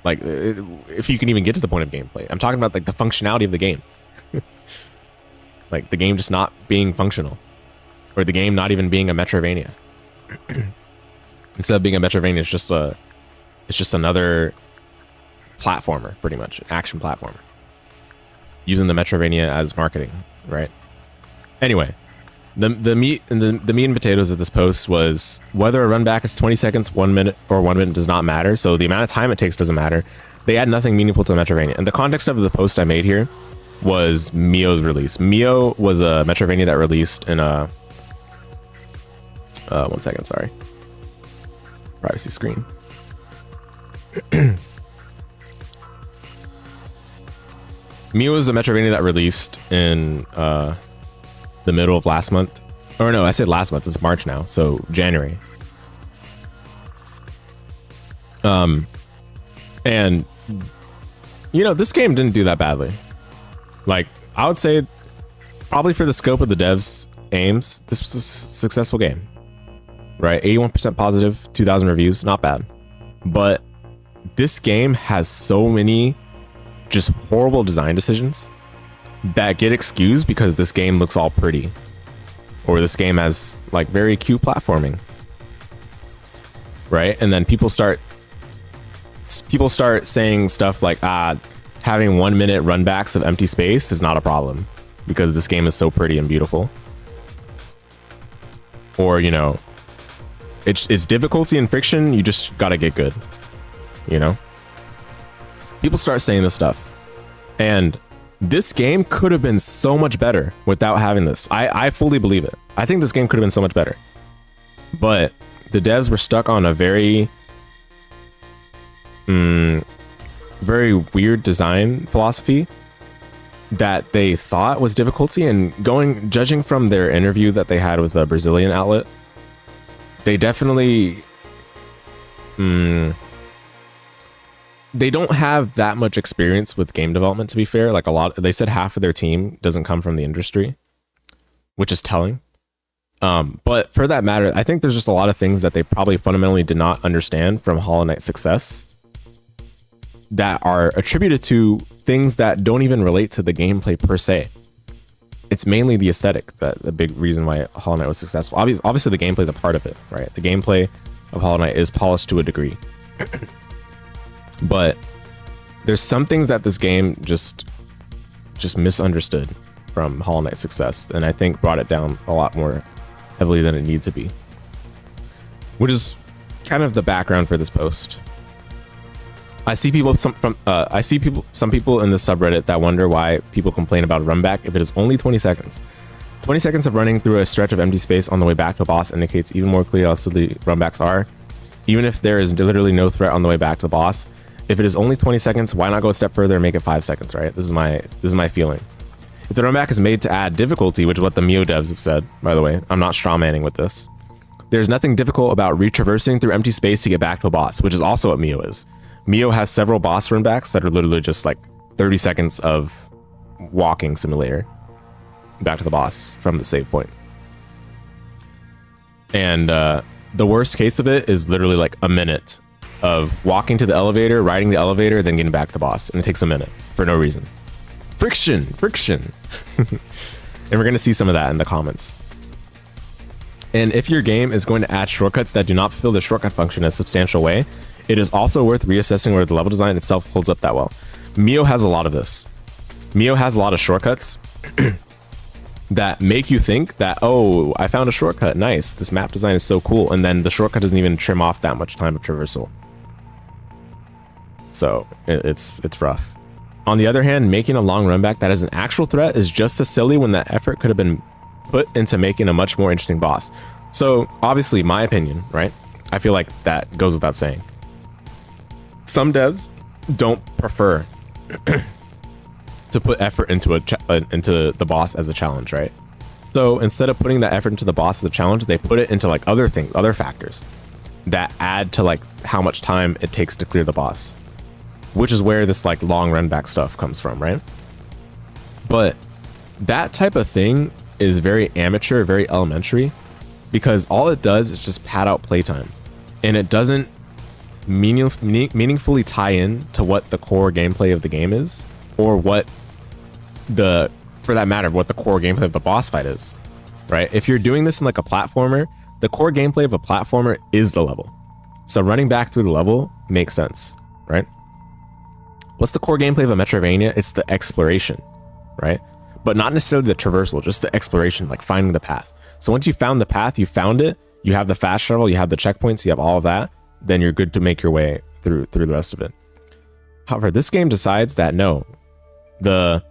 like, if you can even get to the point of gameplay. I'm talking about like the functionality of the game. Like the game just not being functional, or the game not even being a Metroidvania. Instead of being a Metroidvania, it's just another platformer, pretty much, an action platformer, using the Metroidvania as marketing, right? Anyway, the meat and potatoes of this post was whether a run back is 20 seconds, 1 minute, or 1 minute does not matter. So the amount of time it takes doesn't matter. They add nothing meaningful to the Metroidvania. And the context of the post I made here was Mio's release. Mio was a Metroidvania that released in a 1 second, sorry, privacy screen. Mio was a Metroidvania that released in the middle of last month. Or no, I said last month. It's March now, so January. And you know, this game didn't do that badly. Like, I would say probably for the scope of the devs' aims, this was a successful game, right? 81% positive, 2,000 reviews, not bad. But this game has so many just horrible design decisions that get excused because this game looks all pretty, or this game has like very cute platforming, right? And then people start saying stuff like, having 1 minute runbacks of empty space is not a problem because this game is so pretty and beautiful. Or, you know, it's difficulty and friction, you just gotta get good, you know? People start saying this stuff, and this game could have been so much better without having this. I fully believe it. I think this game could have been so much better, but the devs were stuck on a very very weird design philosophy that they thought was difficulty. And judging from their interview that they had with a Brazilian outlet, they definitely they don't have that much experience with game development, to be fair. Like, they said half of their team doesn't come from the industry, which is telling. But for that matter, I think there's just a lot of things that they probably fundamentally did not understand from Hollow Knight's success that are attributed to things that don't even relate to the gameplay per se. It's mainly the aesthetic, that the big reason why Hollow Knight was successful. Obviously the gameplay is a part of it, right? The gameplay of Hollow Knight is polished to a degree. But there's some things that this game just misunderstood from Hollow Knight's success, and I think brought it down a lot more heavily than it needed to be. Which is kind of the background for this post. I see some people in the subreddit that wonder why people complain about a runback if it is only 20 seconds. 20 seconds of running through a stretch of empty space on the way back to a boss indicates even more clearly how silly runbacks are. Even if there is literally no threat on the way back to the boss, if it is only 20 seconds, why not go a step further and make it 5 seconds, right? This is my feeling. If the runback is made to add difficulty, which is what the Mio devs have said, by the way, I'm not strawmanning with this. There's nothing difficult about retraversing through empty space to get back to a boss, which is also what Mio is. Mio has several boss runbacks that are literally just like 30 seconds of walking simulator back to the boss from the save point. And the worst case of it is literally like a minute of walking to the elevator, riding the elevator, then getting back to the boss. And it takes a minute for no reason. Friction. And we're going to see some of that in the comments. And if your game is going to add shortcuts that do not fulfill the shortcut function in a substantial way, it is also worth reassessing whether the level design itself holds up that well. Mio has a lot of this. Mio has a lot of shortcuts that make you think that, oh, I found a shortcut, nice, this map design is so cool, and then the shortcut doesn't even trim off that much time of traversal. So it's rough. On the other hand, making a long runback that is an actual threat is just as silly when that effort could have been put into making a much more interesting boss. So obviously, my opinion, right? I feel like that goes without saying. Some devs don't prefer to put effort into the boss as a challenge, right? So instead of putting that effort into the boss as a challenge, they put it into like other things, other factors that add to like how much time it takes to clear the boss, which is where this like long run back stuff comes from, right? But that type of thing is very amateur, very elementary, because all it does is just pad out playtime, and it doesn't meaningfully tie in to what the core gameplay of the game is, or what for that matter, what the core gameplay of the boss fight is, right? If you're doing this in like a platformer, the core gameplay of a platformer is the level. So running back through the level makes sense, right? What's the core gameplay of a Metroidvania? It's the exploration, right? But not necessarily the traversal, just the exploration, like finding the path. So once you found the path, you found it, you have the fast travel, you have the checkpoints, you have all of that, then you're good to make your way through the rest of it. However, this game decides that no, the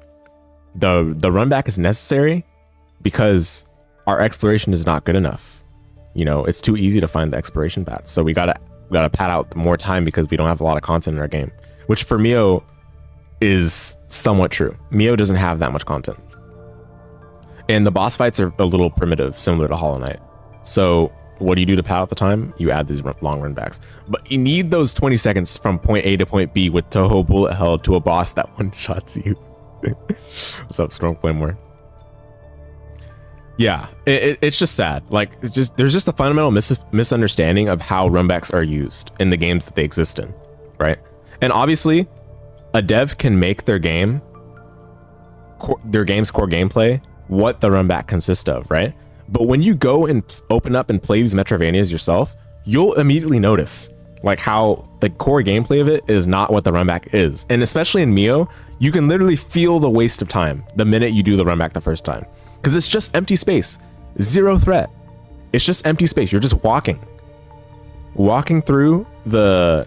run back is necessary because our exploration is not good enough. You know, it's too easy to find the exploration paths. So we gotta pad out more time because we don't have a lot of content in our game, which for Mio is somewhat true. Mio doesn't have that much content. And the boss fights are a little primitive, similar to Hollow Knight. So what do you do to pad out the time? You add these long run backs. But you need those 20 seconds from point A to point B with Toho bullet hell to a boss that one-shots you. What's up, Strong Play More? Yeah, it's just sad. Like, there's just a fundamental misunderstanding of how runbacks are used in the games that they exist in, right? And obviously, a dev can make their game's core gameplay what the runback consists of, right? But when you go and open up and play these Metroidvanias yourself, you'll immediately notice like how the core gameplay of it is not what the runback is. And especially in Mio, you can literally feel the waste of time the minute you do the runback the first time, because it's just empty space, zero threat. It's just empty space. You're just walking through the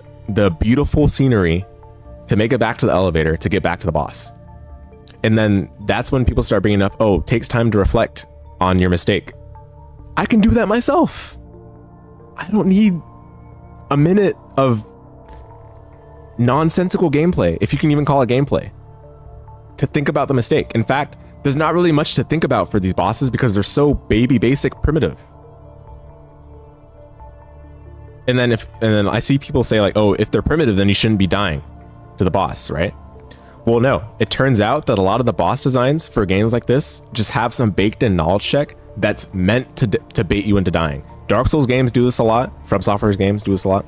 beautiful scenery to make it back to the elevator to get back to the boss. And then that's when people start bringing up, oh, it takes time to reflect on your mistake. I can do that myself. I don't need a minute of nonsensical gameplay, if you can even call it gameplay, to think about the mistake. In fact, there's not really much to think about for these bosses because they're so basic primitive. And then I see people say like, oh, if they're primitive, then you shouldn't be dying to the boss, right? Well, no, it turns out that a lot of the boss designs for games like this just have some baked in knowledge check that's meant to bait you into dying. Dark Souls games do this a lot. From Software's games do this a lot.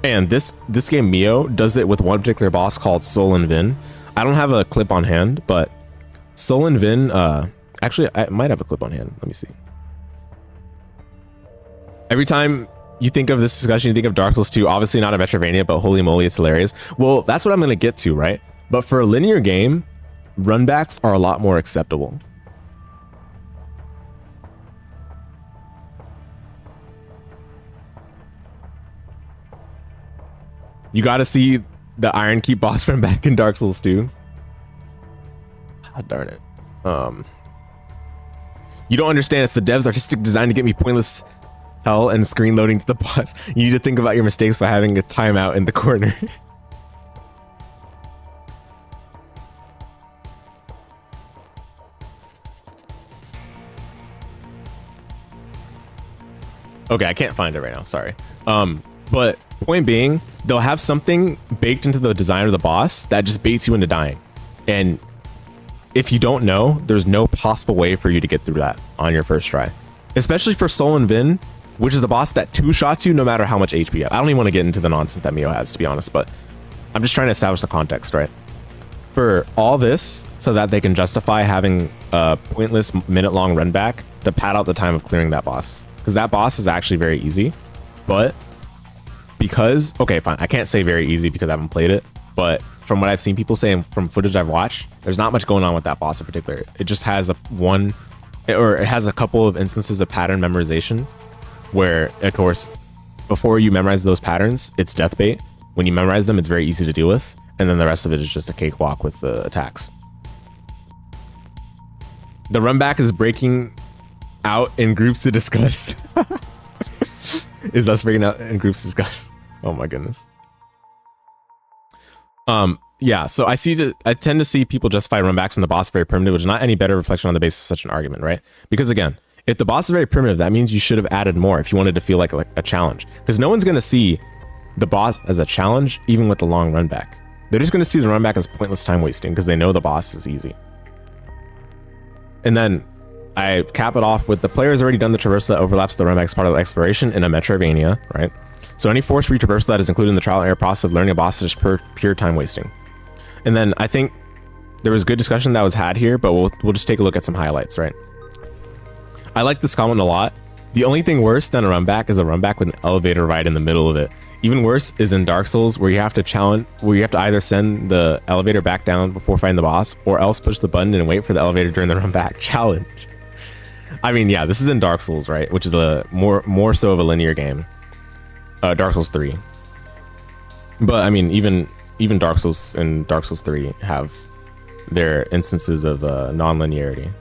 And this game, Mio, does it with one particular boss called Sol and Vin. I don't have a clip on hand, but Sol and Vin, actually, I might have a clip on hand. Let me see. Every time you think of this discussion, you think of Dark Souls 2, obviously not a Metroidvania, but holy moly, it's hilarious. Well, that's what I'm going to get to, right? But for a linear game, runbacks are a lot more acceptable. You got to see the Iron Keep boss from back in Dark Souls 2. God darn it. You don't understand. It's the devs' artistic design to get me pointless hell and screen loading to the boss. You need to think about your mistakes by having a timeout in the corner. Okay, I can't find it right now. Sorry. But point being, they'll have something baked into the design of the boss that just baits you into dying. And if you don't know, there's no possible way for you to get through that on your first try. Especially for Sol and Vin, which is the boss that two-shots you no matter how much HP you have. I don't even want to get into the nonsense that Mio has, to be honest, but I'm just trying to establish the context, right? For all this, so that they can justify having a pointless minute-long run back to pad out the time of clearing that boss. Because that boss is actually very easy, but because, okay, fine, I can't say very easy because I haven't played it, but from what I've seen people say and from footage I've watched, there's not much going on with that boss in particular. It just has it has a couple of instances of pattern memorization where, of course, before you memorize those patterns, it's death bait. When you memorize them, it's very easy to deal with, and then the rest of it is just a cakewalk with the attacks. The run back is breaking out in groups to discuss. Is us breaking out in groups to discuss. Oh my goodness. Yeah, so I tend to see people justify runbacks when the boss is very primitive, which is not any better reflection on the basis of such an argument, right? Because again, if the boss is very primitive, that means you should have added more if you wanted to feel like a challenge. Because no one's gonna see the boss as a challenge, even with the long run back. They're just gonna see the run back as pointless time wasting because they know the boss is easy. And then I cap it off with the player has already done the traversal that overlaps the run back as part of the exploration in a Metroidvania, right? So any force-free traversal that is included in the trial and error process of learning a boss is just pure time wasting. And then I think there was good discussion that was had here, but we'll just take a look at some highlights, right? I like this comment a lot. The only thing worse than a run back is a run back with an elevator right in the middle of it. Even worse is in Dark Souls where you have to either send the elevator back down before fighting the boss or else push the button and wait for the elevator during the run back challenge. I mean, yeah, this is in Dark Souls, right? Which is a more so of a linear game. Dark Souls 3. But I mean, even Dark Souls and Dark Souls 3 have their instances of non-linearity.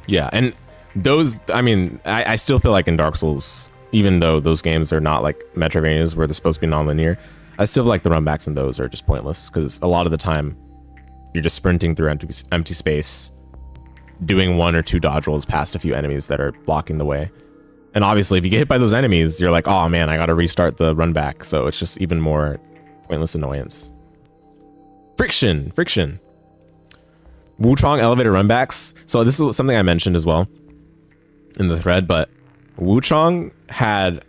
Yeah, and those, I mean, I still feel like in Dark Souls, even though those games are not like Metroidvanias where they're supposed to be non-linear, I still feel like the runbacks in those are just pointless because a lot of the time you're just sprinting through empty space, doing one or two dodge rolls past a few enemies that are blocking the way. And obviously, if you get hit by those enemies, you're like, oh man, I gotta restart the run back. So it's just even more pointless annoyance. Friction. Wuchong elevator runbacks. So this is something I mentioned as well in the thread, but Wuchong had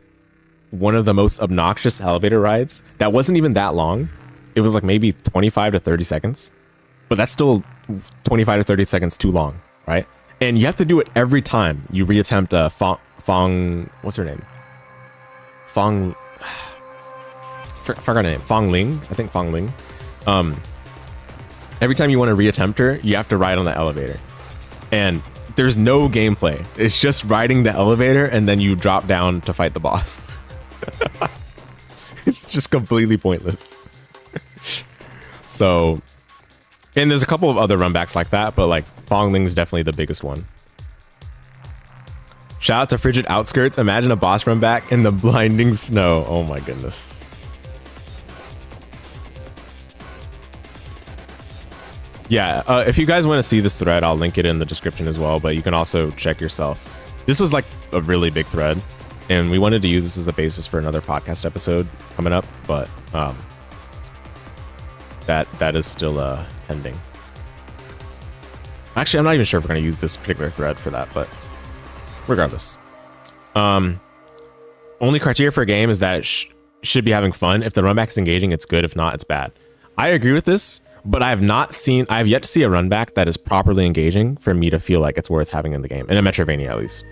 one of the most obnoxious elevator rides that wasn't even that long. It was like maybe 25 to 30 seconds, but that's still 25 to 30 seconds too long, right? And you have to do it every time you reattempt Fong, what's her name? Forgot her name. Fong Ling, I think Fong Ling. Every time you want to reattempt her, you have to ride on the elevator. And there's no gameplay. It's just riding the elevator and then you drop down to fight the boss. It's just completely pointless. So, and there's a couple of other runbacks like that, but like Fong Ling's definitely the biggest one. Shout out to Frigid Outskirts. Imagine a boss run back in the blinding snow. Oh my goodness. Yeah, if you guys want to see this thread, I'll link it in the description as well, but you can also check yourself. This was like a really big thread, and we wanted to use this as a basis for another podcast episode coming up, but that is still pending. Actually, I'm not even sure if we're going to use this particular thread for that, but regardless. Only criteria for a game is that it should be having fun. If the runback is engaging, it's good. If not, it's bad. I agree with this, but I have yet to see a runback that is properly engaging for me to feel like it's worth having in the game, in a Metroidvania at least.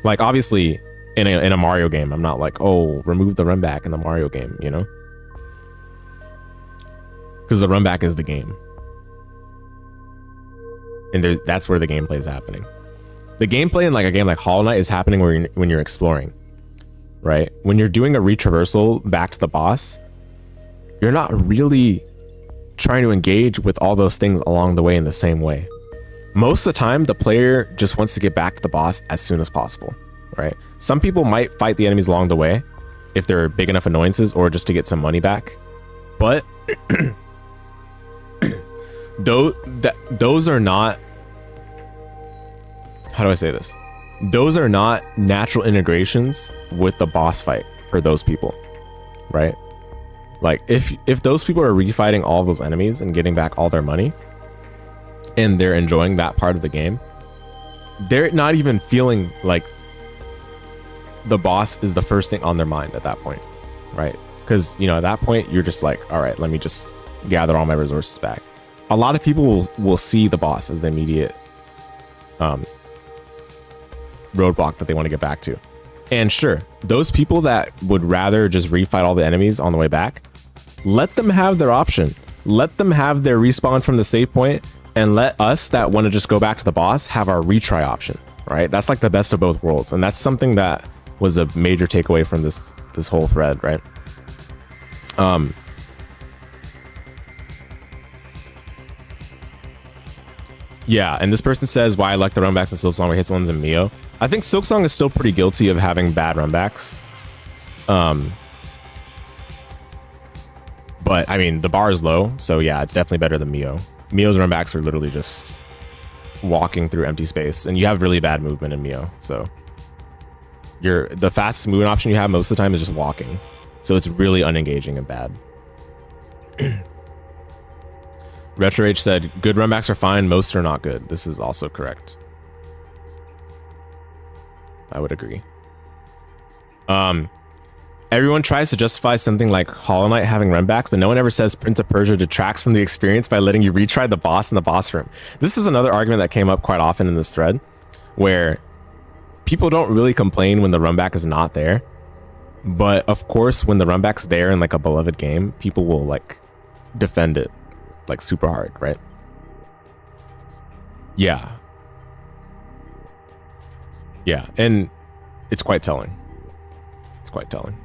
Like, obviously, in a Mario game, I'm not like, oh, remove the runback in the Mario game, you know? Because the runback is the game. And that's where the gameplay is happening. The gameplay in like a game like Hollow Knight is happening when you're exploring, right? When you're doing a retraversal back to the boss, you're not really trying to engage with all those things along the way in the same way. Most of the time, the player just wants to get back to the boss as soon as possible, right? Some people might fight the enemies along the way if they're big enough annoyances or just to get some money back. But those are not, how do I say this? Those are not natural integrations with the boss fight for those people, right? Like if those people are refighting all of those enemies and getting back all their money and they're enjoying that part of the game, they're not even feeling like the boss is the first thing on their mind at that point, right? Because, you know, at that point you're just like, all right, let me just gather all my resources back. A lot of people will see the boss as the immediate roadblock that they want to get back to. And sure, those people that would rather just refight all the enemies on the way back, let them have their option. Let them have their respawn from the save point, and let us that want to just go back to the boss have our retry option, right? That's like the best of both worlds. And that's something that was a major takeaway from this whole thread, right? Yeah, and this person says why I like the runbacks in Silksong where hits ones in Mio. I think Silksong is still pretty guilty of having bad runbacks. But I mean, the bar is low, so yeah, it's definitely better than Mio. Mio's runbacks are literally just walking through empty space, and you have really bad movement in Mio. So the fastest movement option you have most of the time is just walking. So it's really unengaging and bad. Retro H said, good runbacks are fine, most are not good. This is also correct. I would agree. Everyone tries to justify something like Hollow Knight having runbacks, but no one ever says Prince of Persia detracts from the experience by letting you retry the boss in the boss room. This is another argument that came up quite often in this thread, where people don't really complain when the runback is not there. But of course, when the runback's there in like a beloved game, people will like defend it like super hard, right? Yeah, and it's quite telling. It's quite telling.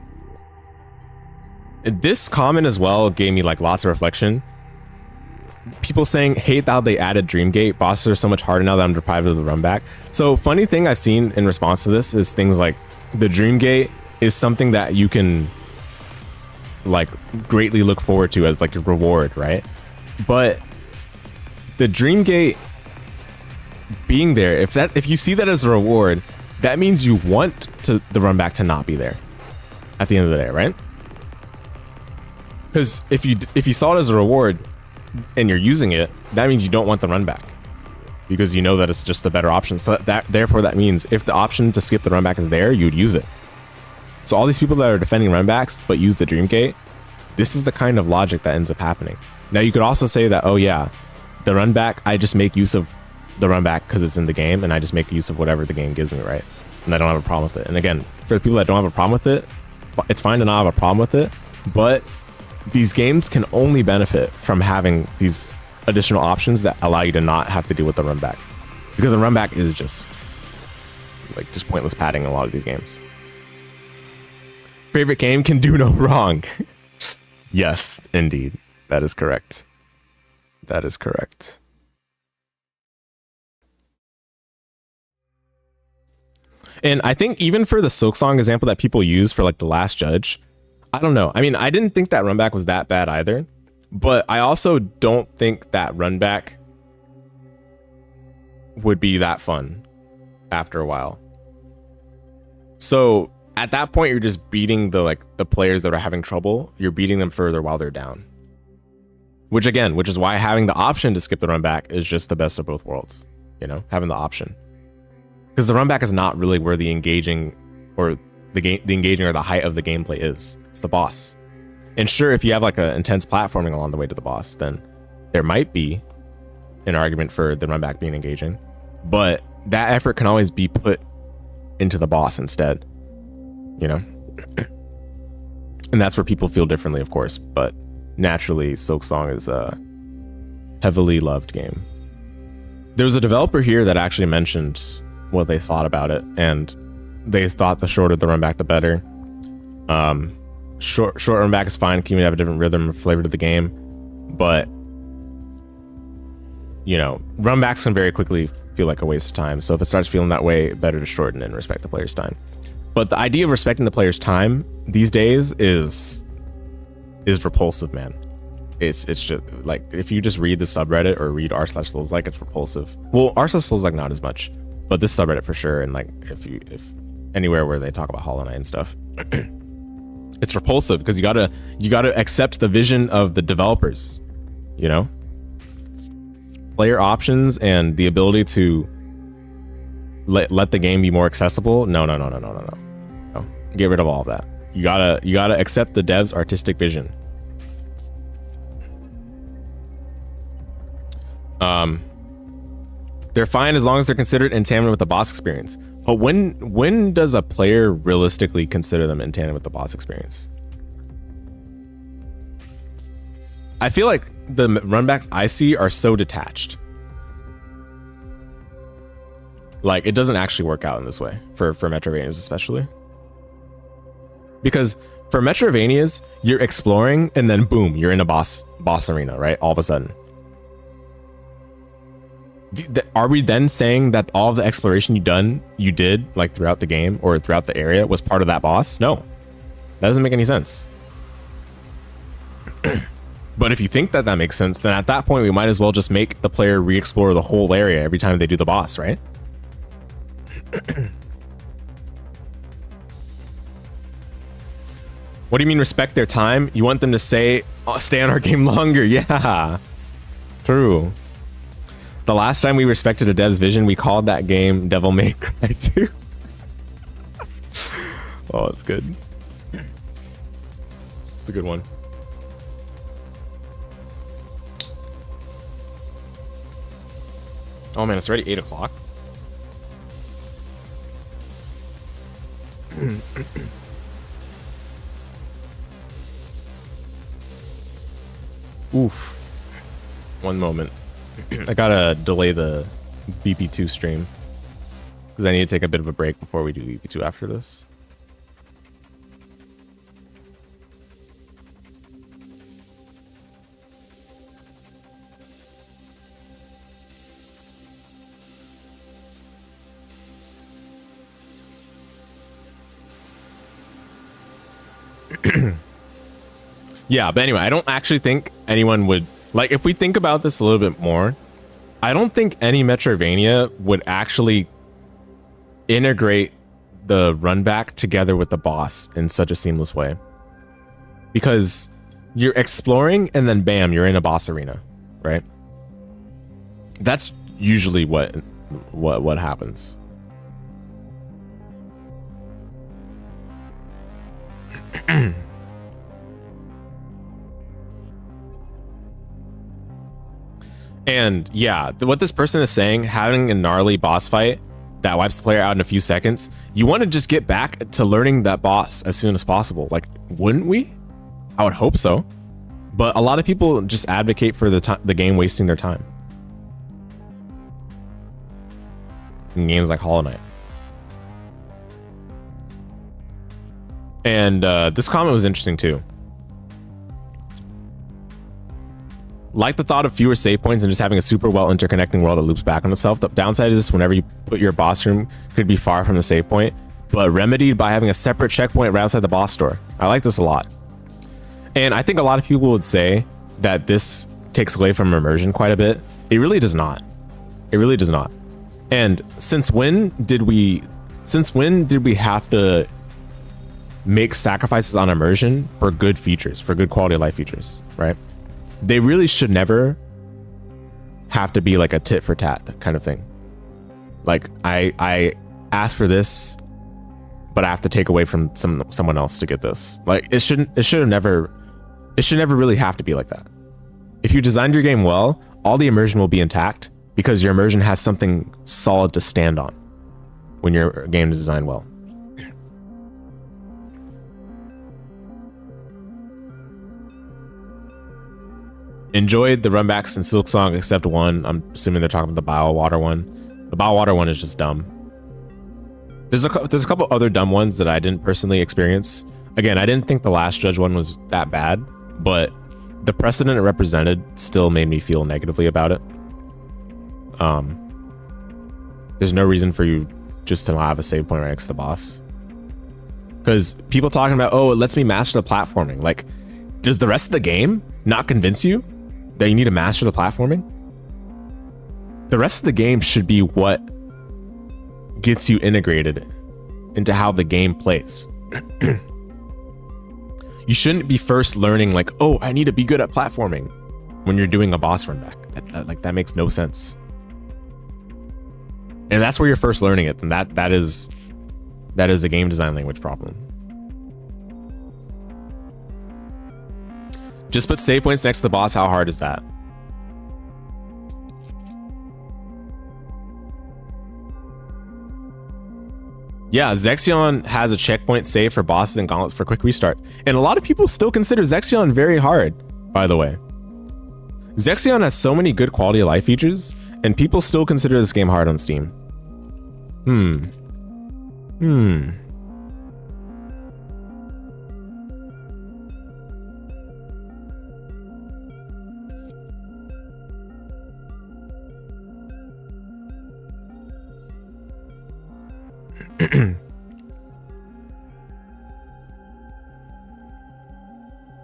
And this comment as well gave me like lots of reflection. People saying, hate how they added Dreamgate. Bosses are so much harder now that I'm deprived of the runback. So funny thing I've seen in response to this is things like the Dreamgate is something that you can like greatly look forward to as like a reward, right? But the Dreamgate being there, if you see that as a reward, that means you want the runback to not be there at the end of the day, right? Because if you saw it as a reward and you're using it, that means you don't want the runback because you know that it's just a better option. So therefore that means if the option to skip the runback is there, you'd use it. So all these people that are defending runbacks but use the Dreamgate, this is the kind of logic that ends up happening. Now you could also say that, oh yeah, the runback, I just make use of the runback because it's in the game and I just make use of whatever the game gives me, right? And I don't have a problem with it. And again, for the people that don't have a problem with it, it's fine to not have a problem with it, but these games can only benefit from having these additional options that allow you to not have to deal with the runback, because the runback is just pointless padding in a lot of these games. Favorite game can do no wrong. Yes, indeed. That is correct. That is correct. And I think even for the Silksong example that people use for like The Last Judge, I don't know. I mean, I didn't think that runback was that bad either, but I also don't think that runback would be that fun after a while. So at that point, you're just beating the players that are having trouble. You're beating them further while they're down. Which is why having the option to skip the run back is just the best of both worlds. You know, having the option, because the run back is not really where the engaging or the engaging or the height of the gameplay is. It's the boss. And sure, if you have like an intense platforming along the way to the boss, then there might be an argument for the run back being engaging, but that effort can always be put into the boss instead, you know? And that's where people feel differently, of course, but naturally Silksong is a heavily loved game. There was a developer here that actually mentioned what they thought about it, and they thought the shorter the run back, the better. Short run back is fine. Can you have a different rhythm or flavor to the game? But, you know, run backs can very quickly feel like a waste of time. So if it starts feeling that way, better to shorten and respect the player's time. But the idea of respecting the player's time these days is repulsive, man. It's just like, if you just read the subreddit or read r/Souls-like, it's repulsive. Well, r/Souls-like not as much, but this subreddit for sure. And like, if anywhere where they talk about Hollow Knight and stuff. It's repulsive because you gotta accept the vision of the developers, you know, player options and the ability to let the game be more accessible. No. Get rid of all of that. You gotta accept the devs' artistic vision. They're fine as long as they're considered in tandem with the boss experience. But when does a player realistically consider them in tandem with the boss experience? I feel like the runbacks I see are so detached. Like, it doesn't actually work out in this way for Metroidvanias especially. Because for Metroidvanias, you're exploring and then boom, you're in a boss arena, right? All of a sudden. Are we then saying that all of the exploration you did like throughout the game or throughout the area was part of that boss? No, that doesn't make any sense. But if you think that makes sense, then at that point we might as well just make the player re-explore the whole area every time they do the boss, right? What do you mean respect their time? You want them to say, oh, stay on our game longer? Yeah, true. The last time we respected a dev's vision, we called that game Devil May Cry 2. Oh, it's good. It's a good one. Oh man, it's already 8 o'clock. Oof. One moment. I gotta delay the VP2 stream because I need to take a bit of a break before we do VP2 after this. Yeah, but anyway, I don't actually think anyone would, like, if we think about this a little bit more, I don't think any Metroidvania would actually integrate the run back together with the boss in such a seamless way. Because you're exploring and then bam, you're in a boss arena, right? That's usually what happens. And yeah, what this person is saying, having a gnarly boss fight that wipes the player out in a few seconds, you want to just get back to learning that boss as soon as possible. Like, wouldn't we? I would hope so. But a lot of people just advocate for the game wasting their time in games like Hollow Knight. And this comment was interesting too. Like the thought of fewer save points and just having a super well interconnecting world that loops back on itself. The downside is whenever you put your boss room could be far from the save point, but remedied by having a separate checkpoint right outside the boss store. I like this a lot. And I think a lot of people would say that this takes away from immersion quite a bit. It really does not. It really does not. And since when did we have to make sacrifices on immersion for good features, for good quality of life features, right? they really should never have to be like a tit for tat kind of thing. Like I asked for this, but I have to take away from someone else to get this. Like it should never really have to be like that. If you designed your game well, all the immersion will be intact because your immersion has something solid to stand on when your game is designed well. Enjoyed the runbacks in Silksong except one. I'm assuming they're talking about the Biowater one. The Biowater one is just dumb. There's a couple other dumb ones that I didn't personally experience. Again, I didn't think the Last Judge one was that bad, but the precedent it represented still made me feel negatively about it. There's no reason for you just to not have a save point right next to the boss. Because people talking about, oh, it lets me master the platforming. Like, does the rest of the game not convince you that you need to master the platforming? The rest of the game should be what gets you integrated into how the game plays. You shouldn't be first learning like, oh, I need to be good at platforming when you're doing a boss run back. That makes no sense. And that's where you're first learning it, then that is a game design language problem. Just put save points next to the boss. How hard is that? Yeah, Zexion has a checkpoint save for bosses and gauntlets for quick restart. And a lot of people still consider Zexion very hard, by the way. Zexion has so many good quality of life features, and people still consider this game hard on Steam.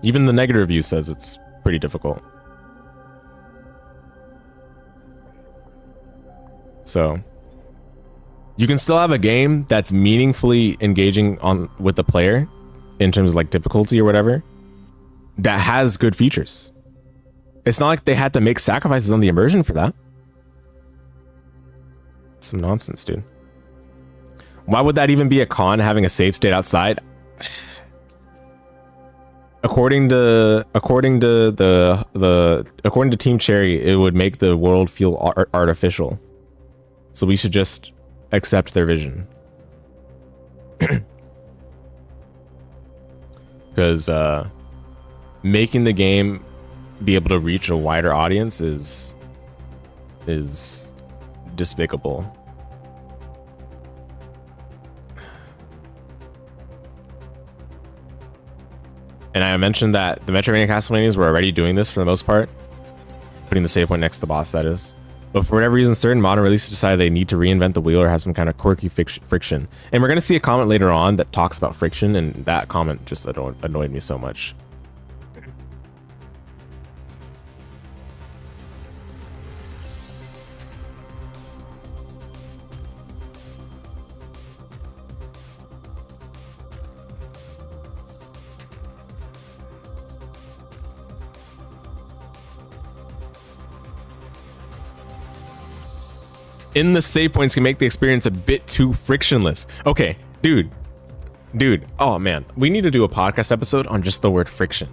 Even the negative review says it's pretty difficult. So you can still have a game that's meaningfully engaging with the player in terms of like difficulty or whatever, that has good features. It's not like they had to make sacrifices on the immersion for that. It's some nonsense, dude. Why would that even be a con, having a save state outside? According to Team Cherry, it would make the world feel artificial. So we should just accept their vision. Because making the game be able to reach a wider audience is despicable. And I mentioned that the Metroidvania Castlevanias were already doing this for the most part, putting the save point next to the boss, that is. But for whatever reason, certain modern releases decided they need to reinvent the wheel or have some kind of quirky friction. And we're going to see a comment later on that talks about friction, and that comment just annoyed me so much. In the save points can make the experience a bit too frictionless. Okay, dude. Oh man, we need to do a podcast episode on just the word friction.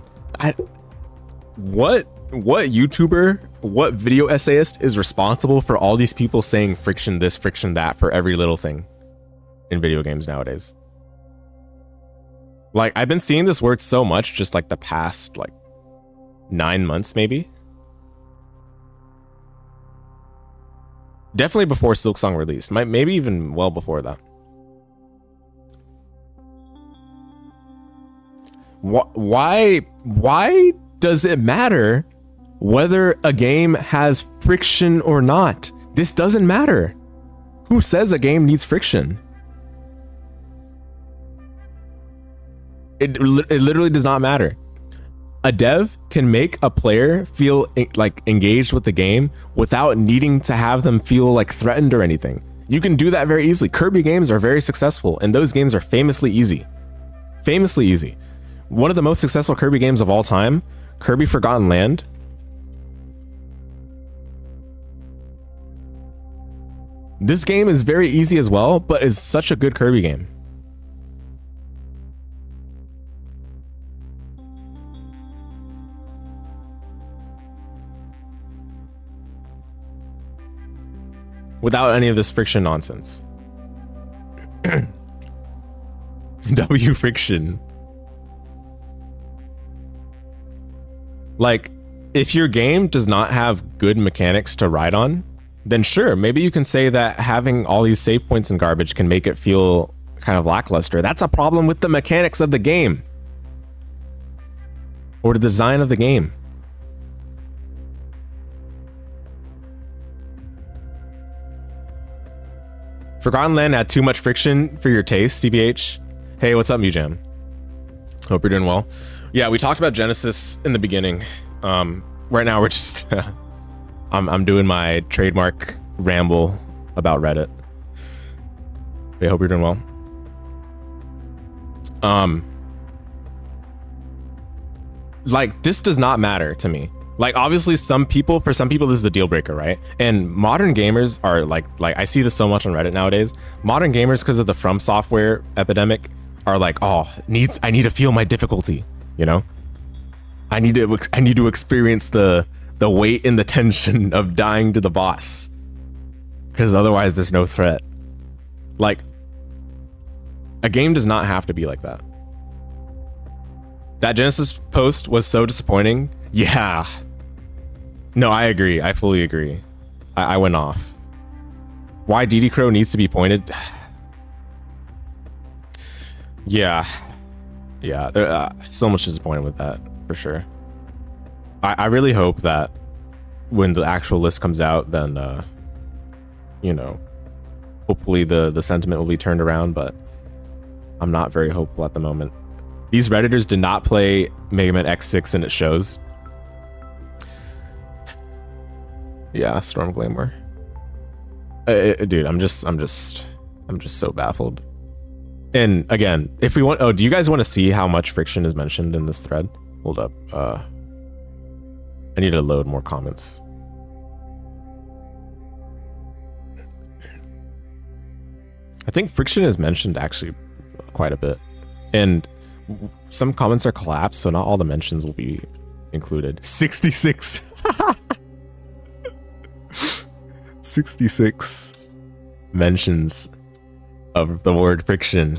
What YouTuber, what video essayist is responsible for all these people saying friction this, friction that for every little thing in video games nowadays? Like, I've been seeing this word so much just like the past like 9 months maybe. Definitely before Silksong released, maybe even well before that. Why does it matter whether a game has friction or not? This doesn't matter. Who says a game needs friction? It literally does not matter. A dev can make a player feel like engaged with the game without needing to have them feel like threatened or anything. You can do that very easily. Kirby games are very successful, and those games are famously easy. Famously easy. One of the most successful Kirby games of all time, Kirby Forgotten Land, This game is very easy as well, but is such a good Kirby game. Without any of this friction nonsense. W friction. Like, if your game does not have good mechanics to ride on, then sure, maybe you can say that having all these save points and garbage can make it feel kind of lackluster. That's a problem with the mechanics of the game. Or the design of the game. Forgotten Land had too much friction for your taste, TBH. Hey, what's up, Mujam? Hope you're doing well. Yeah, we talked about Genesys in the beginning. Right now we're just I'm doing my trademark ramble about Reddit. I hope you're doing well. Like, this does not matter to me. Like, obviously for some people this is a deal breaker, right? And modern gamers are like I see this so much on Reddit nowadays. Modern gamers, because of the From Software epidemic, are like, oh, I need to feel my difficulty, you know? I need to experience the weight and the tension of dying to the boss, because otherwise there's no threat. Like, a game does not have to be like that. That Genesys post was so disappointing. Yeah. No, I agree. I fully agree. I went off. Why DD Crow needs to be pointed? Yeah. Yeah. So much disappointed with that, for sure. I really hope that when the actual list comes out, then, you know, hopefully the sentiment will be turned around, but I'm not very hopeful at the moment. These Redditors did not play Mega Man X6 and it shows. Yeah, Storm Glamour. Dude, I'm just so baffled. And again, if we want, do you guys want to see how much friction is mentioned in this thread? Hold up. I need to load more comments. I think friction is mentioned actually quite a bit. And some comments are collapsed, so not all the mentions will be included. 66. 66 mentions of the word friction.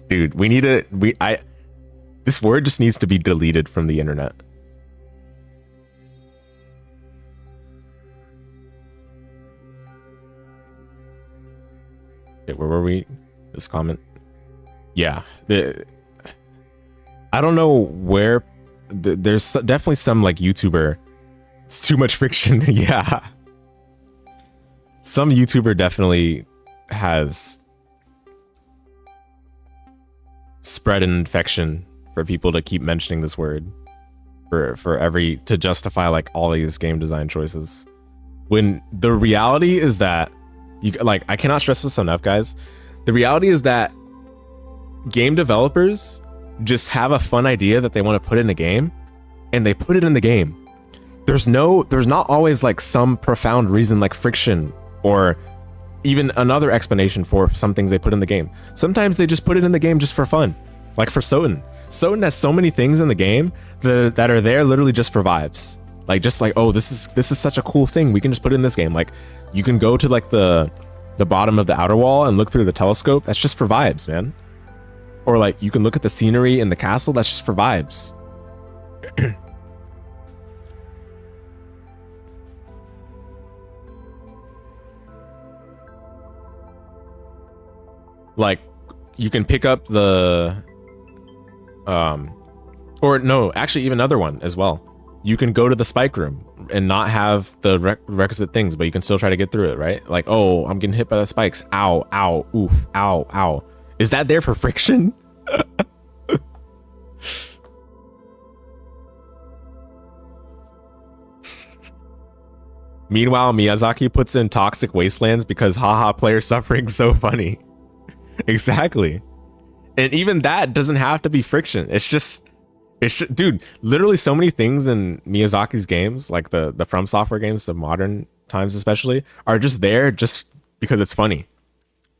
Dude, this word just needs to be deleted from the internet. Okay, where were we? This comment. Yeah, I don't know where. There's definitely some like YouTuber. It's too much friction. Yeah. Some YouTuber definitely has spread an infection for people to keep mentioning this word to justify like all these game design choices. When the reality is that I cannot stress this enough, guys. The reality is that game developers just have a fun idea that they want to put in a game, and they put it in the game. There's not always like some profound reason like friction or even another explanation for some things they put in the game. Sometimes they just put it in the game just for fun. Like for Soten. Soten has so many things in the game that are there literally just for vibes. Like just like, oh, this is such a cool thing, we can just put it in this game. Like you can go to like the bottom of the outer wall and look through the telescope. That's just for vibes, man. Or like you can look at the scenery in the castle. That's just for vibes. Like you can pick up the or no, actually even another one as well. You can go to the spike room and not have the requisite things, but you can still try to get through it, right? Like, oh, I'm getting hit by the spikes. Ow, ow, oof, ow, ow. Is that there for friction? Meanwhile, Miyazaki puts in Toxic Wastelands because haha, player suffering so funny. Exactly. And even that doesn't have to be friction. It's just dude, literally so many things in Miyazaki's games, like the From Software games of modern times especially, are just there just because it's funny,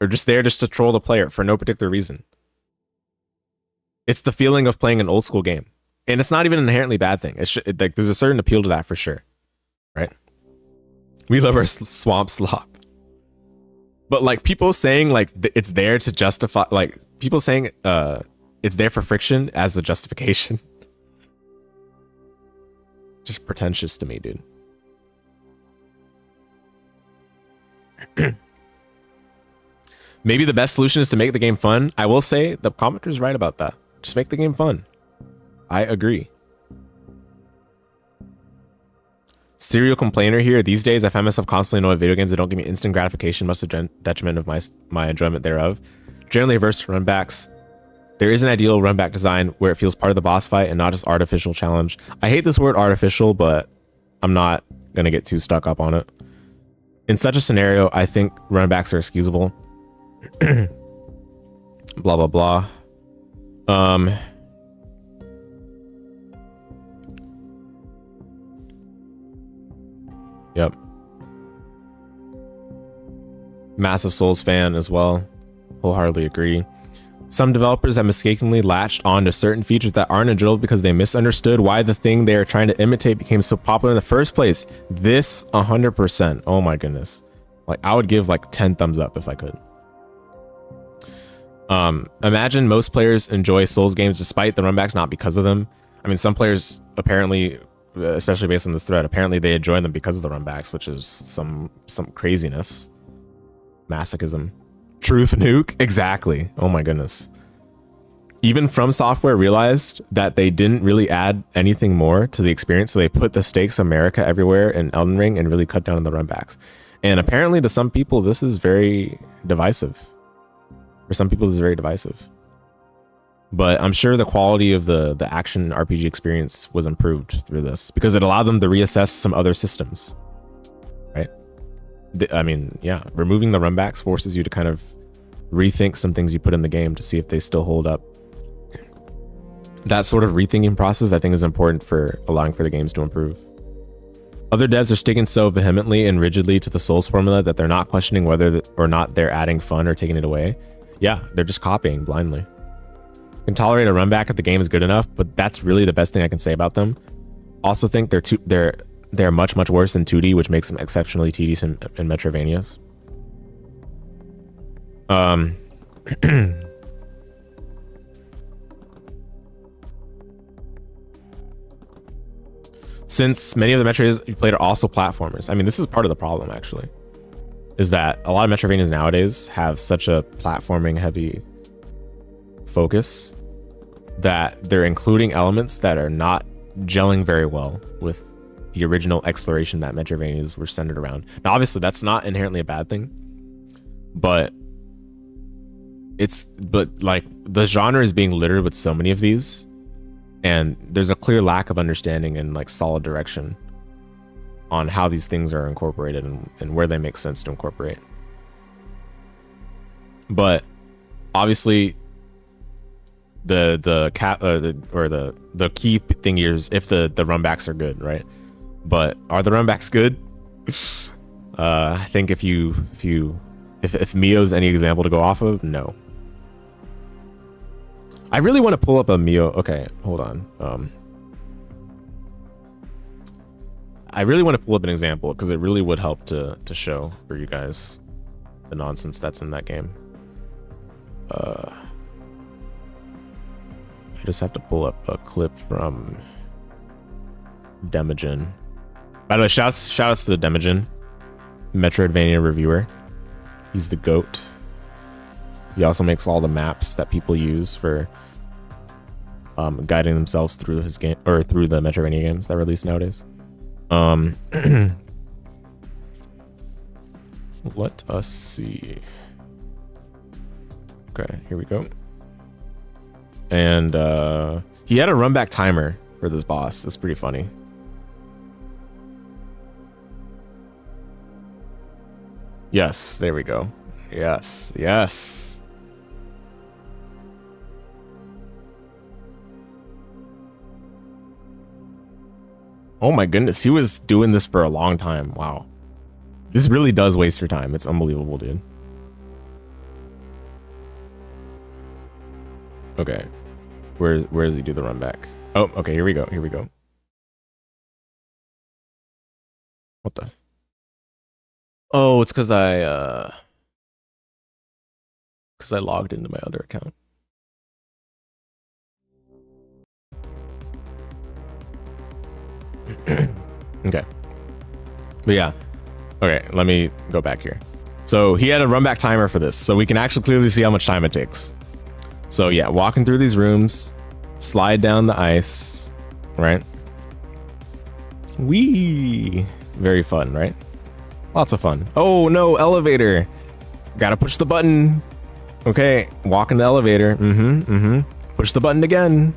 or just there just to troll the player for no particular reason. It's the feeling of playing an old school game, and it's not even an inherently bad thing. Like there's a certain appeal to that for sure, right? We love our swamp slop, but like people saying like it's there to justify, like people saying it's there for friction as the justification. Just pretentious to me, dude. Maybe the best solution is to make the game fun. I will say the commenter's right about that. Just make the game fun. I agree. Serial complainer here. These days, I find myself constantly annoyed with video games that don't give me instant gratification, much to the detriment of my enjoyment thereof. Generally averse to runbacks. There is an ideal runback design where it feels part of the boss fight and not just artificial challenge. I hate this word artificial, but I'm not going to get too stuck up on it. In such a scenario, I think runbacks are excusable. Blah, blah, blah. Yep. Massive Souls fan as well. Wholeheartedly agree. Some developers have mistakenly latched on to certain features that aren't enjoyable because they misunderstood why the thing they are trying to imitate became so popular in the first place. This 100%. Oh my goodness. Like I would give like 10 thumbs up if I could. Imagine most players enjoy Souls games despite the runbacks, not because of them. I mean, some players apparently, especially based on this thread, apparently they enjoy them because of the runbacks, which is some craziness. Masochism. Truth nuke? Exactly. Oh my goodness. Even From Software realized that they didn't really add anything more to the experience, so they put the stakes of America everywhere in Elden Ring and really cut down on the runbacks. And apparently to some people, this is very divisive. For some people, this is very divisive. But I'm sure the quality of the action RPG experience was improved through this because it allowed them to reassess some other systems. Right? I mean, yeah, removing the runbacks forces you to kind of rethink some things you put in the game to see if they still hold up. That sort of rethinking process, I think, is important for allowing for the games to improve. Other devs are sticking so vehemently and rigidly to the Souls formula that they're not questioning whether or not they're adding fun or taking it away. Yeah, they're just copying blindly. Can tolerate a runback if the game is good enough, but that's really the best thing I can say about them. Also think they're much worse in 2D, which makes them exceptionally tedious in Metroidvanias. Since many of the Metroidvanias you played are also platformers, I mean, this is part of the problem actually, is that a lot of Metroidvanias nowadays have such a platforming heavy focus that they're including elements that are not gelling very well with the original exploration that Metroidvanias were centered around. Now, obviously, that's not inherently a bad thing, but like the genre is being littered with so many of these, and there's a clear lack of understanding and like solid direction on how these things are incorporated and where they make sense to incorporate. But obviously, the key thing here is if the runbacks are good, right? But are the runbacks good? I think if Mio's any example to go off of, no. I really want to pull up a Mio. Okay, hold on. I really want to pull up an example because it really would help to show for you guys the nonsense that's in that game. I just have to pull up a clip from Demogen. By the way, shout outs to the Demogen, Metroidvania reviewer. He's the GOAT. He also makes all the maps that people use for guiding themselves through his game or through the Metroidvania games that are released nowadays. Let us see. Okay, here we go. And he had a runback timer for this boss. It's pretty funny. Yes, there we go. Yes, yes. Oh my goodness, he was doing this for a long time. Wow. This really does waste your time. It's unbelievable, dude. Okay. Where does he do the run back? Oh, okay, here we go. Here we go. What the? Oh, it's because I logged into my other account. Okay. But yeah. Okay, let me go back here. So he had a run back timer for this, so we can actually clearly see how much time it takes. So yeah, walking through these rooms, slide down the ice, right? Whee! Very fun, right? Lots of fun. Oh no, elevator. Gotta push the button. Okay, walk in the elevator. Push the button again.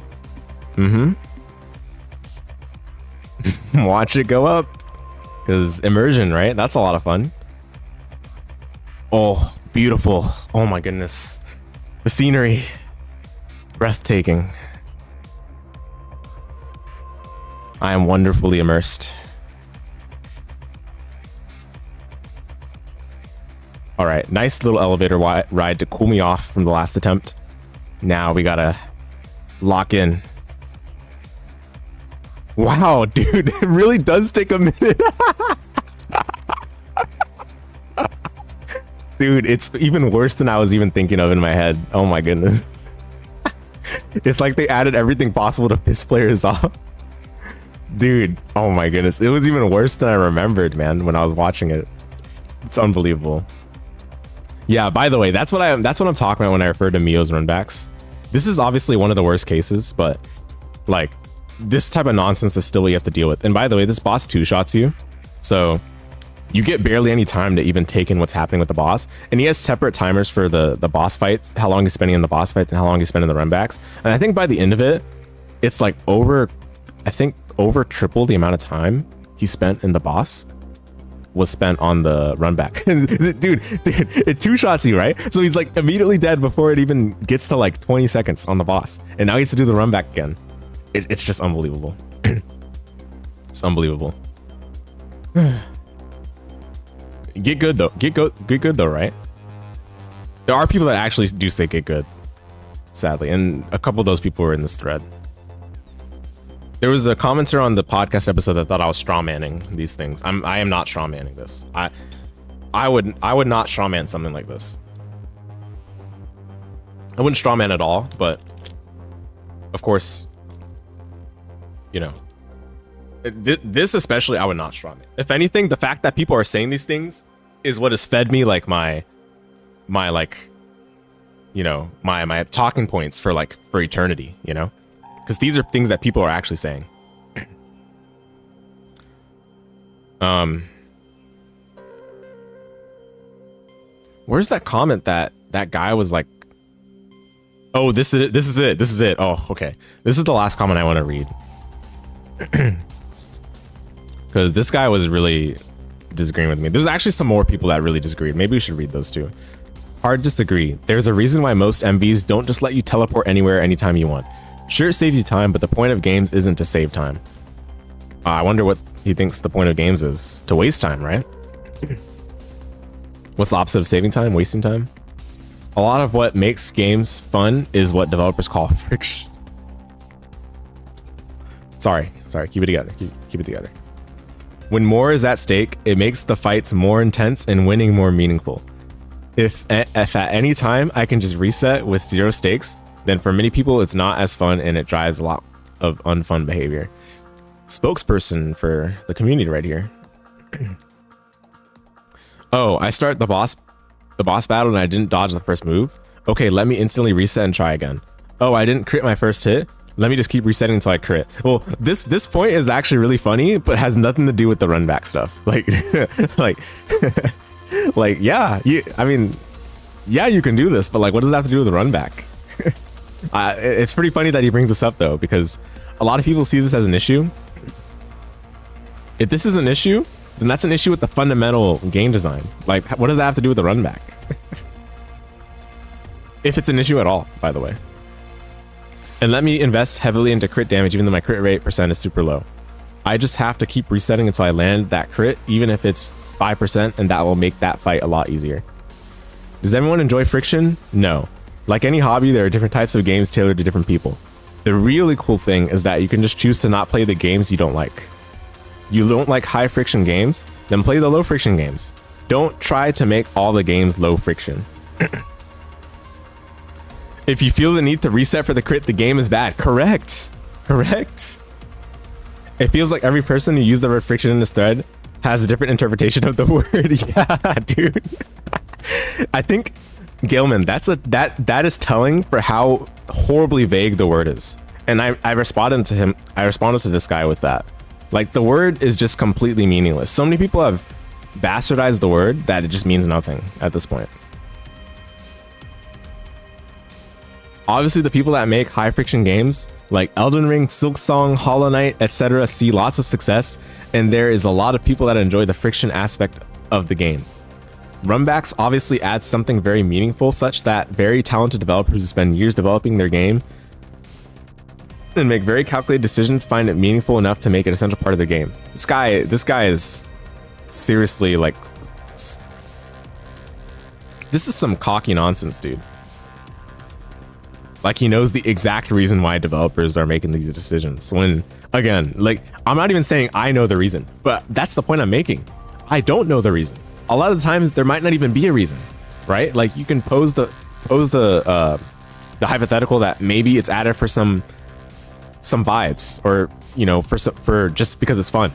Watch it go up. Because immersion, right? That's a lot of fun. Oh, beautiful. Oh my goodness. The scenery. Breathtaking. I am wonderfully immersed. All right, nice little elevator ride to cool me off from the last attempt. Now we gotta lock in. Wow, dude, it really does take a minute. Dude, it's even worse than I was even thinking of in my head. Oh my goodness. It's like they added everything possible to piss players off. Dude, oh my goodness. It was even worse than I remembered, man, when I was watching it. It's unbelievable. Yeah, by the way, that's what I'm talking about when I refer to Mio's runbacks. This is obviously one of the worst cases, but like this type of nonsense is still what you have to deal with. And by the way, this boss two-shots you, so you get barely any time to even take in what's happening with the boss. And he has separate timers for the boss fights, how long he's spending in the boss fights and how long he's spending in the runbacks. And I think by the end of it, it's like over triple the amount of time he spent in the boss was spent on the runback. dude, it two-shots you, right? So he's like immediately dead before it even gets to like 20 seconds on the boss. And now he has to do the runback again. It's just unbelievable. It's unbelievable. Get good though. Get good though, right? There are people that actually do say get good, sadly, and a couple of those people were in this thread. There was a commenter on the podcast episode that thought I was strawmanning these things. I am not strawmanning this. I would not strawman something like this. I wouldn't strawman at all, but of course, you know, this especially I would not strawman. If anything, the fact that people are saying these things is what has fed me like my like, you know, my talking points for eternity, you know, because these are things that people are actually saying. Where's that comment that guy was like, oh, this is it. Oh, okay. This is the last comment I want to read. Because this guy was really disagreeing with me. There's actually some more people that really disagreed. Maybe we should read those too. Hard disagree. There's a reason why most MVs don't just let you teleport anywhere anytime you want. Sure, it saves you time, but the point of games isn't to save time. I wonder what he thinks the point of games is. To waste time, right? What's the opposite of saving time? Wasting time? A lot of what makes games fun is what developers call friction. Sorry. Keep it together. Keep it together. When more is at stake, it makes the fights more intense and winning more meaningful. If at any time I can just reset with zero stakes, then for many people it's not as fun and it drives a lot of unfun behavior. Spokesperson for the community right here. Oh, I start the boss battle and I didn't dodge the first move. Okay, let me instantly reset and try again. Oh, I didn't crit my first hit. Let me just keep resetting until I crit. Well, this point is actually really funny, but has nothing to do with the run back stuff. Like, like, yeah, you can do this, but like, what does that have to do with the run back? It's pretty funny that he brings this up though, because a lot of people see this as an issue. If this is an issue, then that's an issue with the fundamental game design. Like, what does that have to do with the run back? If it's an issue at all, by the way. And let me invest heavily into crit damage, even though my crit rate % is super low. I just have to keep resetting until I land that crit, even if it's 5%, and that will make that fight a lot easier. Does everyone enjoy friction? No. Like any hobby, there are different types of games tailored to different people. The really cool thing is that you can just choose to not play the games you don't like. You don't like high friction games? Then play the low friction games. Don't try to make all the games low friction. If you feel the need to reset for the crit, the game is bad. Correct. Correct. It feels like every person who used the word friction in this thread has a different interpretation of the word. Yeah, dude. I think, Gilman, that is telling for how horribly vague the word is. And I responded to him. I responded to this guy with that. Like, the word is just completely meaningless. So many people have bastardized the word that it just means nothing at this point. Obviously, the people that make high friction games like Elden Ring, Silksong, Hollow Knight, etc. see lots of success, and there is a lot of people that enjoy the friction aspect of the game. Runbacks obviously adds something very meaningful, such that very talented developers who spend years developing their game and make very calculated decisions find it meaningful enough to make it an essential part of the game. This guy is seriously like, this is some cocky nonsense, dude. Like, he knows the exact reason why developers are making these decisions. When, again, like, I'm not even saying I know the reason, but that's the point I'm making. I don't know the reason. A lot of the times there might not even be a reason, right? Like, you can pose the hypothetical that maybe it's added for some vibes, or, you know, for just because it's fun,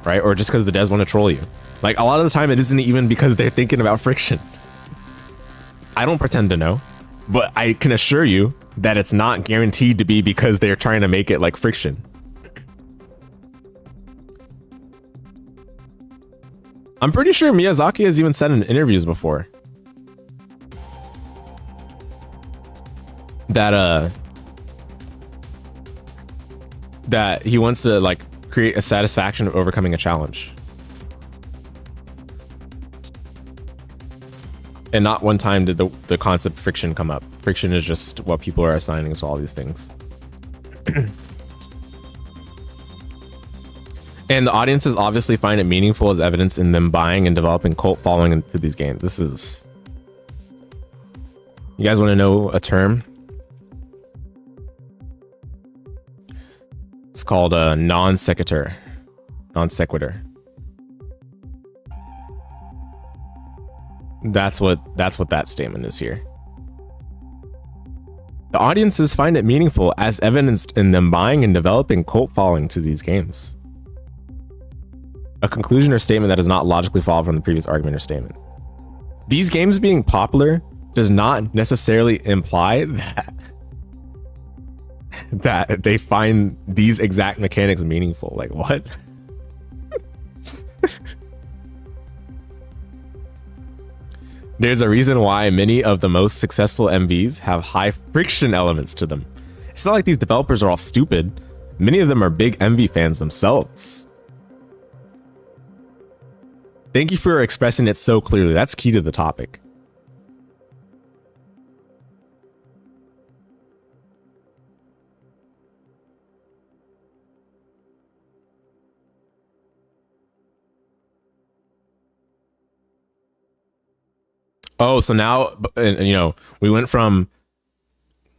right? Or just because the devs want to troll you. Like, a lot of the time it isn't even because they're thinking about friction. I don't pretend to know, but I can assure you that it's not guaranteed to be because they're trying to make it like friction. I'm pretty sure Miyazaki has even said in interviews before that that he wants to like create a satisfaction of overcoming a challenge. And not one time did the concept friction come up. Friction is just what people are assigning to all these things. And the audiences obviously find it meaningful as evidence in them buying and developing cult following into these games. This is... You guys want to know a term? It's called a non sequitur. Non sequitur. That's what that statement is here. The audiences find it meaningful as evidenced in them buying and developing cult following to these games. A conclusion or statement that does not logically follow from the previous argument or statement. These games being popular does not necessarily imply that they find these exact mechanics meaningful. Like, what? There's a reason why many of the most successful MVs have high friction elements to them. It's not like these developers are all stupid. Many of them are big MV fans themselves. Thank you for expressing it so clearly. That's key to the topic. Oh, so now, you know, we went from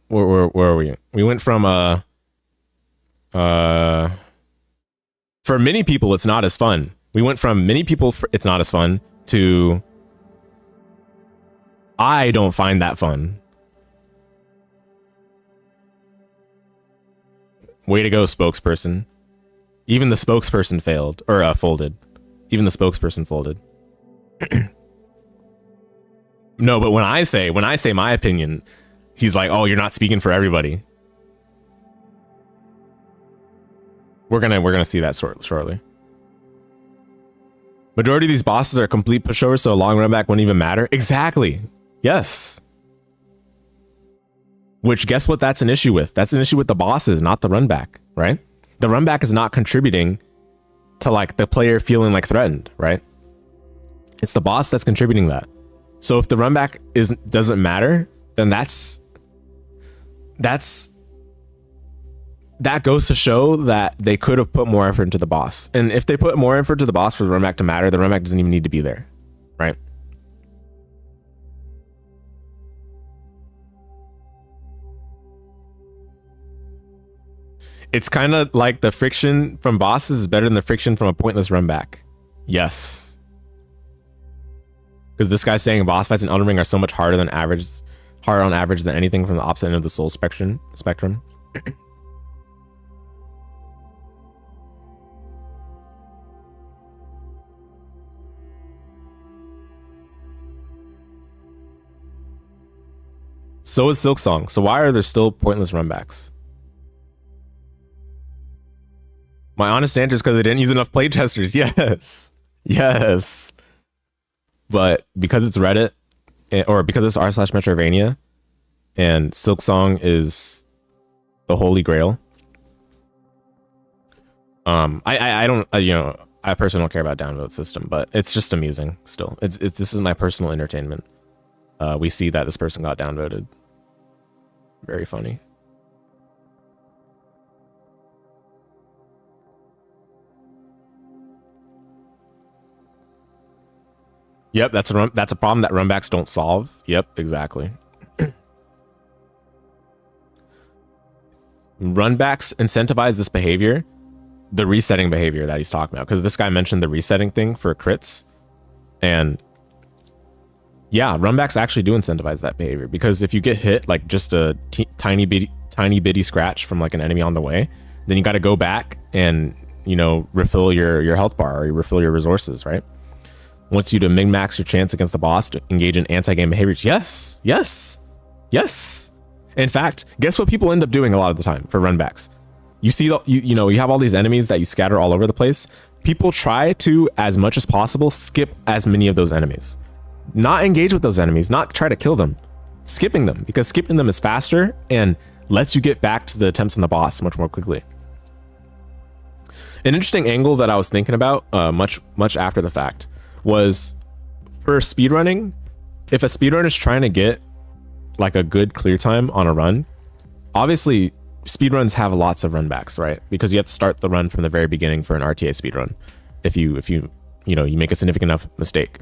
where are we? We went from for many people it's not as fun. We went from many people it's not as fun to I don't find that fun. Way to go, spokesperson. Even the spokesperson failed or folded. Even the spokesperson folded. No, but when I say my opinion, he's like, "Oh, you're not speaking for everybody." We're gonna see that shortly. Majority of these bosses are complete pushovers, so a long run back wouldn't even matter. Exactly. Yes. Which, guess what? That's an issue with. That's an issue with the bosses, not the run back, right? The run back is not contributing to like the player feeling like threatened, right? It's the boss that's contributing that. So if the run back doesn't matter, then that's that goes to show that they could have put more effort into the boss. And if they put more effort to the boss for the runback to matter, the runback doesn't even need to be there, right? It's kind of like the friction from bosses is better than the friction from a pointless runback. Yes. Because this guy's saying boss fights in Elden Ring are so much harder on average than anything from the opposite end of the soul spectrum. So is Silksong. So why are there still pointless runbacks? My honest answer is because they didn't use enough playtesters. Yes. Yes. But because it's Reddit, or because it's r/metroidvania, and Silksong is the holy grail. I don't, you know, I personally don't care about downvote system, but it's just amusing still. This is my personal entertainment. We see that this person got downvoted. Very funny. Yep, that's a problem that runbacks don't solve. Yep, exactly. Runbacks incentivize this behavior, the resetting behavior that he's talking about, because this guy mentioned the resetting thing for crits, and yeah, runbacks actually do incentivize that behavior, because if you get hit like just a tiny bitty scratch from like an enemy on the way, then you got to go back and, you know, refill your health bar, or you refill your resources, right? Wants you to min-max your chance against the boss to engage in anti-game behaviors. Yes, yes, yes. In fact, guess what people end up doing a lot of the time for runbacks? You see, you know, you have all these enemies that you scatter all over the place. People try to, as much as possible, skip as many of those enemies. Not engage with those enemies, not try to kill them. Skipping them, because skipping them is faster and lets you get back to the attempts on the boss much more quickly. An interesting angle that I was thinking about much after the fact was for speedrunning. If a speedrunner is trying to get like a good clear time on a run, obviously speedruns have lots of runbacks, right? Because you have to start the run from the very beginning for an RTA speedrun if you make a significant enough mistake.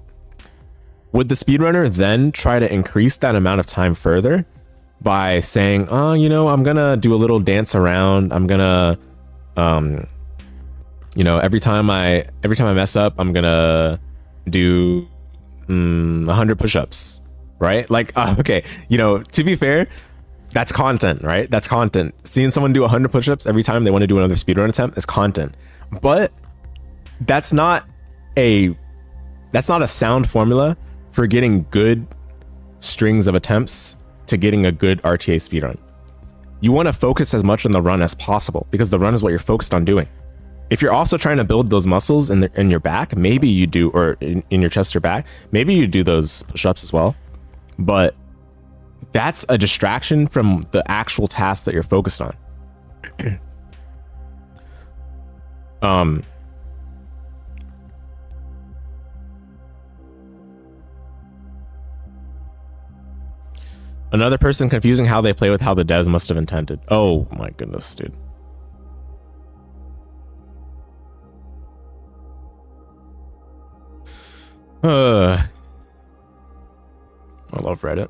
Would the speedrunner then try to increase that amount of time further by saying, oh, you know, I'm gonna do a little dance around, I'm gonna you know, every time I mess up, I'm gonna do 100 push-ups, right? Like, okay, you know, to be fair, that's content, right? That's content. Seeing someone do 100 push-ups every time they want to do another speedrun attempt is content. But that's not a sound formula for getting good strings of attempts to getting a good RTA speedrun. You want to focus as much on the run as possible, because the run is what you're focused on doing. If you're also trying to build those muscles in your back, maybe you do, or in your chest or back, maybe you do those push-ups as well. But that's a distraction from the actual task that you're focused on. Another person confusing how they play with how the devs must have intended. Oh my goodness, dude. I love Reddit.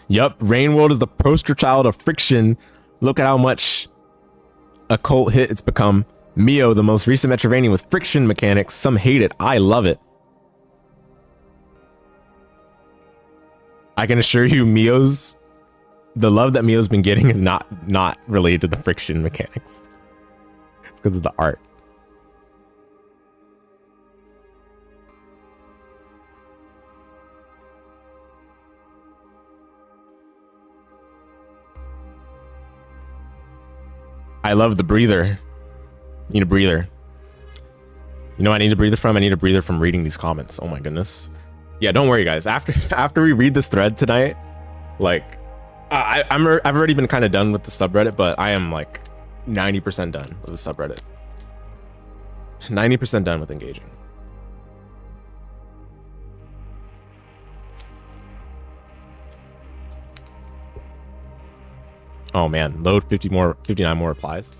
Yup, Rain World is the poster child of friction. Look at how much a cult hit it's become. Mio, the most recent Metroidvania with friction mechanics. Some hate it. I love it. I can assure you, the love that Mio's been getting is not related to the friction mechanics. It's because of the art. I love the breather. Need a breather. You know what I need a breather from? I need a breather from reading these comments. Oh my goodness. Yeah, don't worry guys. After we read this thread tonight, like I've already been kind of done with the subreddit, but I am like 90% done with the subreddit. 90% done with engaging. Oh man, load 59 more replies.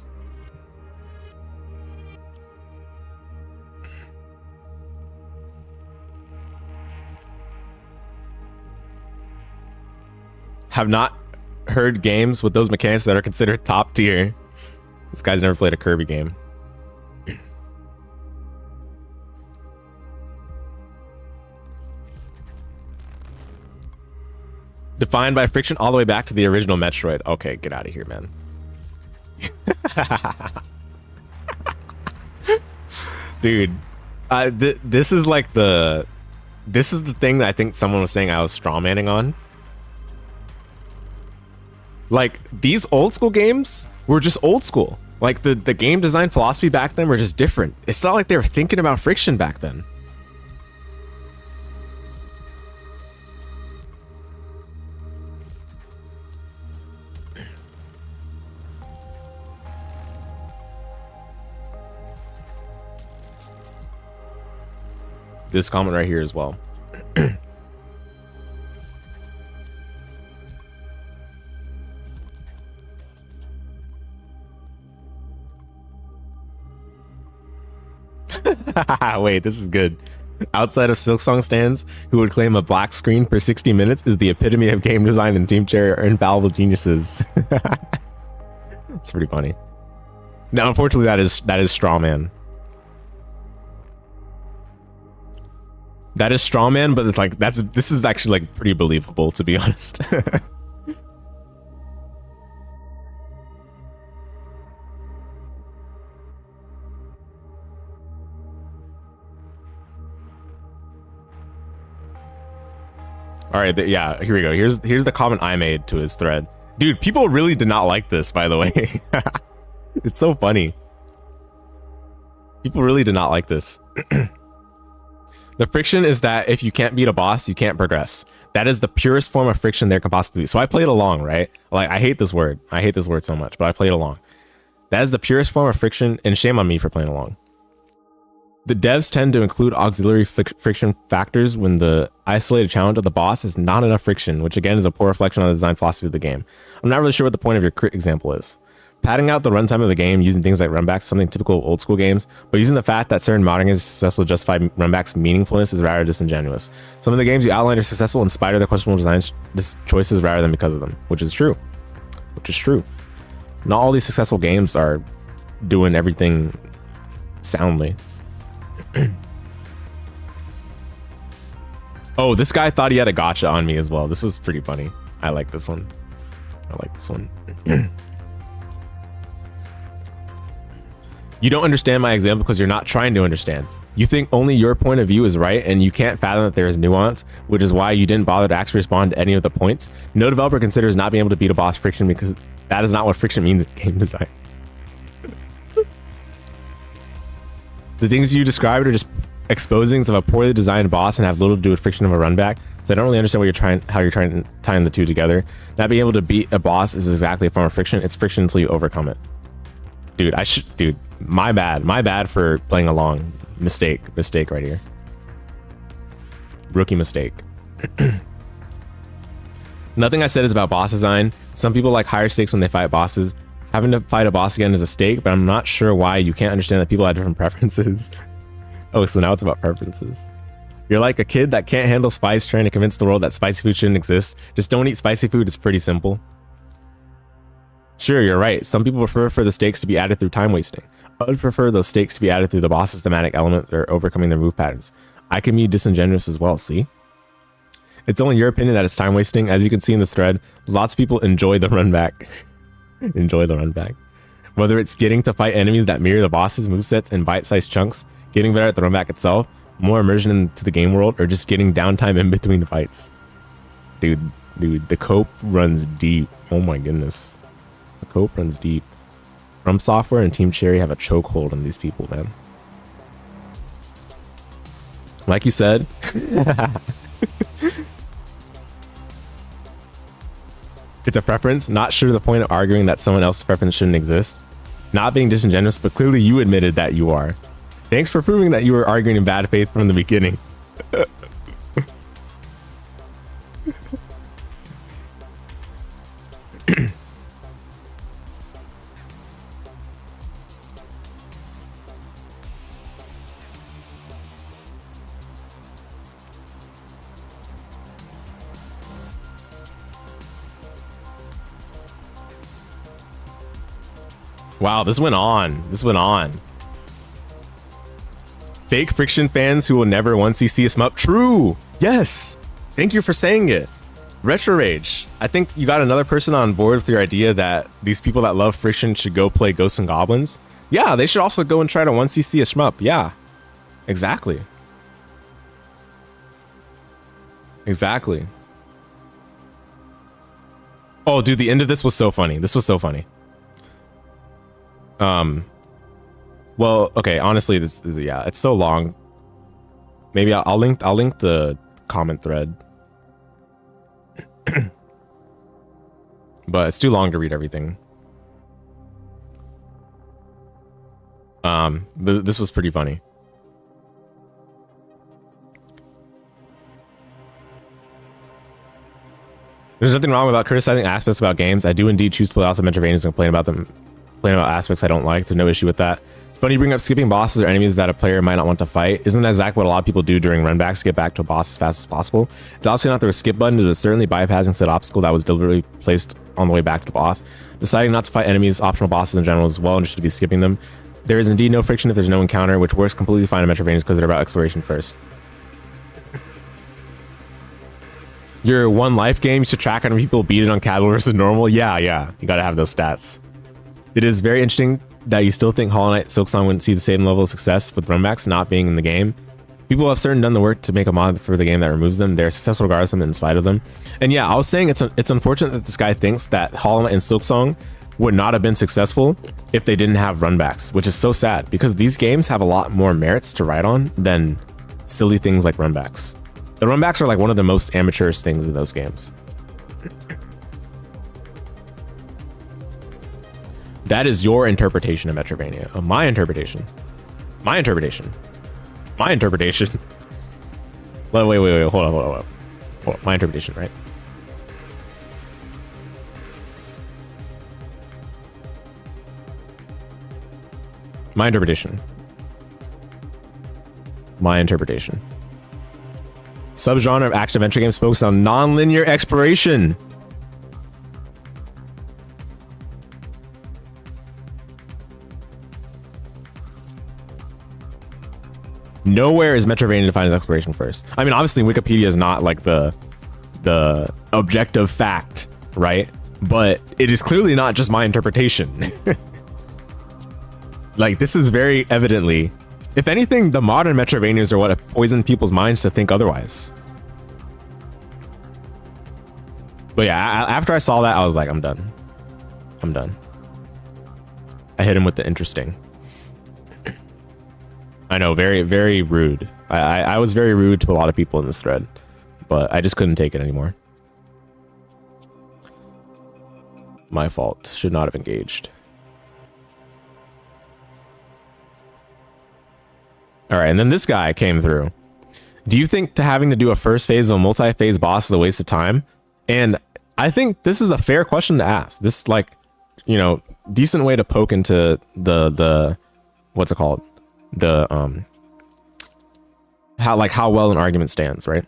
Have not heard games with those mechanics that are considered top tier. This guy's never played a Kirby game. Defined by friction all the way back to the original Metroid. Okay, get out of here, man. Dude, this is like this is the thing that I think someone was saying I was strawmanning on. Like, these old school games were just old school. Like, the game design philosophy back then were just different. It's not like they were thinking about friction back then. This comment right here as well. Wait, this is good. Outside of Silksong stands, who would claim a black screen for 60 minutes is the epitome of game design, and Team Cherry are infallible geniuses. It's pretty funny. Now, unfortunately, that is straw man. That is straw man, but it's like this is actually like pretty believable, to be honest. All right, yeah, here we go. Here's the comment I made to his thread. Dude, people really did not like this, by the way. It's so funny. People really did not like this. The friction is that if you can't beat a boss, you can't progress. That is the purest form of friction there can possibly be. So I played along, right? Like, I hate this word. I hate this word so much, but I played along. That is the purest form of friction, and shame on me for playing along. The devs tend to include auxiliary friction factors when the isolated challenge of the boss is not enough friction, which again is a poor reflection on the design philosophy of the game. I'm not really sure what the point of your crit example is. Padding out the runtime of the game using things like runbacks is something typical of old school games, but using the fact that certain modding is successful to justify runbacks' meaningfulness is rather disingenuous. Some of the games you outlined are successful in spite of their questionable design choices rather than because of them, which is true. Which is true. Not all these successful games are doing everything soundly. Oh, this guy thought he had a gotcha on me as well. This was pretty funny. I like this one. I like this one. You don't understand my example because you're not trying to understand. You think only your point of view is right, and you can't fathom that there is nuance, which is why you didn't bother to actually respond to any of the points. No developer considers not being able to beat a boss friction because that is not what friction means in game design. The things you described are just exposings of a poorly designed boss and have little to do with friction of a runback. So I don't really understand how you're trying to tie the two together. Not being able to beat a boss is exactly a form of friction. It's friction until you overcome it. Dude, my bad for playing along. Mistake right here. Rookie mistake. Nothing I said is about boss design. Some people like higher stakes when they fight bosses. Having to fight a boss again is a stake, but I'm not sure why you can't understand that people have different preferences. Oh, so now it's about preferences. You're like a kid that can't handle spice trying to convince the world that spicy food shouldn't exist. Just don't eat spicy food. It's pretty simple. Sure, you're right. Some people prefer for the stakes to be added through time wasting. Others prefer those stakes to be added through the boss's thematic elements or overcoming their move patterns. I can be disingenuous as well, see? It's only your opinion that it's time wasting. As you can see in this thread, lots of people enjoy the runback. Enjoy the runback. Whether it's getting to fight enemies that mirror the boss's movesets in bite-sized chunks, getting better at the runback itself, more immersion into the game world, or just getting downtime in between fights. Dude, the cope runs deep. Oh my goodness. The cope runs deep. From Software and Team Cherry have a chokehold on these people, man. Like you said, it's a preference. Not sure the point of arguing that someone else's preference shouldn't exist. Not being disingenuous, but clearly you admitted that you are. Thanks for proving that you were arguing in bad faith from the beginning. Wow, this went on. This went on. Fake friction fans who will never once see a shmup. True. Yes. Thank you for saying it. Retro Rage. I think you got another person on board with your idea that these people that love friction should go play Ghosts and Goblins. Yeah, they should also go and try to 1cc a shmup. Yeah. Exactly. Exactly. Oh, dude, the end of this was so funny. This was so funny. Well, okay, honestly, this is, yeah, it's so long. Maybe I'll link the comment thread. But it's too long to read everything. But this was pretty funny. There's nothing wrong about criticizing aspects about games. I do indeed choose to play lots of Metroidvanias and complain about aspects I don't like. There's no issue with that. It's funny you bring up skipping bosses or enemies that a player might not want to fight. Isn't that exactly what a lot of people do during runbacks to get back to a boss as fast as possible? It's obviously not the skip button, it was certainly bypassing said obstacle that was deliberately placed on the way back to the boss. Deciding not to fight enemies, optional bosses in general, is well understood to be skipping them. There is indeed no friction if there's no encounter, which works completely fine in Metroidvanias because they're about exploration first. Your one life game, you should track how many people beat it on casual versus normal. Yeah, you gotta have those stats. It is very interesting that you still think Hollow Knight Silksong wouldn't see the same level of success with runbacks not being in the game. People have certainly done the work to make a mod for the game that removes them. They're successful regardless of them in spite of them. And yeah, I was saying it's unfortunate that this guy thinks that Hollow Knight and Silksong would not have been successful if they didn't have runbacks, which is so sad because these games have a lot more merits to write on than silly things like runbacks. The runbacks are like one of the most amateurish things in those games. That is your interpretation of Metroidvania. Of my interpretation. My interpretation. My interpretation. Wait. Hold on. My interpretation, right? My interpretation. My interpretation. Subgenre of action-adventure games focused on non-linear exploration. Nowhere is Metroidvania defined as exploration first. I mean, obviously, Wikipedia is not like the objective fact, right? But it is clearly not just my interpretation. Like, this is very evidently, if anything, the modern Metroidvanias are what have poisoned people's minds to think otherwise. But yeah, after I saw that, I was like, I'm done. I'm done. I hit him with the interesting. I know, very, very rude. I was very rude to a lot of people in this thread, but I just couldn't take it anymore. My fault. Should not have engaged. All right, and then this guy came through. Do you think having to do a first phase of a multi-phase boss is a waste of time? And I think this is a fair question to ask. This, like, you know, decent way to poke into the what's it called? The how well an argument stands, right?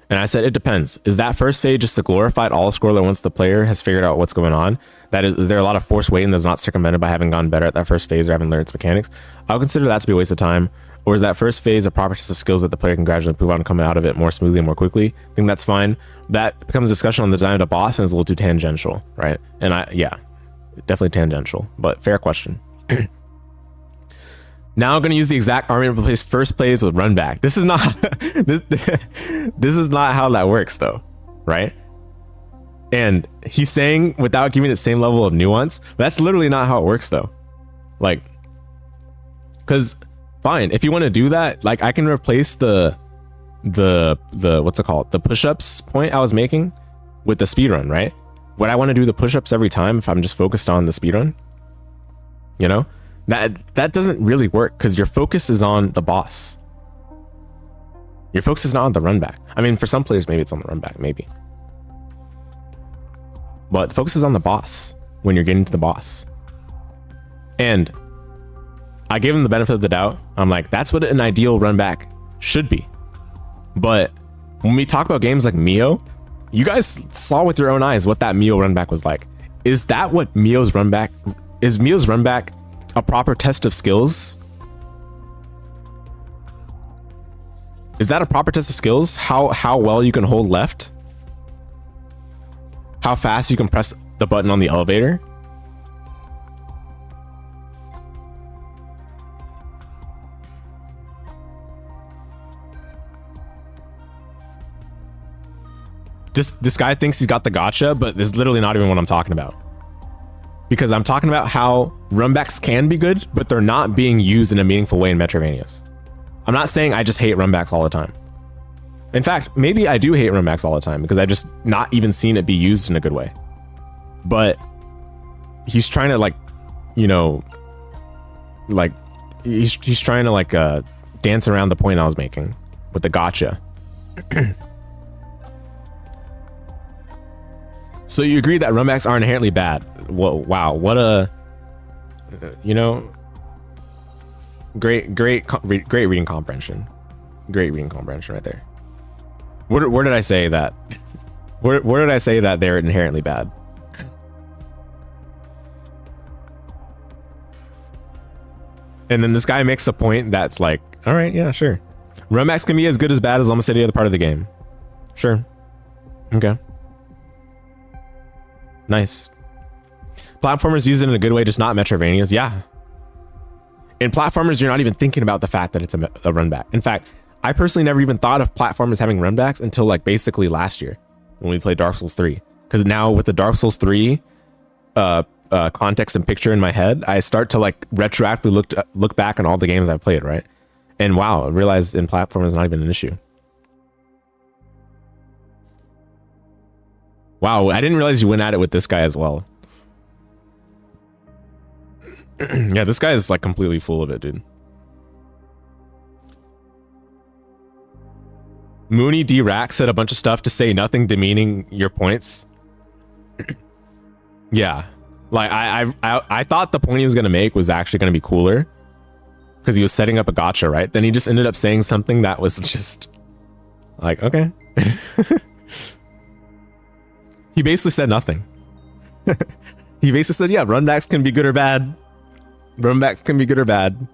And I said it depends. Is that first phase just a glorified all-scroller once the player has figured out what's going on? That is there a lot of forced waiting that's not circumvented by having gotten better at that first phase or having learned its mechanics? I'll consider that to be a waste of time. Or is that first phase a proper test of skills that the player can gradually improve on coming out of it more smoothly and more quickly? I think that's fine. That becomes a discussion on the design of the boss and is a little too tangential, right? And yeah, definitely tangential, but fair question. Now I'm going to use the exact argument to replace first plays with run back. This is not this is not how that works though, right? And he's saying without giving the same level of nuance, that's literally not how it works though. Like, because fine, if you want to do that, like I can replace the what's it called? The push-ups point I was making with the speedrun, right? Would I want to do the push-ups every time if I'm just focused on the speedrun? You know? That doesn't really work because your focus is on the boss. Your focus is not on the run back. I mean, for some players, maybe it's on the run back, maybe. But the focus is on the boss when you're getting to the boss. And I gave him the benefit of the doubt. I'm like, that's what an ideal run back should be. But when we talk about games like Mio, you guys saw with your own eyes what that Mio run back was like. Is that what Mio's run back is Mio's runback a proper test of skills? Is that a proper test of skills? How well you can hold left? How fast you can press the button on the elevator? This guy thinks he's got the gotcha, but this is literally not even what I'm talking about. Because I'm talking about how runbacks can be good, but they're not being used in a meaningful way in Metroidvanias. I'm not saying I just hate runbacks all the time. In fact, maybe I do hate runbacks all the time because I've just not even seen it be used in a good way. But he's trying to like, you know, like he's trying to like dance around the point I was making with the gotcha. So you agree that runbacks are inherently bad? Whoa, wow, what a, you know, great reading comprehension. Great reading comprehension right there. Where did I say that? Where did I say that they're inherently bad? And then this guy makes a point that's like, all right, yeah, sure. Runbacks can be as good as bad as almost any other part of the game. Sure. Okay. Nice. Platformers use it in a good way, just not Metroidvanias. Yeah. In platformers, you're not even thinking about the fact that it's a runback. In fact, I personally never even thought of platformers having runbacks until like basically last year when we played Dark Souls 3. Because now with the Dark Souls 3 context and picture in my head, I start to like retroactively look back on all the games I've played, right? And wow, I realized in platformers it's not even an issue. Wow, I didn't realize you went at it with this guy as well. Yeah, this guy is like completely full of it, dude. Mooney D. Rack said a bunch of stuff to say nothing demeaning your points. Yeah, like I thought the point he was gonna make was actually gonna be cooler because he was setting up a gotcha, right? Then he just ended up saying something that was just like, okay. He basically said nothing. He basically said, yeah, runbacks can be good or bad. Runbacks can be good or bad.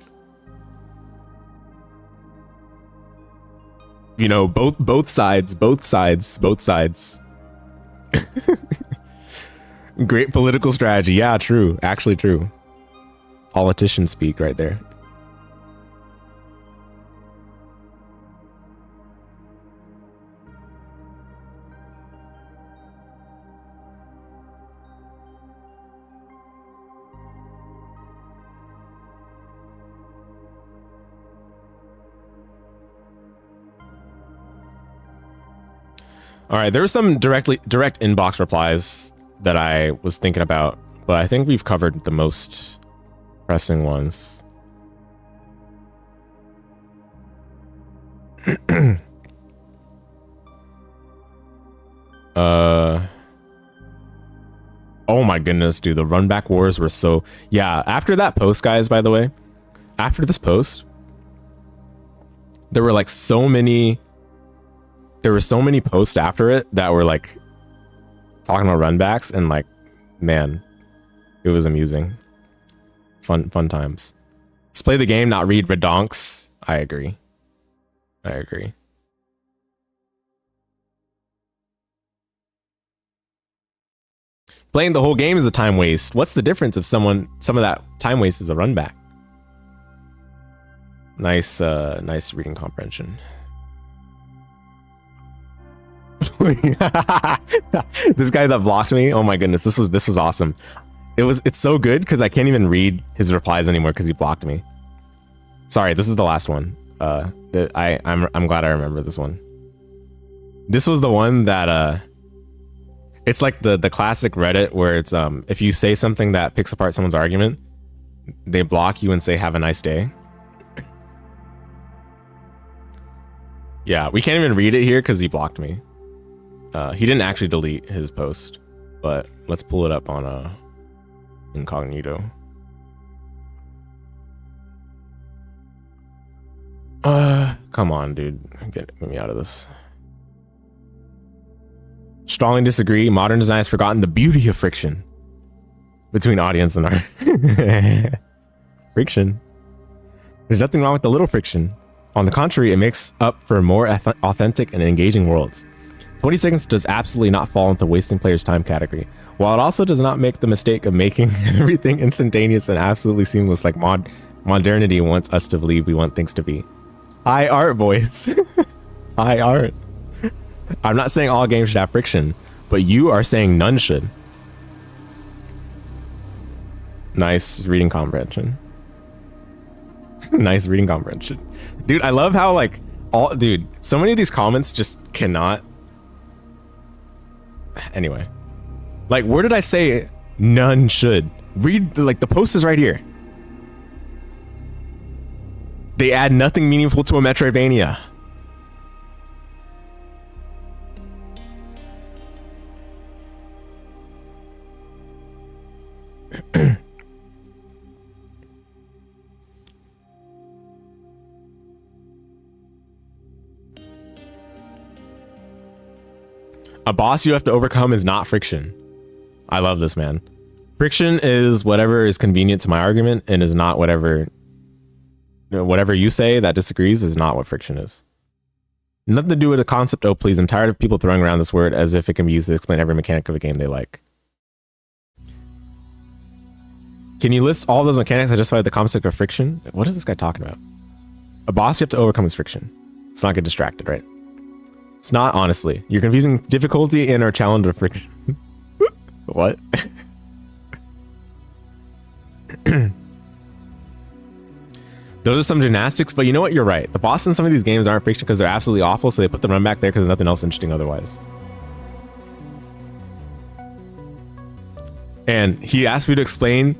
You know, both sides. Great political strategy. Yeah, true. Actually true. Politician speak right there. All right, there were some direct inbox replies that I was thinking about, but I think we've covered the most pressing ones. Oh my goodness, dude, the runback wars were so... Yeah, after that post, guys, by the way, after this post, there were like so many... There were so many posts after it that were like talking about runbacks, and like, man, it was amusing. Fun times. Let's play the game, not read redonks. I agree. Playing the whole game is a time waste. What's the difference if some of that time waste is a runback? Nice reading comprehension. This guy that blocked me, oh my goodness, this was awesome. It's so good because I can't even read his replies anymore because he blocked me. Sorry, this is the last one. I'm glad I remember this one. This was the one that it's like the classic Reddit where it's if you say something that picks apart someone's argument, they block you and say have a nice day. Yeah, we can't even read it here because he blocked me. He didn't actually delete his post, but let's pull it up on incognito. Come on, dude. Get me out of this. Strongly disagree. Modern design has forgotten the beauty of friction. between audience and art. Friction. There's nothing wrong with the little friction. On the contrary, it makes up for more authentic and engaging worlds. 20 seconds does absolutely not fall into wasting players' time category, while it also does not make the mistake of making everything instantaneous and absolutely seamless like modernity wants us to believe we want things to be. High art, boys. High art. I'm not saying all games should have friction, but you are saying none should. Nice reading comprehension. Nice reading comprehension. Dude, I love how like dude, so many of these comments just cannot. Anyway, like, where did I say none should? Read, like, the post is right here. They add nothing meaningful to a metroidvania. A boss you have to overcome is not friction. I love this, man. Friction is whatever is convenient to my argument and is not whatever you say that disagrees is not what friction is. Nothing to do with the concept. Oh, please. I'm tired of people throwing around this word as if it can be used to explain every mechanic of a game they like. Can you list all those mechanics that justify the concept of friction? What is this guy talking about? A boss you have to overcome is friction. Let's not get distracted, right? It's not, honestly. You're confusing difficulty and our challenge of friction. What? Those are some gymnastics, but you know what? You're right. The bosses in some of these games aren't friction because they're absolutely awful, so they put the run back there because there's nothing else interesting otherwise. And he asked me to explain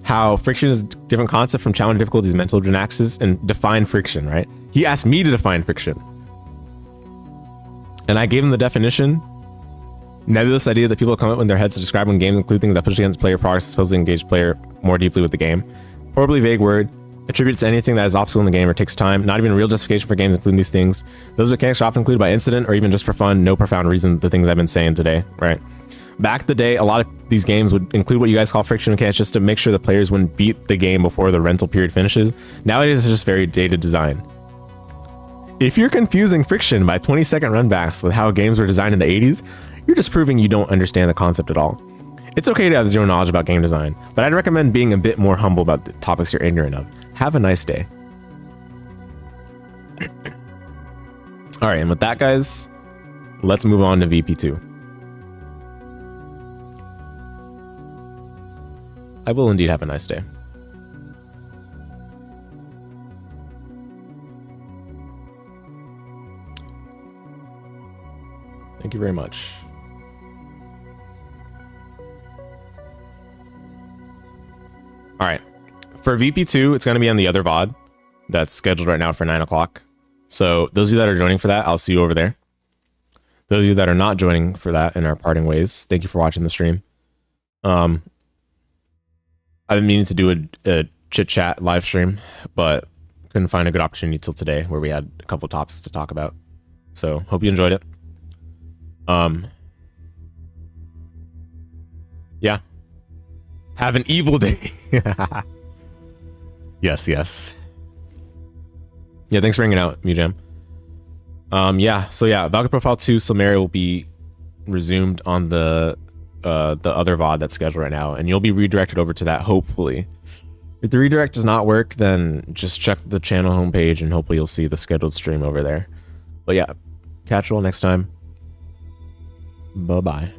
how friction is a different concept from challenge difficulties, mental gymnastics, and define friction, right? He asked me to define friction. And I gave him the definition. Nebulous idea that people come up in their heads to describe when games include things that push against player progress, supposedly engage player more deeply with the game. Horribly vague word. Attributes to anything that is obstacle in the game or takes time. Not even a real justification for games including these things. Those mechanics are often included by incident or even just for fun. No profound reason. The things I've been saying today, right? Back in the day, a lot of these games would include what you guys call friction mechanics just to make sure the players wouldn't beat the game before the rental period finishes. Nowadays, it's just very dated design. If you're confusing friction by 20-second runbacks with how games were designed in the 80s, you're just proving you don't understand the concept at all. It's okay to have zero knowledge about game design, but I'd recommend being a bit more humble about the topics you're ignorant of. Have a nice day. All right, and with that, guys, let's move on to VP2. I will indeed have a nice day. Thank you very much. All right. For VP2, it's going to be on the other VOD that's scheduled right now for 9 o'clock. So those of you that are joining for that, I'll see you over there. Those of you that are not joining for that and are parting ways, thank you for watching the stream. I've been meaning to do a chit-chat live stream, but couldn't find a good opportunity till today where we had a couple topics to talk about. So hope you enjoyed it. Yeah. Have an evil day. Yes. Yeah, thanks for hanging out, Mujam. Yeah, so yeah, Valkyrie Profile 2 Silmeria will be resumed on the other VOD that's scheduled right now, and you'll be redirected over to that, hopefully. If the redirect does not work, then just check the channel homepage and hopefully you'll see the scheduled stream over there. But yeah, catch you all next time. Bye-bye.